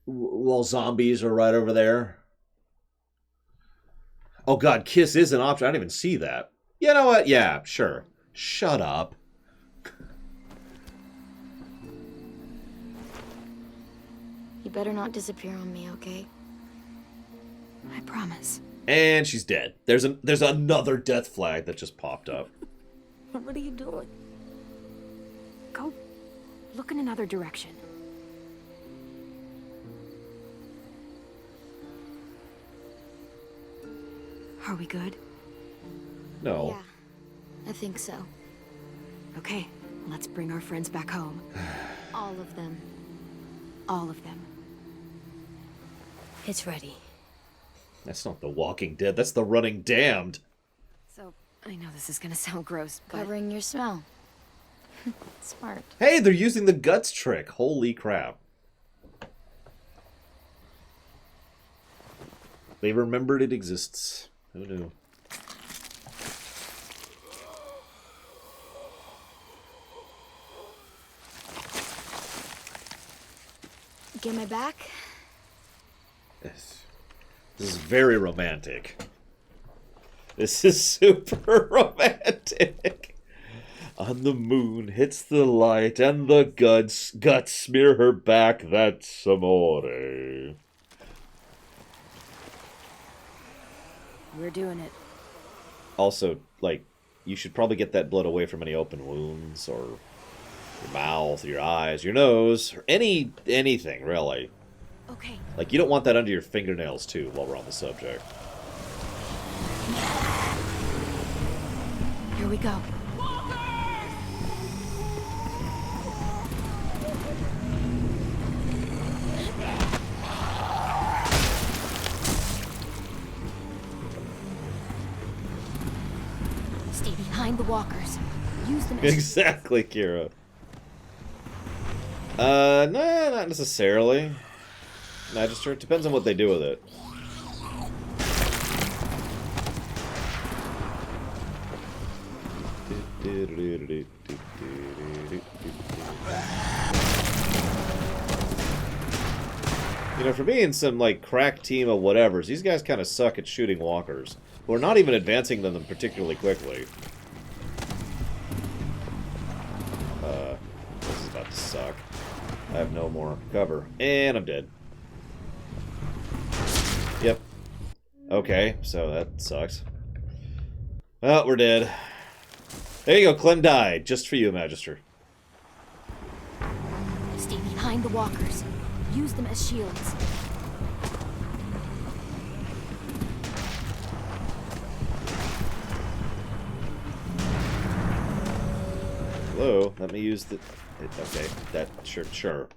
While zombies are right over there. Oh god, kiss is an option. I didn't even see that. You know what? Yeah, sure. Shut up. You better not disappear on me, okay? I promise. And she's dead. There's another death flag that just popped up. What are you doing? Go look in another direction. Are we good? No. Yeah, I think so. Okay, let's bring our friends back home. All of them. All of them. It's ready. That's not The Walking Dead. That's The Running Damned. So, I know this is gonna sound gross, but... Covering your smell. Smart. Hey, they're using the guts trick. Holy crap. They remembered it exists. Who knew? Get my back? This is very romantic. This is super romantic. On the moon hits the light and the guts smear her back. That's amore. We're doing it. Also, like, you should probably get that blood away from any open wounds or your mouth, your eyes, your nose, or anything really. Okay. Like, you don't want that under your fingernails too while we're on the subject. Here we go. Stay behind the walkers. Use them as... Exactly, Kira. Nah, not necessarily. Magister, it depends on what they do with it. You know, for being some, like, crack team of whatevers, these guys kind of suck at shooting walkers. We're not even advancing them particularly quickly. This is about to suck. I have no more cover. And I'm dead. Yep. Okay, so that sucks. Well, we're dead. There you go, Clem died. Just for you, Magister. Stay behind the walkers. Use them as shields. Hello, let me use the... Okay, that... Sure.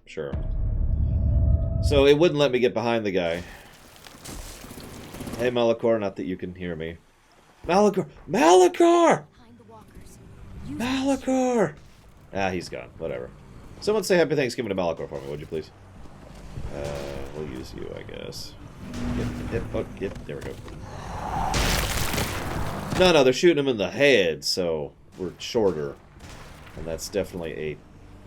So it wouldn't let me get behind the guy. Hey, Malachor, not that you can hear me. Malachor! Malachor! Malachor! Ah, he's gone. Whatever. Someone say Happy Thanksgiving to Malachor for me, would you please? We'll use you, I guess. There we go. No, they're shooting him in the head, so we're shorter. And that's definitely a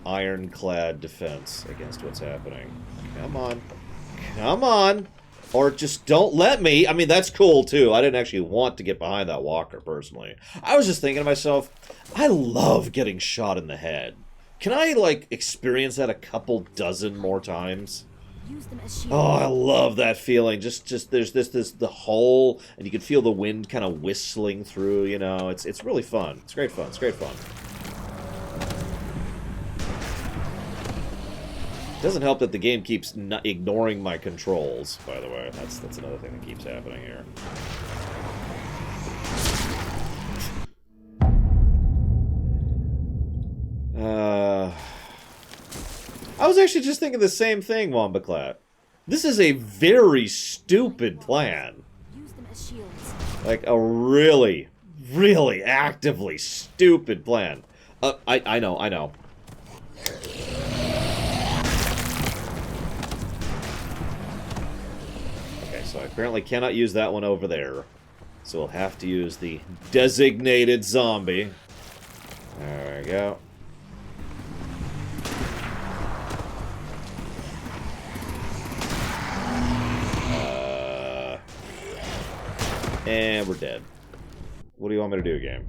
ironclad defense against what's happening. Come on. Come on! Or just don't let me. I mean, that's cool, too. I didn't actually want to get behind that walker, personally. I was just thinking to myself, I love getting shot in the head. Can I, like, experience that a couple dozen more times? Use them as shields. Oh, I love that feeling. Just there's the hole, and you can feel the wind kind of whistling through, you know. It's really fun. It's great fun. It's great fun. It doesn't help that the game keeps ignoring my controls, by the way. That's another thing that keeps happening here. was actually just thinking the same thing, Wombaclat. This is a very stupid plan. Use them as shields. Like a really, really actively stupid plan. I know. Okay, so I apparently cannot use that one over there. So we'll have to use the designated zombie. There we go. And we're dead. What do you want me to do, game?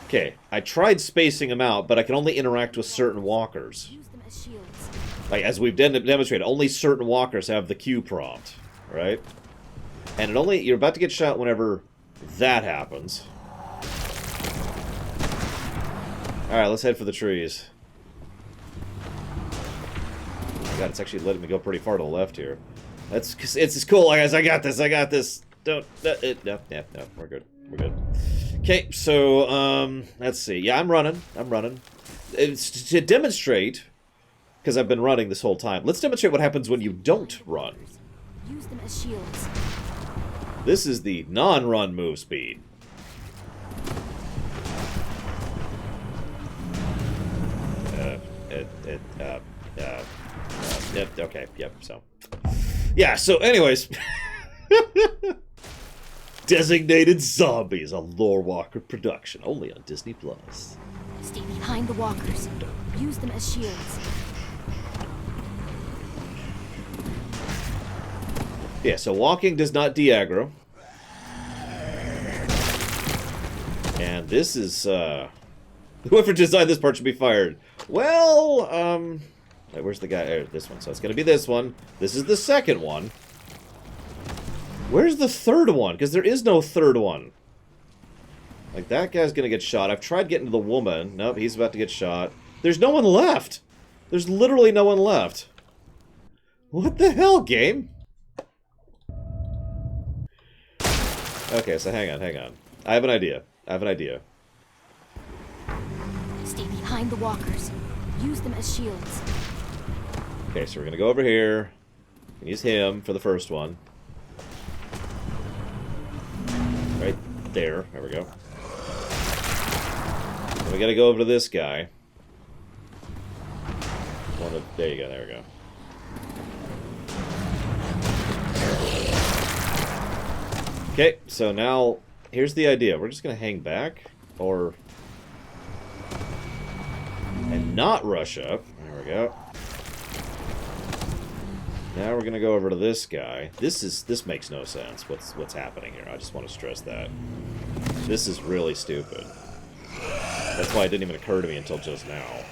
Okay, I tried spacing them out, but I can only interact with certain walkers. Use them as shields. Like, as we've demonstrated, only certain walkers have the Q prompt, right? And you're about to get shot whenever that happens. Alright, let's head for the trees. God, it's actually letting me go pretty far to the left here. It's cool, guys. I got this. No, we're good. Okay, so let's see. Yeah, I'm running. It's to demonstrate, because I've been running this whole time. Let's demonstrate what happens when you don't run. Use them as shields. This is the non-run move speed. Okay, yep, so. Yeah, so anyways. Designated Zombies, a Lore Walker production, only on Disney+. Stay behind the walkers. Use them as shields. Yeah, so walking does not de-aggro. And this is, whoever designed this part should be fired. Well, wait, where's the guy? This one. So it's going to be this one. This is the second one. Where's the third one? Because there is no third one. Like, that guy's going to get shot. I've tried getting to the woman. Nope, he's about to get shot. There's no one left. There's literally no one left. What the hell, game? Okay, so hang on. I have an idea. Stay behind the walkers. Use them as shields. Okay, so we're going to go over here. Use him for the first one. Right there. There we go. Then we got to go over to this guy. There you go. There we go. Okay, so now here's the idea. We're just going to hang back and not rush up. There we go. Now we're gonna go over to this guy. This makes no sense. What's happening here? I just want to stress that. This is really stupid. That's why it didn't even occur to me until just now.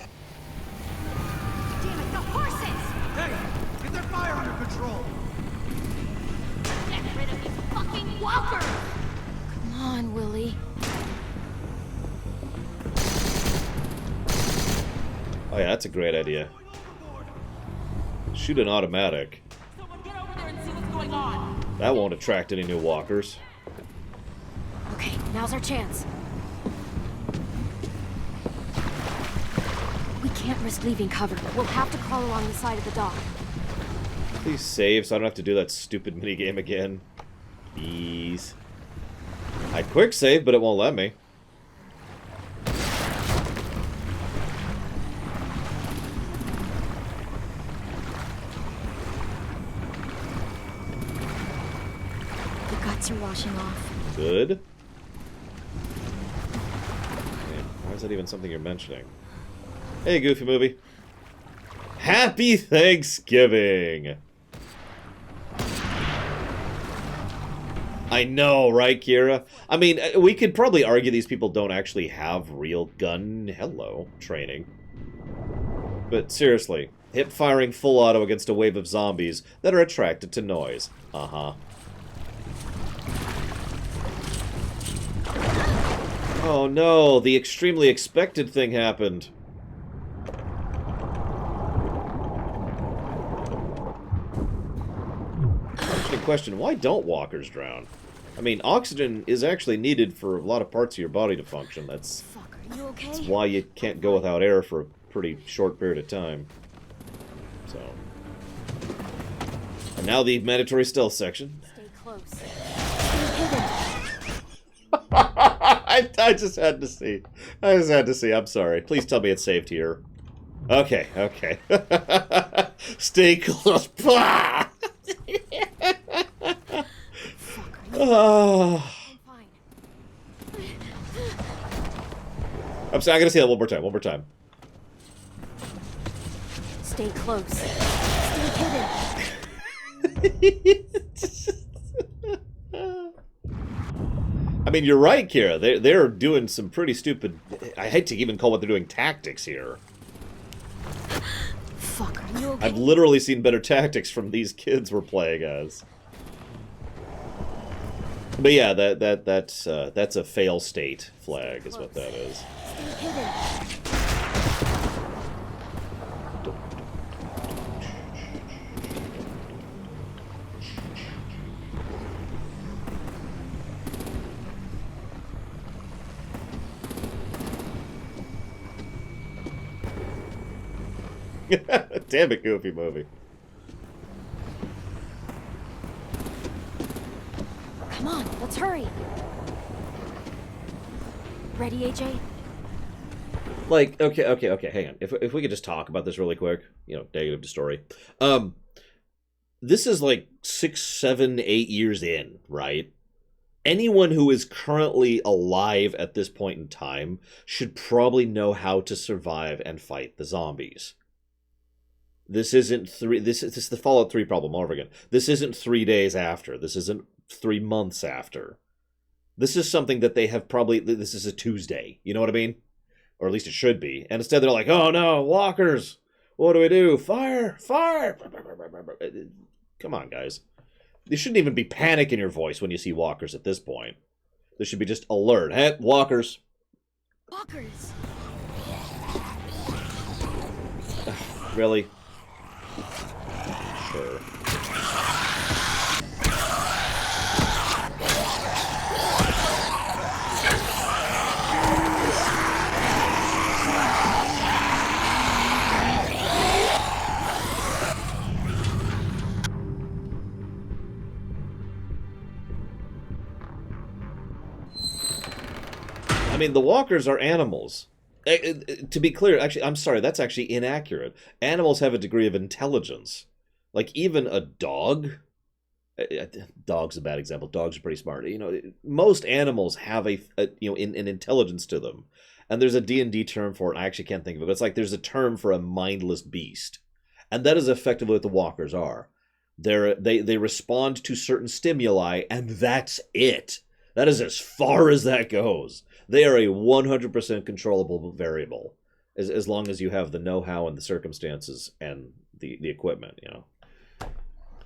Damn it, the horses! Hey! Get their fire under control! Get rid of these fucking walkers! Come on, Willie. Oh yeah, that's a great idea. Shoot an automatic. Someone get over there and see what's going on! That won't attract any new walkers. Okay, now's our chance. We can't risk leaving cover. We'll have to crawl along the side of the dock. Please save so I don't have to do that stupid minigame again. Please. I quick save, but it won't let me. The guts are washing off. Good. Man, why is that even something you're mentioning? Hey, Goofy Movie. Happy Thanksgiving! I know, right, Kira? I mean, we could probably argue these people don't actually have real gun, training. But seriously, hip firing full auto against a wave of zombies that are attracted to noise. Uh-huh. Oh no, the extremely expected thing happened. Question, why don't walkers drown? I mean, oxygen is actually needed for a lot of parts of your body to function. That's why you can't go without air for a pretty short period of time. So. And now the mandatory stealth section. Stay close. Stay hidden. I just had to see. I just had to see. I'm sorry. Please tell me it's saved here. Okay, okay. Stay close. Oh. I'm sorry, I gotta say that one more time. One more time. Stay close. Stay hidden. I mean, you're right, Kira. They're doing some pretty stupid. I hate to even call what they're doing tactics here. Fuck, are you okay? I've literally seen better tactics from these kids we're playing as. But yeah, that's a fail state flag, is what that is. Stay hidden. Damn it, goofy movie. Come on, let's hurry. Ready, AJ? Like, okay, hang on. If we could just talk about this really quick, you know, negative to story. This is like 6, 7, 8 years in, right? Anyone who is currently alive at this point in time should probably know how to survive and fight the zombies. This isn't this is the Fallout 3 problem all over again. This isn't 3 days after. This isn't 3 months after. This is something that they have probably... This is a Tuesday. You know what I mean? Or at least it should be. And instead they're like, oh no, walkers! What do we do? Fire! Fire! Come on, guys. There shouldn't even be panic in your voice when you see walkers at this point. There should be just alert. Hey, walkers! Walkers! Really? Sure. I mean, the walkers are animals. To be clear, actually, I'm sorry, that's actually inaccurate. Animals have a degree of intelligence. Like, even a dog... Dog's a bad example. Dogs are pretty smart. You know, most animals have an intelligence to them. And there's a D&D term for it, I actually can't think of it, but it's like there's a term for a mindless beast. And that is effectively what the walkers are. They respond to certain stimuli, and that's it. That is as far as that goes. They are a 100% controllable variable, as long as you have the know-how and the circumstances and the equipment, you know.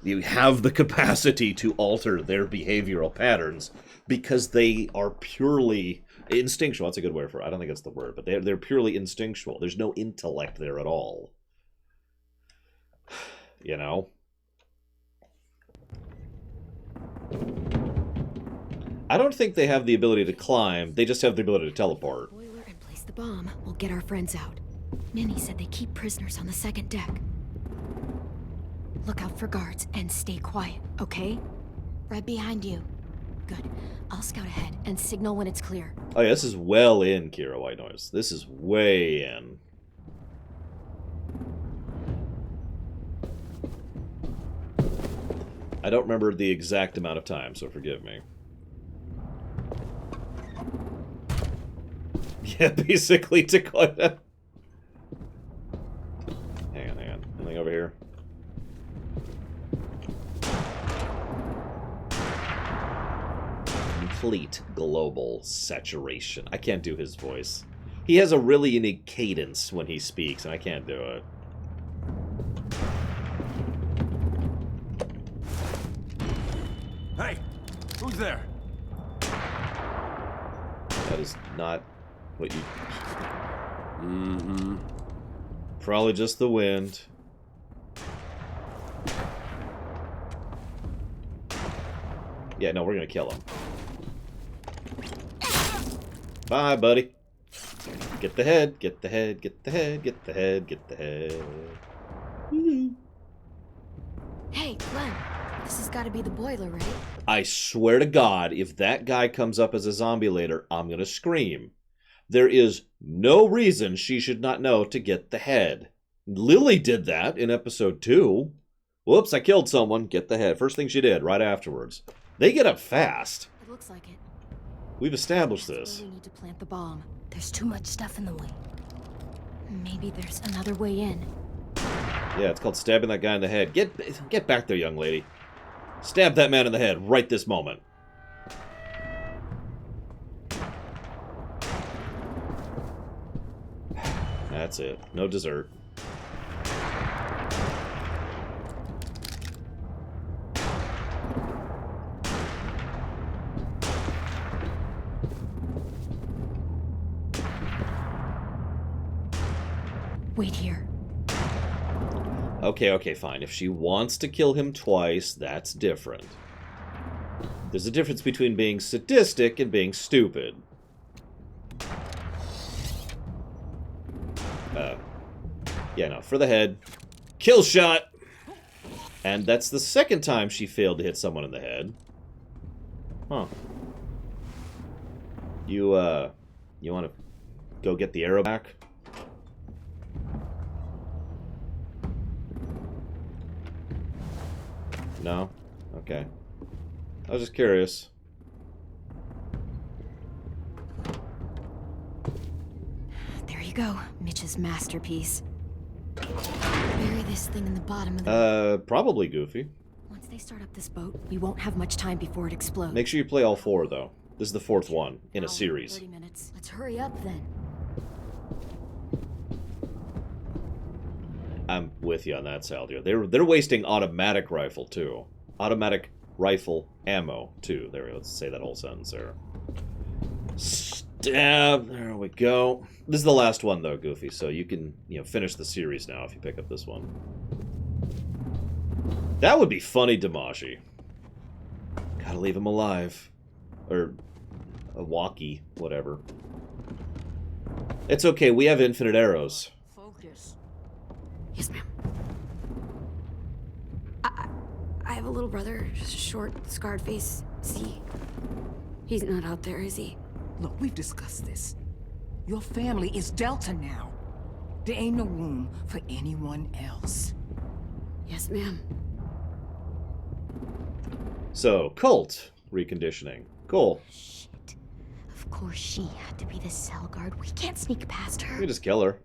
You have the capacity to alter their behavioral patterns because they are purely instinctual. That's a good word for it. I don't think that's the word, but they're purely instinctual. There's no intellect there at all. You know? I don't think they have the ability to climb. They just have the ability to teleport. Boiler and place the bomb. We'll get our friends out. Ninny said they keep prisoners on the second deck. Look out for guards and stay quiet, okay? Right behind you. Good. I'll scout ahead and signal when it's clear. Oh yeah, this is well in, Kira White Noise. This is way in. I don't remember the exact amount of time, so forgive me. Yeah, basically to call that. Hang on. Anything over here? Complete global saturation. I can't do his voice. He has a really unique cadence when he speaks, and I can't do it. Hey, who's there? That is not what you... Probably just the wind. Yeah, no, we're gonna kill him. Bye, buddy. Get the head, get the head, get the head, get the head, get the head. Hey, Glenn. This has got to be the boiler, right? I swear to God, if that guy comes up as a zombie later, I'm going to scream. There is no reason she should not know to get the head. Lilly did that in episode 2. Whoops, I killed someone. Get the head. First thing she did, right afterwards. They get up fast. It looks like it. We've established That's this. where we need to plant the bomb. There's too much stuff in the way. Maybe there's another way in. Yeah, it's called stabbing that guy in the head. Get back there, young lady. Stab that man in the head right this moment. That's it. No dessert. Wait here. Okay, fine. If she wants to kill him twice, that's different. There's a difference between being sadistic and being stupid. Yeah, no, for the head. Kill shot! And that's the second time she failed to hit someone in the head. Huh. You want to go get the arrow back? No? Okay. I was just curious. There you go, Mitch's masterpiece. Bury this thing in the bottom of the... Probably Goofy. Once they start up this boat, we won't have much time before it explodes. Make sure you play all 4, though. This is the 4th one in a series. 30 minutes. Let's hurry up, then. I'm with you on that, Saldio. They're wasting automatic rifle, too. Automatic rifle ammo, too. There we go. Let's say that whole sentence there. Stab. There we go. This is the last one, though, Goofy, so you can, finish the series now if you pick up this one. That would be funny, Damashi. Gotta leave him alive. Or a walkie, whatever. It's okay, we have infinite arrows. Focus. Yes, ma'am. I have a little brother, short, scarred face. See? He's not out there, is he? Look, we've discussed this. Your family is Delta now. There ain't no room for anyone else. Yes, ma'am. So, cult reconditioning. Cool. Shit. Of course she had to be the cell guard. We can't sneak past her. We just kill her.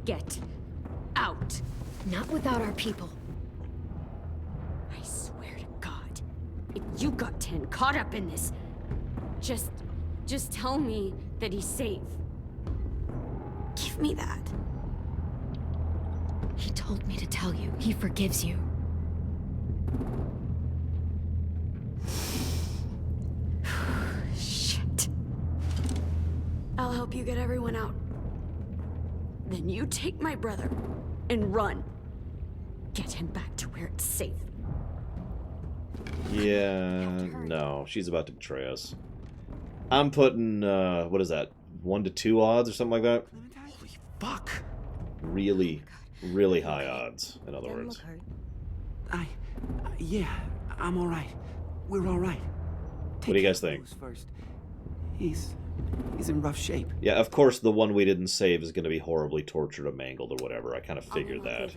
Get out. Not without our people. I swear to God, if you got 10 caught up in this, just tell me that he's safe. Give me that. He told me to tell you. He forgives you. Shit. I'll help you get everyone out. Then you take my brother and run. Get him back to where it's safe. Yeah, no. She's about to betray us. I'm putting, what is that? 1 to 2 odds or something like that? Holy fuck! Really, really high odds, in other words. Yeah, I'm alright. We're alright. What do you guys think? First. He's in rough shape. Yeah, of course the one we didn't save is going to be horribly tortured or mangled or whatever. I kind of figured that.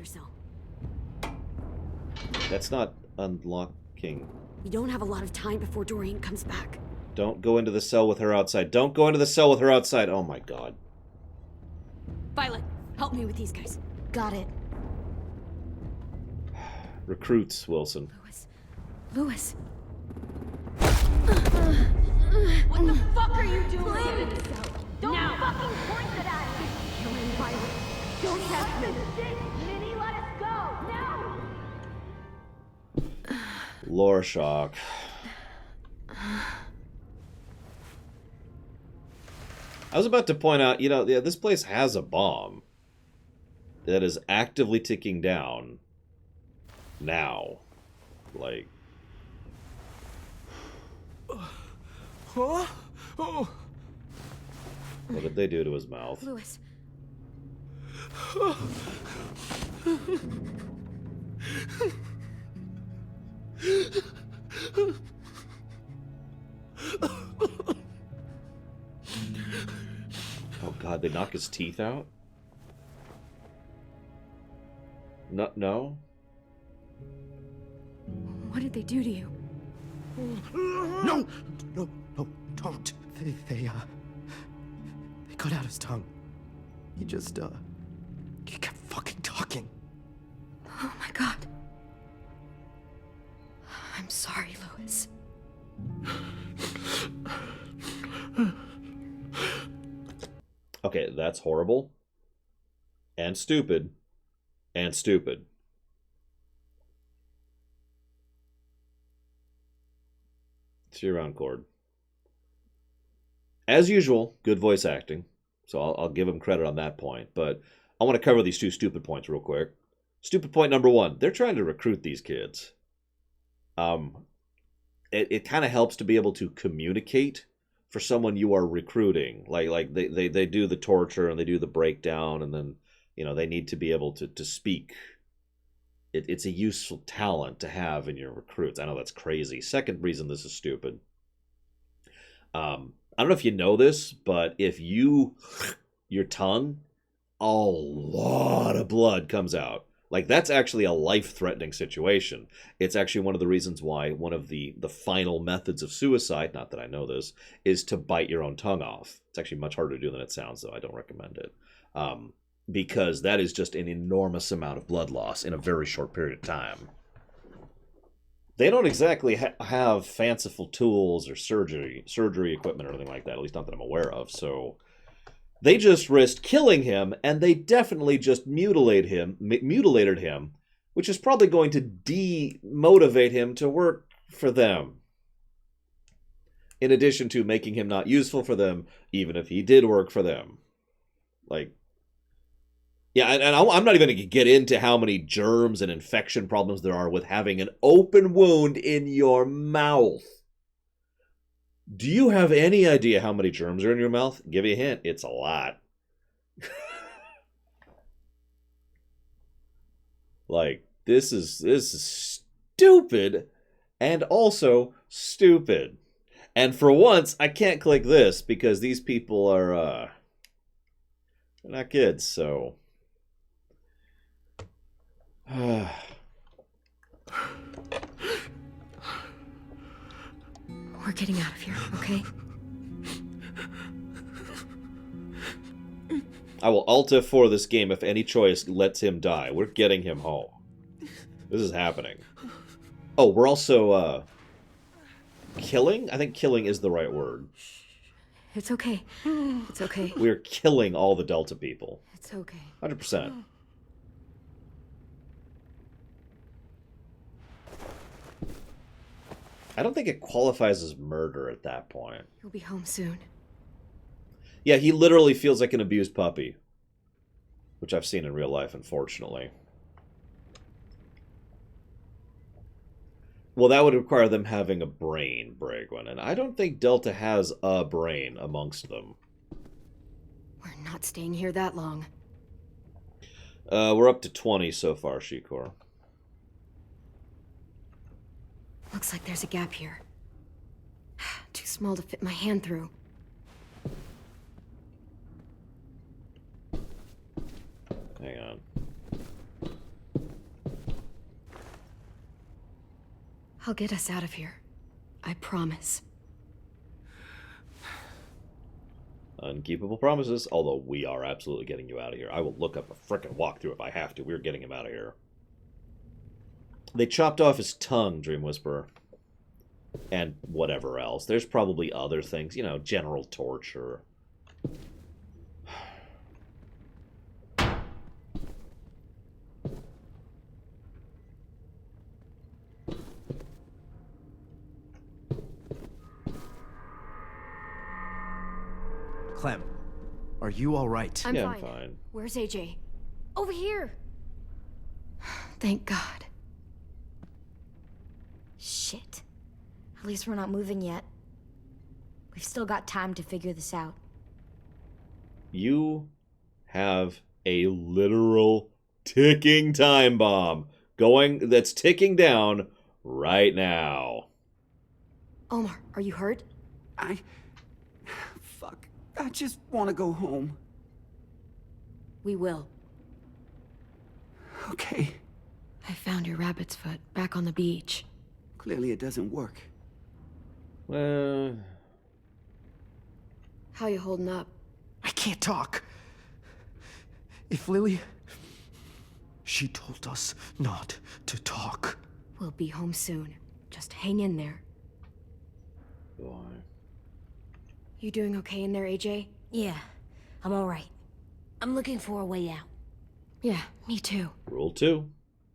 That's not unlocking. We don't have a lot of time before Dorian comes back. Don't go into the cell with her outside. Don't go into the cell with her outside. Oh my god. Violet, help me with these guys. Got it. Recruits, Wilson. Lewis. What the fuck are you doing? Don't fucking point that at me! You're in, Violet. Don't test me. Minnie, let us go! Now! Lore shock. I was about to point out, this place has a bomb that is actively ticking down. now. Like... Huh? Oh. What did they do to his mouth? Louis. Oh god, they knock his teeth out? No, no? What did they do to you? No! No, no, don't. They cut out his tongue. He just, he kept fucking talking. Oh my god. I'm sorry, Louis. Okay, that's horrible. And stupid. And stupid. See you around, Cord. As usual, good voice acting. So I'll give him credit on that point. But I want to cover these two stupid points real quick. Stupid point number one. They're trying to recruit these kids. It kind of helps to be able to communicate for someone you are recruiting. Like they do the torture and they do the breakdown, and then, you know, they need to be able to speak. It's a useful talent to have in your recruits. I know that's crazy. Second reason this is stupid. I don't know if you know this, but if your tongue, a lot of blood comes out. Like, that's actually a life-threatening situation. It's actually one of the reasons why one of the final methods of suicide, not that I know this, is to bite your own tongue off. It's actually much harder to do than it sounds, though. I don't recommend it. Because that is just an enormous amount of blood loss in a very short period of time. They don't exactly have fanciful tools or surgery equipment or anything like that, at least not that I'm aware of, so... They just risked killing him, and they definitely just mutilated him, which is probably going to demotivate him to work for them. In addition to making him not useful for them, even if he did work for them. Like, yeah, and I'm not even going to get into how many germs and infection problems there are with having an open wound in your mouth. Do you have any idea how many germs are in your mouth? Give you a hint. It's a lot. Like, this is stupid and also stupid. And for once, I can't click this because these people are, they're not kids, so... We're getting out of here, okay? I will Alt F4 this game if any choice lets him die. We're getting him home. This is happening. Oh, we're also, killing? I think killing is the right word. It's okay. It's okay. We're killing all the Delta people. It's okay. 100%. I don't think it qualifies as murder at that point. You'll be home soon. Yeah, he literally feels like an abused puppy. Which I've seen in real life, unfortunately. Well, that would require them having a brain, Bragwin, and I don't think Delta has a brain amongst them. We're not staying here that long. We're up to 20 so far, Shikor. Looks like there's a gap here. Too small to fit my hand through. Hang on. I'll get us out of here. I promise. Unkeepable promises, although we are absolutely getting you out of here. I will look up a frickin' walkthrough if I have to. We're getting him out of here. They chopped off his tongue, Dream Whisperer. And whatever else. There's probably other things, you know, general torture. Clem, are you all right? I'm I'm fine. Where's AJ? Over here. Thank God. At least we're not moving yet. We've still got time to figure this out. You have a literal ticking time bomb that's ticking down right now. Omar, are you hurt? Fuck. I just want to go home. We will. Okay. I found your rabbit's foot back on the beach. Clearly it doesn't work. Well, How you holding up? I can't talk. If Lilly... She told us not to talk. We'll be home soon. Just hang in there. boy. You doing okay in there, AJ? Yeah, I'm all right. I'm looking for a way out. Yeah, me too. Rule 2.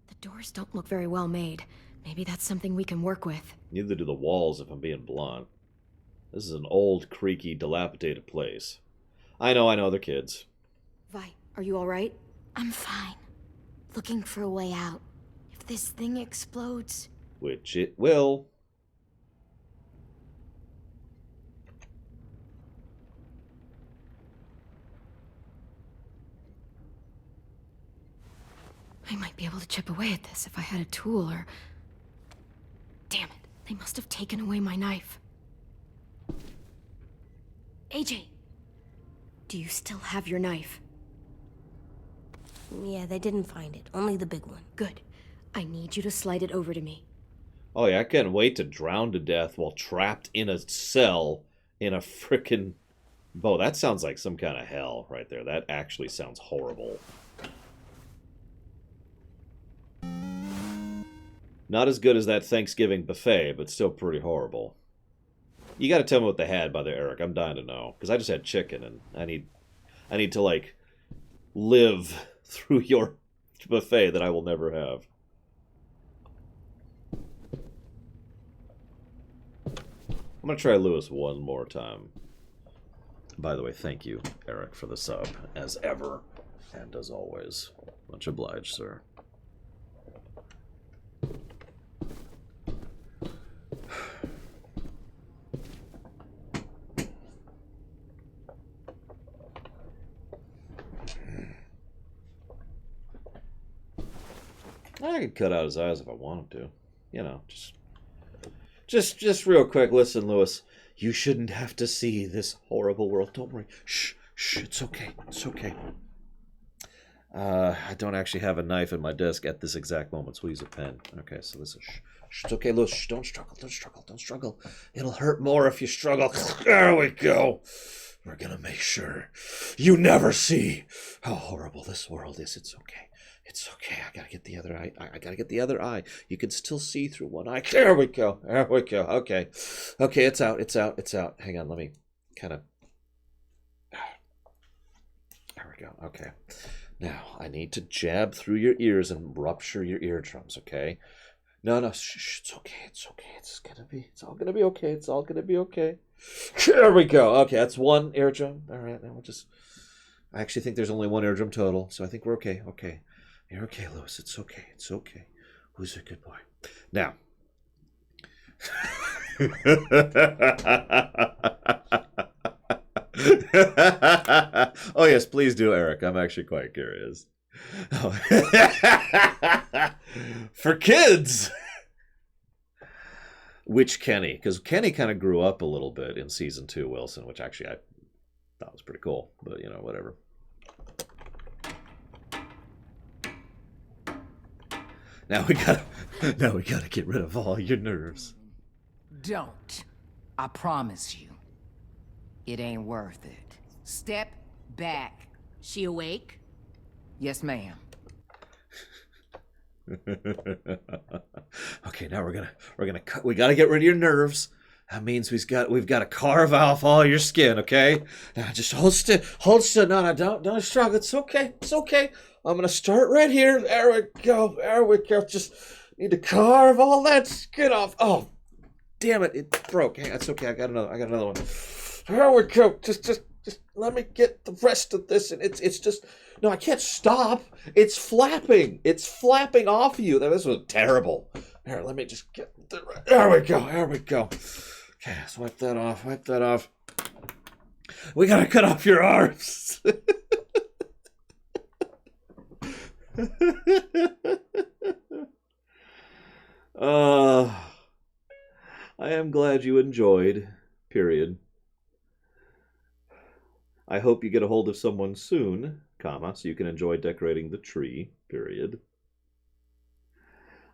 The doors don't look very well made. Maybe that's something we can work with. Neither do the walls, if I'm being blunt. This is an old, creaky, dilapidated place. I know, they're kids. Vi, are you alright? I'm fine. Looking for a way out. If this thing explodes... Which it will. I might be able to chip away at this if I had a tool or... Damn it, they must have taken away my knife. AJ! Do you still have your knife? Yeah, they didn't find it. Only the big one. Good. I need you to slide it over to me. Oh yeah, I can't wait to drown to death while trapped in a cell in a frickin' boat. That sounds like some kind of hell right there. That actually sounds horrible. Not as good as that Thanksgiving buffet, but still pretty horrible. You gotta tell me what they had by there, Eric. I'm dying to know. Because I just had chicken, and I need to, like, live through your buffet that I will never have. I'm gonna try Lewis one more time. By the way, thank you, Eric, for the sub, as ever, and as always. Much obliged, sir. I could cut out his eyes if I wanted to. You know, just real quick. Listen, Lewis, you shouldn't have to see this horrible world. Don't worry. Shh, it's okay. It's okay. I don't actually have a knife in my desk at this exact moment, so we'll use a pen. Okay, so this is shh, it's okay, Lewis. Shh, don't struggle. It'll hurt more if you struggle. There we go. We're gonna make sure you never see how horrible this world is. It's okay. It's okay. I gotta get the other eye. I gotta get the other eye. You can still see through one eye. There we go. Okay. Okay, it's out. Hang on, let me kind of... There we go. Okay. Now, I need to jab through your ears and rupture your eardrums, okay? No, shh, it's okay. It's all gonna be okay. There we go. Okay, that's one eardrum. All right, now I actually think there's only one eardrum total, so I think we're okay. Okay. You're okay, Lewis. It's okay. Who's a good boy? Now. Oh, yes, please do, Eric. I'm actually quite curious. Oh. For kids! Which Kenny? Because Kenny kind of grew up a little bit in Season 2, Wilson, which actually I thought was pretty cool. But, you know, whatever. Now we gotta get rid of all your nerves. Don't. I promise you. It ain't worth it. Step back. She awake? Yes, ma'am. Okay, now we gotta get rid of your nerves. That means we've got to carve off all your skin, okay? Now just hold still. No, don't struggle. It's okay. I'm gonna start right here. There we go. Just need to carve all that skin off. Oh, damn it! It broke. Hey, that's okay. I got another one. There we go. Just let me get the rest of this. And it's just no. I can't stop. It's flapping. It's flapping off you. This was terrible. Here, let me just get... There we go, there we go. Okay, let's wipe that off, wipe that off. We gotta cut off your arms. I am glad you enjoyed, period. I hope you get a hold of someone soon, comma, so you can enjoy decorating the tree, period.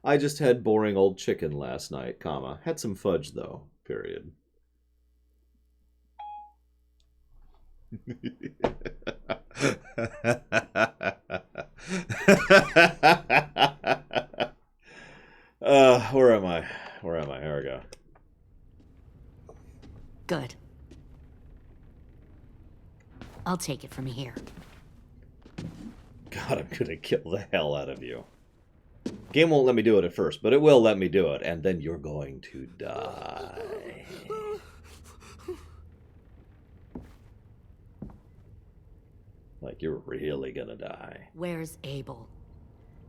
I just had boring old chicken last night, comma, had some fudge though, period. Where am I? Where am I? Here we go. Good. I'll take it from here. God, I'm gonna kill the hell out of you. Game won't let me do it at first, but it will let me do it, and then you're going to die. Like, you're really gonna die. Where's Abel?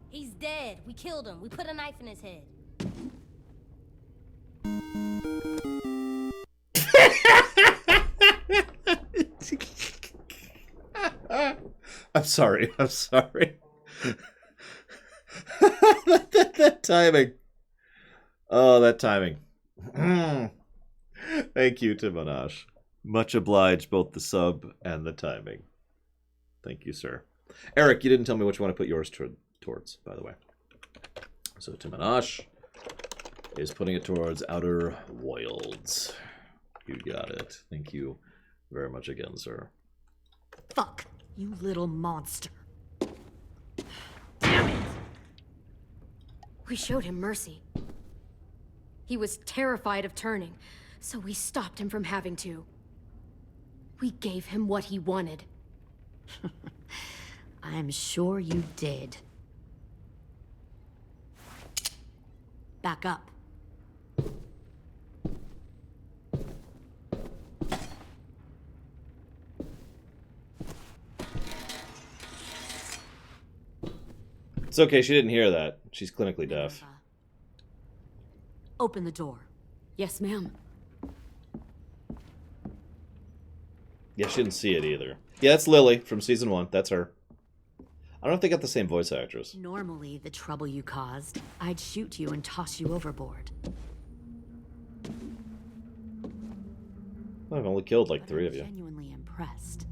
He's dead. We killed him. We put a knife in his head. I'm sorry. I'm sorry. that timing. Oh, that timing. Thank you, Timanash. Much obliged, both the sub and the timing. Thank you, sir. Eric, you didn't tell me what you want to put yours towards, by the way. So Timanash is putting it towards Outer Wilds. You got it. Thank you very much again, sir. Fuck, you little monster. Damn it! We showed him mercy. He was terrified of turning, so we stopped him from having to. We gave him what he wanted. I'm sure you did. Back up. It's okay, she didn't hear that. She's clinically deaf. Minerva. Open the door. Yes, ma'am. Yeah, she didn't see it either. Yeah, that's Lilly from season 1. That's her. I don't know if they got the same voice actress. Normally, the trouble you caused, I'd shoot you and toss you overboard. I've only killed like But 3 I'm of you. Genuinely impressed.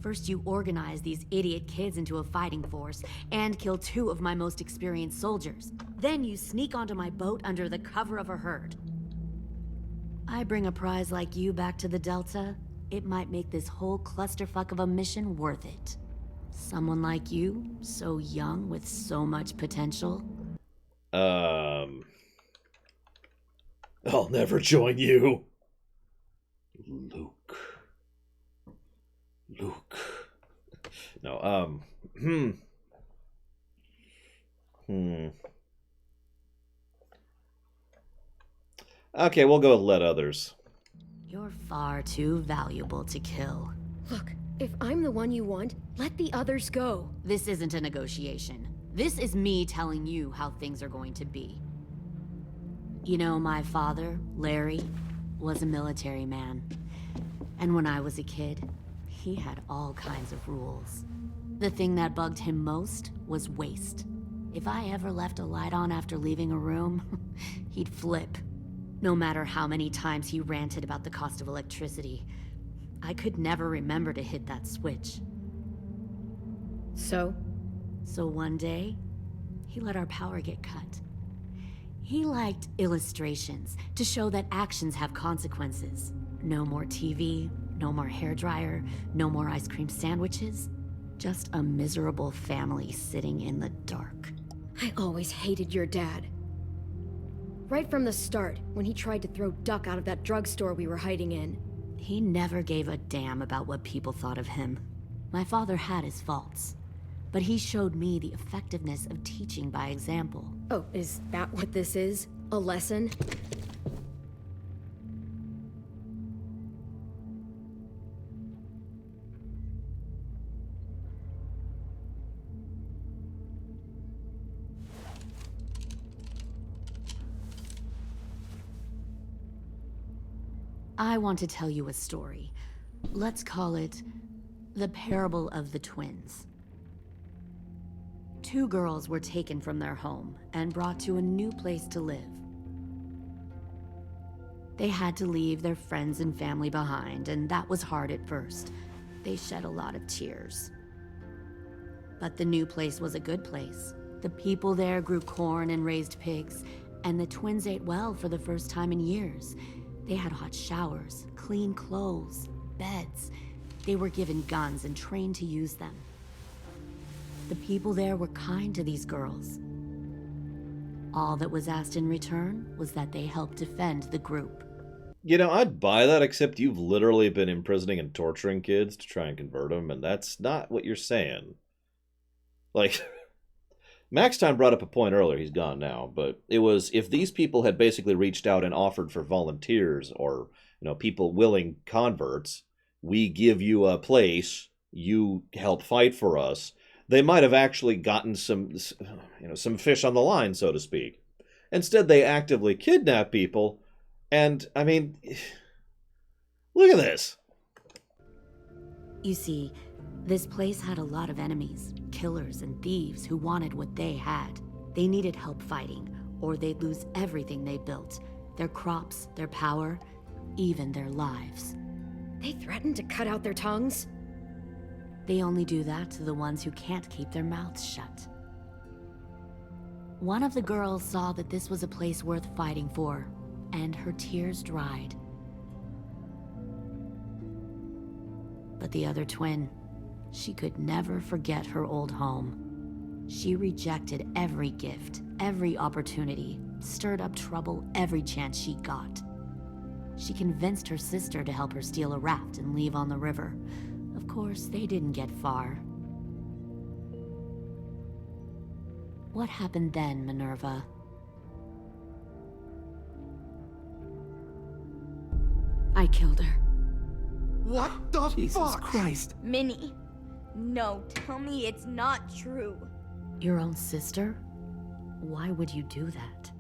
First, you organize these idiot kids into a fighting force and kill 2 of my most experienced soldiers. Then you sneak onto my boat under the cover of a herd. I bring a prize like you back to the Delta, it might make this whole clusterfuck of a mission worth it. Someone like you, so young with so much potential. I'll never join you. Luke. No, Okay, we'll go with let others. You're far too valuable to kill. Look, if I'm the one you want, let the others go. This isn't a negotiation. This is me telling you how things are going to be. You know, my father, Larry, was a military man. And when I was a kid, he had all kinds of rules. The thing that bugged him most was waste. If I ever left a light on after leaving a room, he'd flip. No matter how many times he ranted about the cost of electricity, I could never remember to hit that switch. So one day, he let our power get cut. He liked illustrations to show that actions have consequences. No more TV, no more hairdryer, no more ice cream sandwiches. Just a miserable family sitting in the dark. I always hated your dad. Right from the start, when he tried to throw Duck out of that drugstore we were hiding in. He never gave a damn about what people thought of him. My father had his faults, but he showed me the effectiveness of teaching by example. Oh, is that what this is? A lesson? I want to tell you a story. Let's call it the Parable of the Twins. 2 girls were taken from their home and brought to a new place to live. They had to leave their friends and family behind, and that was hard at first. They shed a lot of tears. But the new place was a good place. The people there grew corn and raised pigs, and the twins ate well for the first time in years. They had hot showers, clean clothes, beds. They were given guns and trained to use them. The people there were kind to these girls. All that was asked in return was that they help defend the group. You know, I'd buy that, except you've literally been imprisoning and torturing kids to try and convert them, and that's not what you're saying. Like, Max Time brought up a point earlier, he's gone now, but it was, if these people had basically reached out and offered for volunteers or, you know, people willing converts, we give you a place, you help fight for us, they might have actually gotten some fish on the line, so to speak. Instead, they actively kidnap people. And, I mean, look at this. You see, this place had a lot of enemies, killers and thieves who wanted what they had. They needed help fighting, or they'd lose everything they built. Their crops, their power, even their lives. They threatened to cut out their tongues? They only do that to the ones who can't keep their mouths shut. One of the girls saw that this was a place worth fighting for, and her tears dried. But the other twin, she could never forget her old home. She rejected every gift, every opportunity, stirred up trouble every chance she got. She convinced her sister to help her steal a raft and leave on the river. Of course, they didn't get far. What happened then, Minerva? I killed her. What the Jesus fuck? Christ. Minnie, no, tell me it's not true. Your own sister? Why would you do that?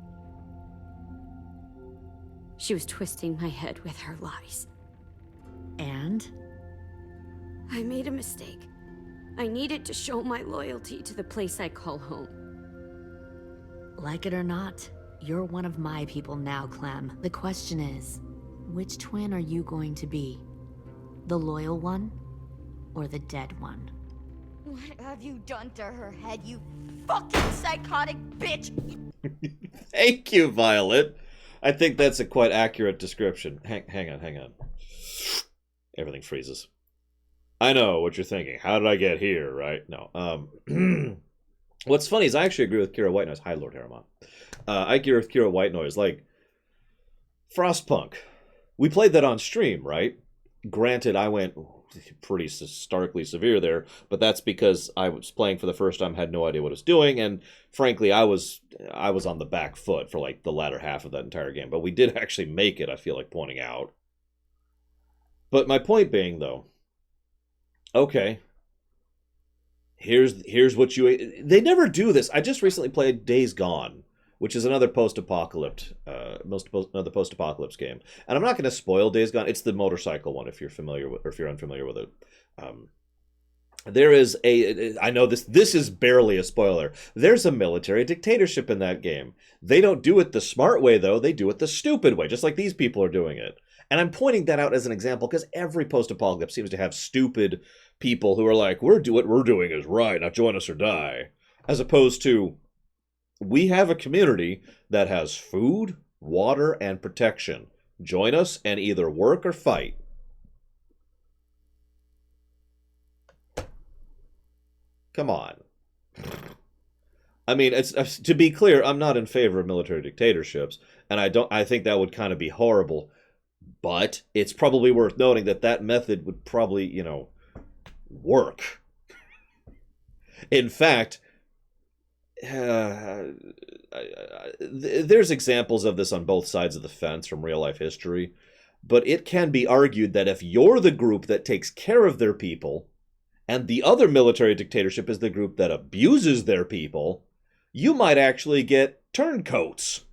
She was twisting my head with her lies. And? I made a mistake. I needed to show my loyalty to the place I call home. Like it or not, you're one of my people now, Clem. The question is, which twin are you going to be? The loyal one, or the dead one? What have you done to her head, you fucking psychotic bitch? Thank you, Violet. I think that's a quite accurate description. Hang on. Everything freezes. I know what you're thinking. How did I get here, right? No. What's funny is I actually agree with Kira Whitenoise. Hi, Lord Harriman. I agree with Kira Whitenoise. Like, Frostpunk. We played that on stream, right? Granted, I went pretty starkly severe there, but that's because I was playing for the first time, had no idea what I was doing, and frankly, I was on the back foot for like the latter half of that entire game. But we did actually make it, I feel like pointing out. But my point being, though, okay, here's what you... They never do this. I just recently played Days Gone, which is another post-apocalypse game. And I'm not going to spoil Days Gone. It's the motorcycle one, if you're familiar with, or if you're unfamiliar with it. There is I know this is barely a spoiler. There's a military dictatorship in that game. They don't do it the smart way, though. They do it the stupid way, just like these people are doing it. And I'm pointing that out as an example because every post-apocalypse seems to have stupid people who are like, what we're doing is right, now join us or die. As opposed to, we have a community that has food, water, and protection. Join us and either work or fight. Come on. I mean, it's to be clear, I'm not in favor of military dictatorships, and I think that would kind of be horrible. But it's probably worth noting that method would probably, work. In fact, there's examples of this on both sides of the fence from real-life history, but it can be argued that if you're the group that takes care of their people, and the other military dictatorship is the group that abuses their people, you might actually get turncoats.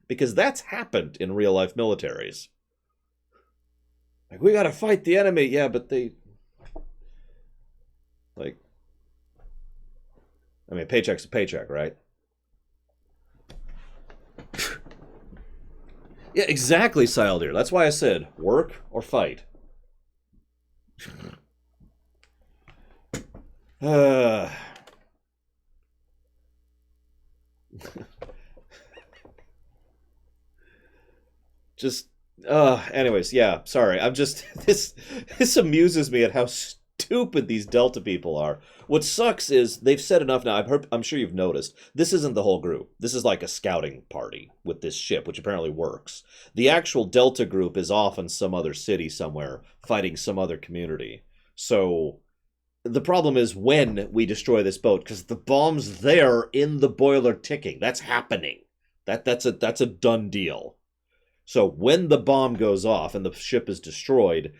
Because that's happened in real-life militaries. Like, we gotta fight the enemy. Yeah, but they... Like... I mean, paycheck's a paycheck, right? Yeah, exactly, Sildear. That's why I said, work or fight. Anyways, yeah, sorry. I'm just this amuses me at how stupid these Delta people are. What sucks is they've said enough now. I'm sure you've noticed. This isn't the whole group. This is like a scouting party with this ship, which apparently works. The actual Delta group is off in some other city somewhere fighting some other community. So the problem is when we destroy this boat, because the bomb's there in the boiler ticking. That's happening. That's a done deal. So when the bomb goes off and the ship is destroyed,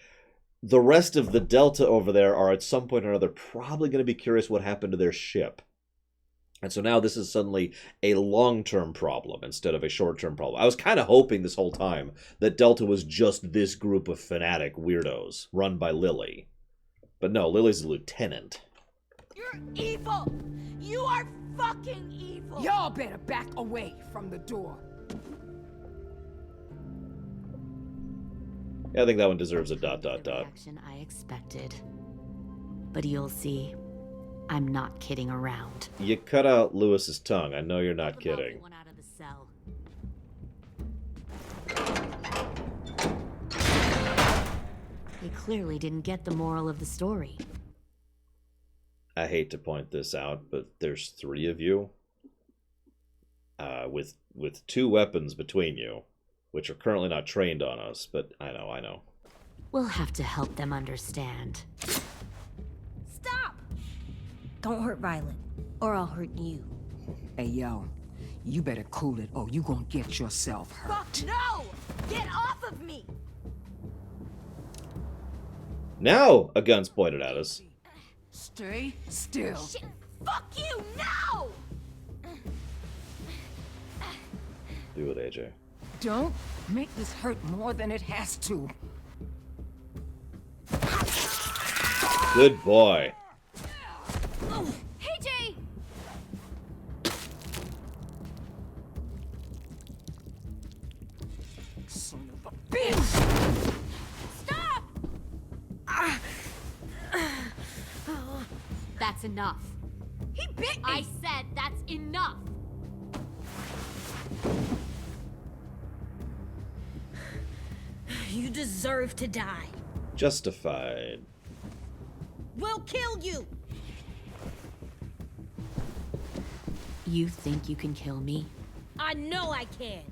the rest of the Delta over there are at some point or another probably going to be curious what happened to their ship. And so now this is suddenly a long-term problem instead of a short-term problem. I was kind of hoping this whole time that Delta was just this group of fanatic weirdos run by Lilly. But no, Lily's a lieutenant. You're evil! You are fucking evil! Y'all better back away from the door. Yeah, I think that one deserves a ... Reaction I expected. But you'll see, I'm not kidding around. You cut out Lewis's tongue. I know you're not kidding. One out of the cell. They clearly didn't get the moral of the story. I hate to point this out, but there's 3 of you. With 2 weapons between you, which are currently not trained on us, but I know. We'll have to help them understand. Stop! Don't hurt Violet, or I'll hurt you. Hey, yo. You better cool it, or you gonna get yourself hurt. Fuck no! Get off of me! Now a gun's pointed at us. Stay still. Shit! Fuck you! No! Do it, AJ. Don't make this hurt more than it has to. Good boy. Oh, hey, Jay! Son of a bitch! Stop! That's enough. He bit me! I said that's enough. You deserve to die. Justified. We'll kill you! You think you can kill me? I know I can.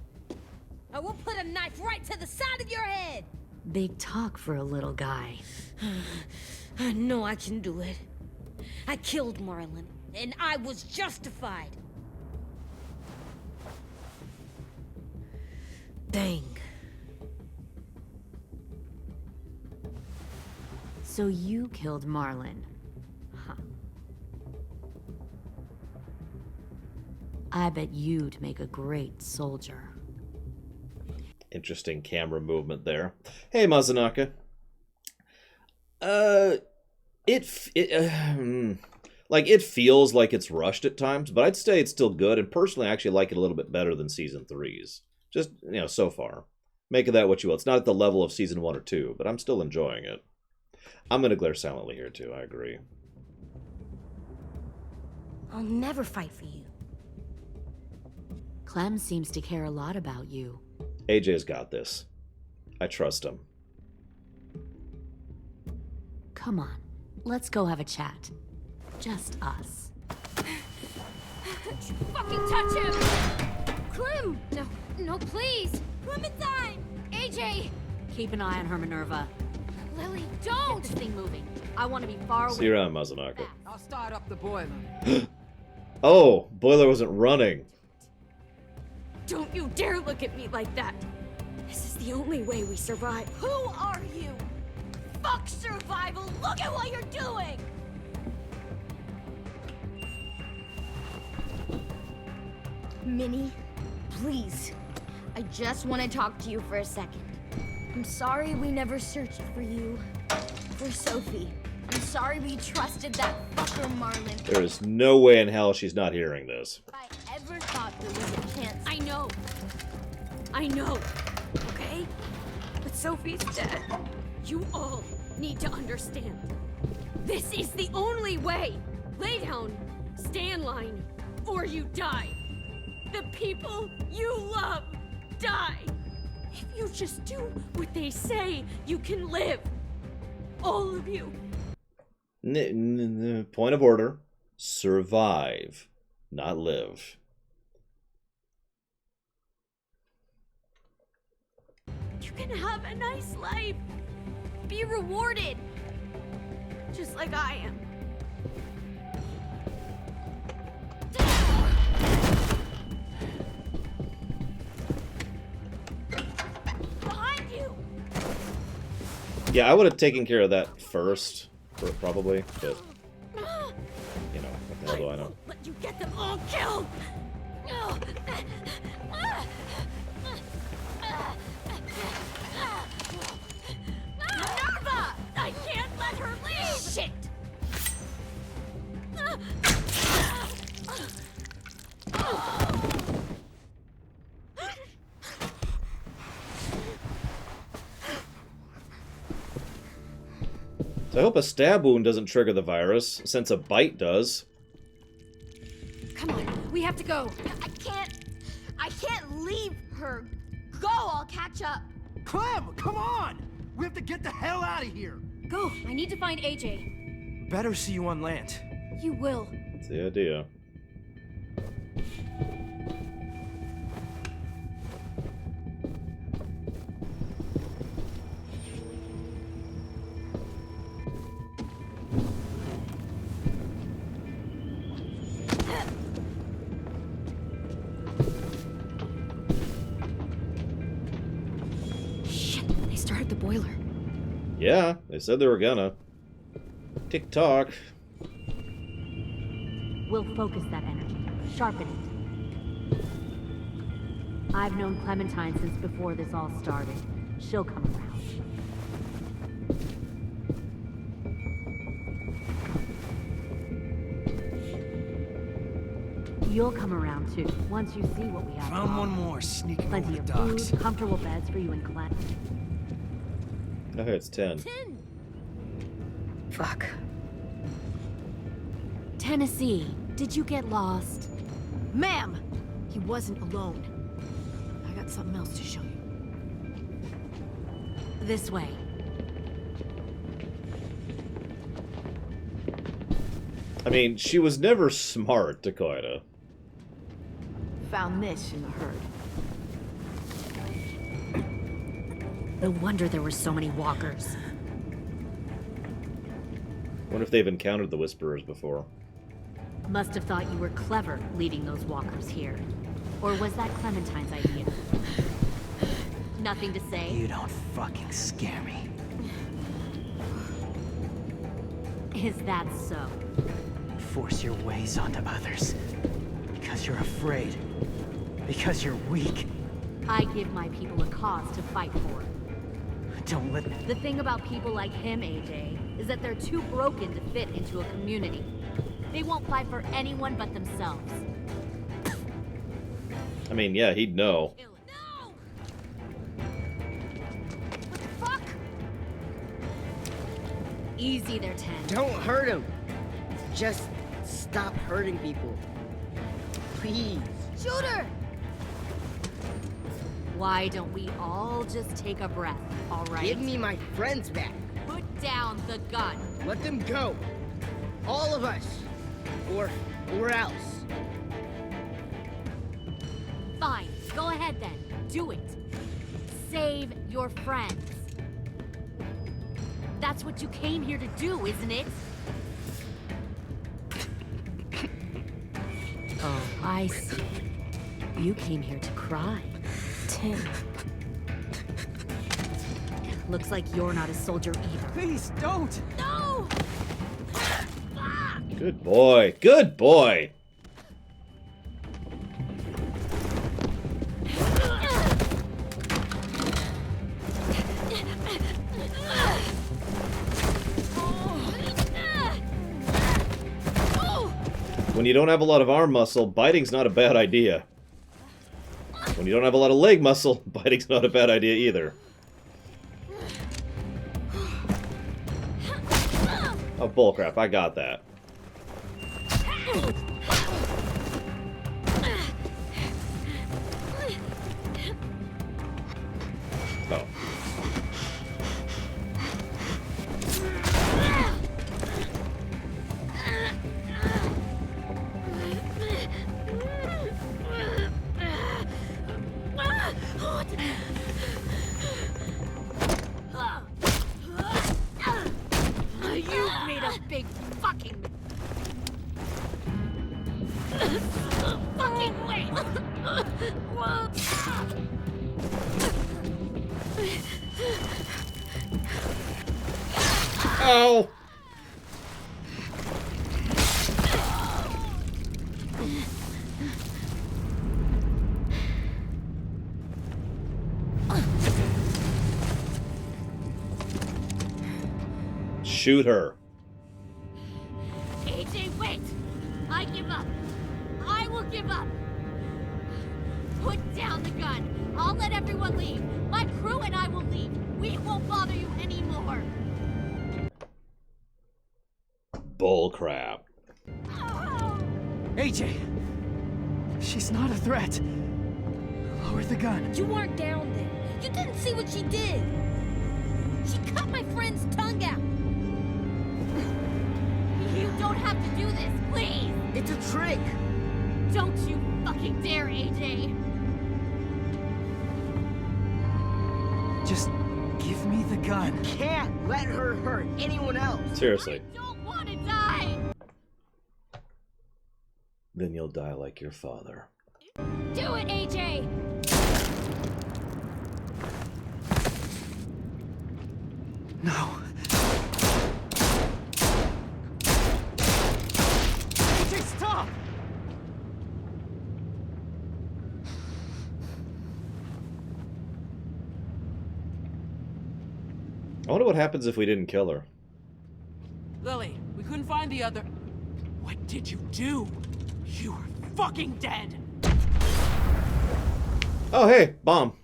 I will put a knife right to the side of your head. Big talk for a little guy. I know I can do it. I killed Marlon, and I was justified. Dang. So you killed Marlon. Huh. I bet you'd make a great soldier. Interesting camera movement there. Hey, Mazanaka. It feels like it's rushed at times, but I'd say it's still good, and personally I actually like it a little bit better than Season 3's. Just, so far. Make of that what you will. It's not at the level of Season 1 or 2, but I'm still enjoying it. I'm gonna glare silently here, too, I agree. I'll never fight for you. Clem seems to care a lot about you. AJ's got this. I trust him. Come on, let's go have a chat. Just us. Fucking touch him! Clem! No, please! Clementine! AJ! Keep an eye on her, Minerva. Lily, Get don't! this thing moving. I want to be far away. See you around, Mazanaka. I'll start up the boiler. Oh, boiler wasn't running. Don't you dare look at me like that! This is the only way we survive. Who are you? Fuck survival! Look at what you're doing! Minnie, please. I just want to talk to you for a second. I'm sorry we never searched for you. For Sophie. I'm sorry we trusted that fucker Marlon. There is no way in hell she's not hearing this. If I ever thought there was a chance. I know. Okay? But Sophie's dead. You all need to understand. This is the only way. Lay down, stay in line, or you die. The people you love die. If you just do what they say, you can live. All of you. Point of order. Survive, not live. You can have a nice life. Be rewarded. Just like I am. Behind you. Yeah, I would have taken care of that first, probably, but you know, what the hell do I know? Let you get them all killed. Minerva! I can't let her leave! Shit! So I hope a stab wound doesn't trigger the virus, since a bite does. Come on, we have to go. I can't leave her. Go, I'll catch up. Clem, come on! We have to get the hell out of here! Go, I need to find AJ. Better see you on land. You will. That's the idea. Shit, they started the boiler. Yeah, they said they were gonna. Tick-tock. We'll focus that energy. Sharpen it. I've known Clementine since before this all started. She'll come around. You'll come around too, once you see what we have. Found one more sneaking Plenty over of the docks. food, comfortable beds for you and Clem. Okay, it's 10. Fuck. Tennessee, did you get lost? Ma'am, he wasn't alone. I got something else to show you. This way. I mean, she was never smart, Dakota. Found this in the herd. No wonder there were so many walkers. Wonder if they've encountered the Whisperers before. Must have thought you were clever leading those walkers here. Or was that Clementine's idea? Nothing to say? You don't fucking scare me. Is that so? Force your ways onto others. Because you're afraid. Because you're weak. I give my people a cause to fight for. Don't let... The thing about people like him, AJ, is that they're too broken to fit into a community. They won't fight for anyone but themselves. I mean, yeah, he'd know. No! What the fuck? Easy there, 10. Don't hurt him. Just stop hurting people. Please. Shoot her! Why don't we all just take a breath, all right? Give me my friends back. Put down the gun. Let them go. All of us. Or else. Fine, go ahead then. Do it. Save your friends. That's what you came here to do, isn't it? Oh, I see. You came here to cry. Tim. Looks like you're not a soldier either. Please, don't! No! Good boy. Good boy. When you don't have a lot of arm muscle, biting's not a bad idea. When you don't have a lot of leg muscle, biting's not a bad idea either. Oh, bullcrap, I got that. Oh. You made a big fucking wait. Ow! Shoot her. AJ, wait! I give up. I will give up. Put down the gun. I'll let everyone leave. My crew and I will leave. We won't bother you anymore. Bullcrap. AJ! She's not a threat. Lower the gun. You weren't down there. You didn't see what she did. She cut my friend's tongue out. You don't have to do this, please. It's a trick. Don't you fucking dare, AJ. Just give me the gun. Can't let her hurt anyone else. Seriously. I don't want to die. Then you'll die like your father. Do it, AJ. No. AJ, stop! I wonder what happens if we didn't kill her. Lilly, we couldn't find the other... What did you do? You are fucking dead! Oh, hey, bomb.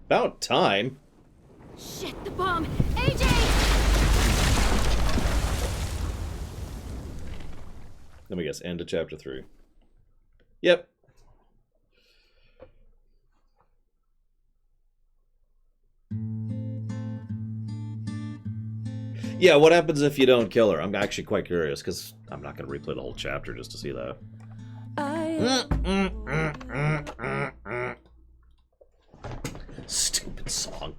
About time. Shit, the bomb. AJ! Let me guess, end of chapter 3. Yep. Yeah, what happens if you don't kill her? I'm actually quite curious, because I'm not going to replay the whole chapter just to see that. Stupid song.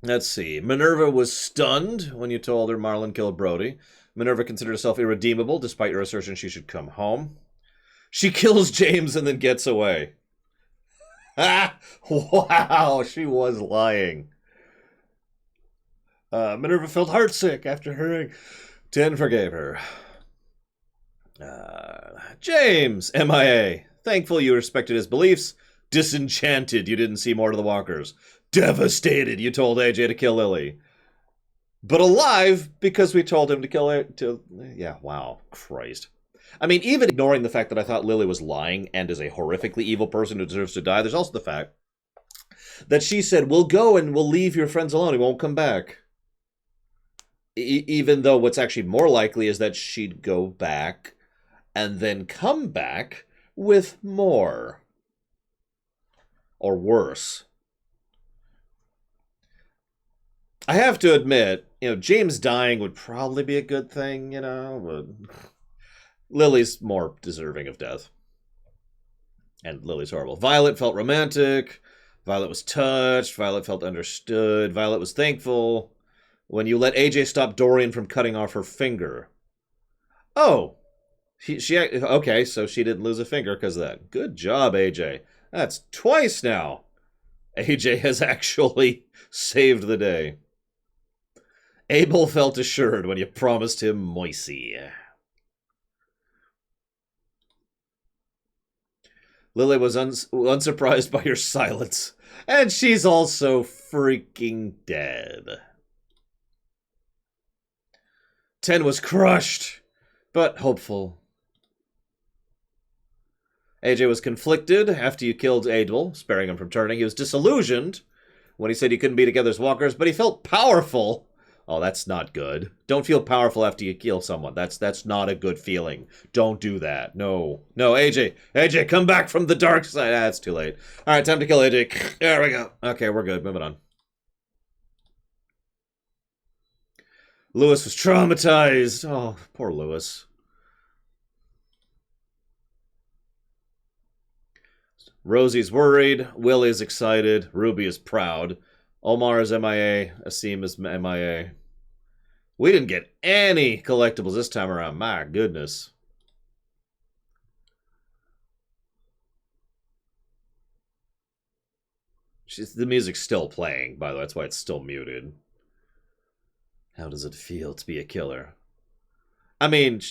Let's see. Minerva was stunned when you told her Marlon killed Brody. Minerva considered herself irredeemable, despite your assertion she should come home. She kills James and then gets away. Ah! Wow, she was lying. Minerva felt heartsick after hearing. 10 forgave her. James, MIA. Thankful you respected his beliefs. Disenchanted you didn't see more to the walkers. Devastated you told AJ to kill Lilly. But alive because we told him to kill her. Yeah, wow. Christ. I mean, even ignoring the fact that I thought Lilly was lying and is a horrifically evil person who deserves to die, there's also the fact that she said, we'll go and we'll leave your friends alone. He won't come back. Even though what's actually more likely is that she'd go back and then come back with more. Or worse. I have to admit, James dying would probably be a good thing, but Lily's more deserving of death. And Lily's horrible. Violet felt romantic. Violet was touched. Violet felt understood. Violet was thankful when you let AJ stop Dorian from cutting off her finger. Oh, okay, so she didn't lose a finger because of that. Good job, AJ. That's twice now. AJ has actually saved the day. Abel felt assured when you promised him Moisey. Lilly was unsurprised by your silence. And she's also freaking dead. 10 was crushed. but hopeful. AJ was conflicted after you killed Abel, sparing him from turning. He was disillusioned when he said he couldn't be together as walkers, but he felt powerful. Oh, that's not good. Don't feel powerful after you kill someone. That's not a good feeling. Don't do that. No. No, AJ. AJ, come back from the dark side. Ah, it's too late. All right, time to kill AJ. There we go. Okay, we're good. Moving on. Lewis was traumatized. Oh, poor Lewis. Rosie's worried. Willie's excited. Ruby is proud. Omar is MIA. Asim is MIA. We didn't get any collectibles this time around. My goodness. The music's still playing, by the way. That's why it's still muted. How does it feel to be a killer? I mean,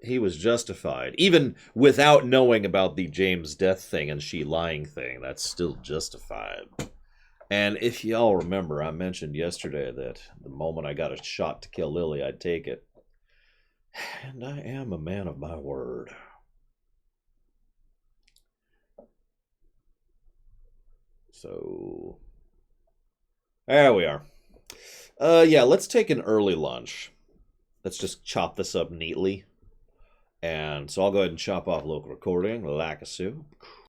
he was justified. Even without knowing about the James death thing and she lying thing, that's still justified. And if y'all remember, I mentioned yesterday that the moment I got a shot to kill Lilly, I'd take it. And I am a man of my word. So, there we are. Yeah, let's take an early lunch. Let's just chop this up neatly. And so I'll go ahead and chop off local recording, like a soup.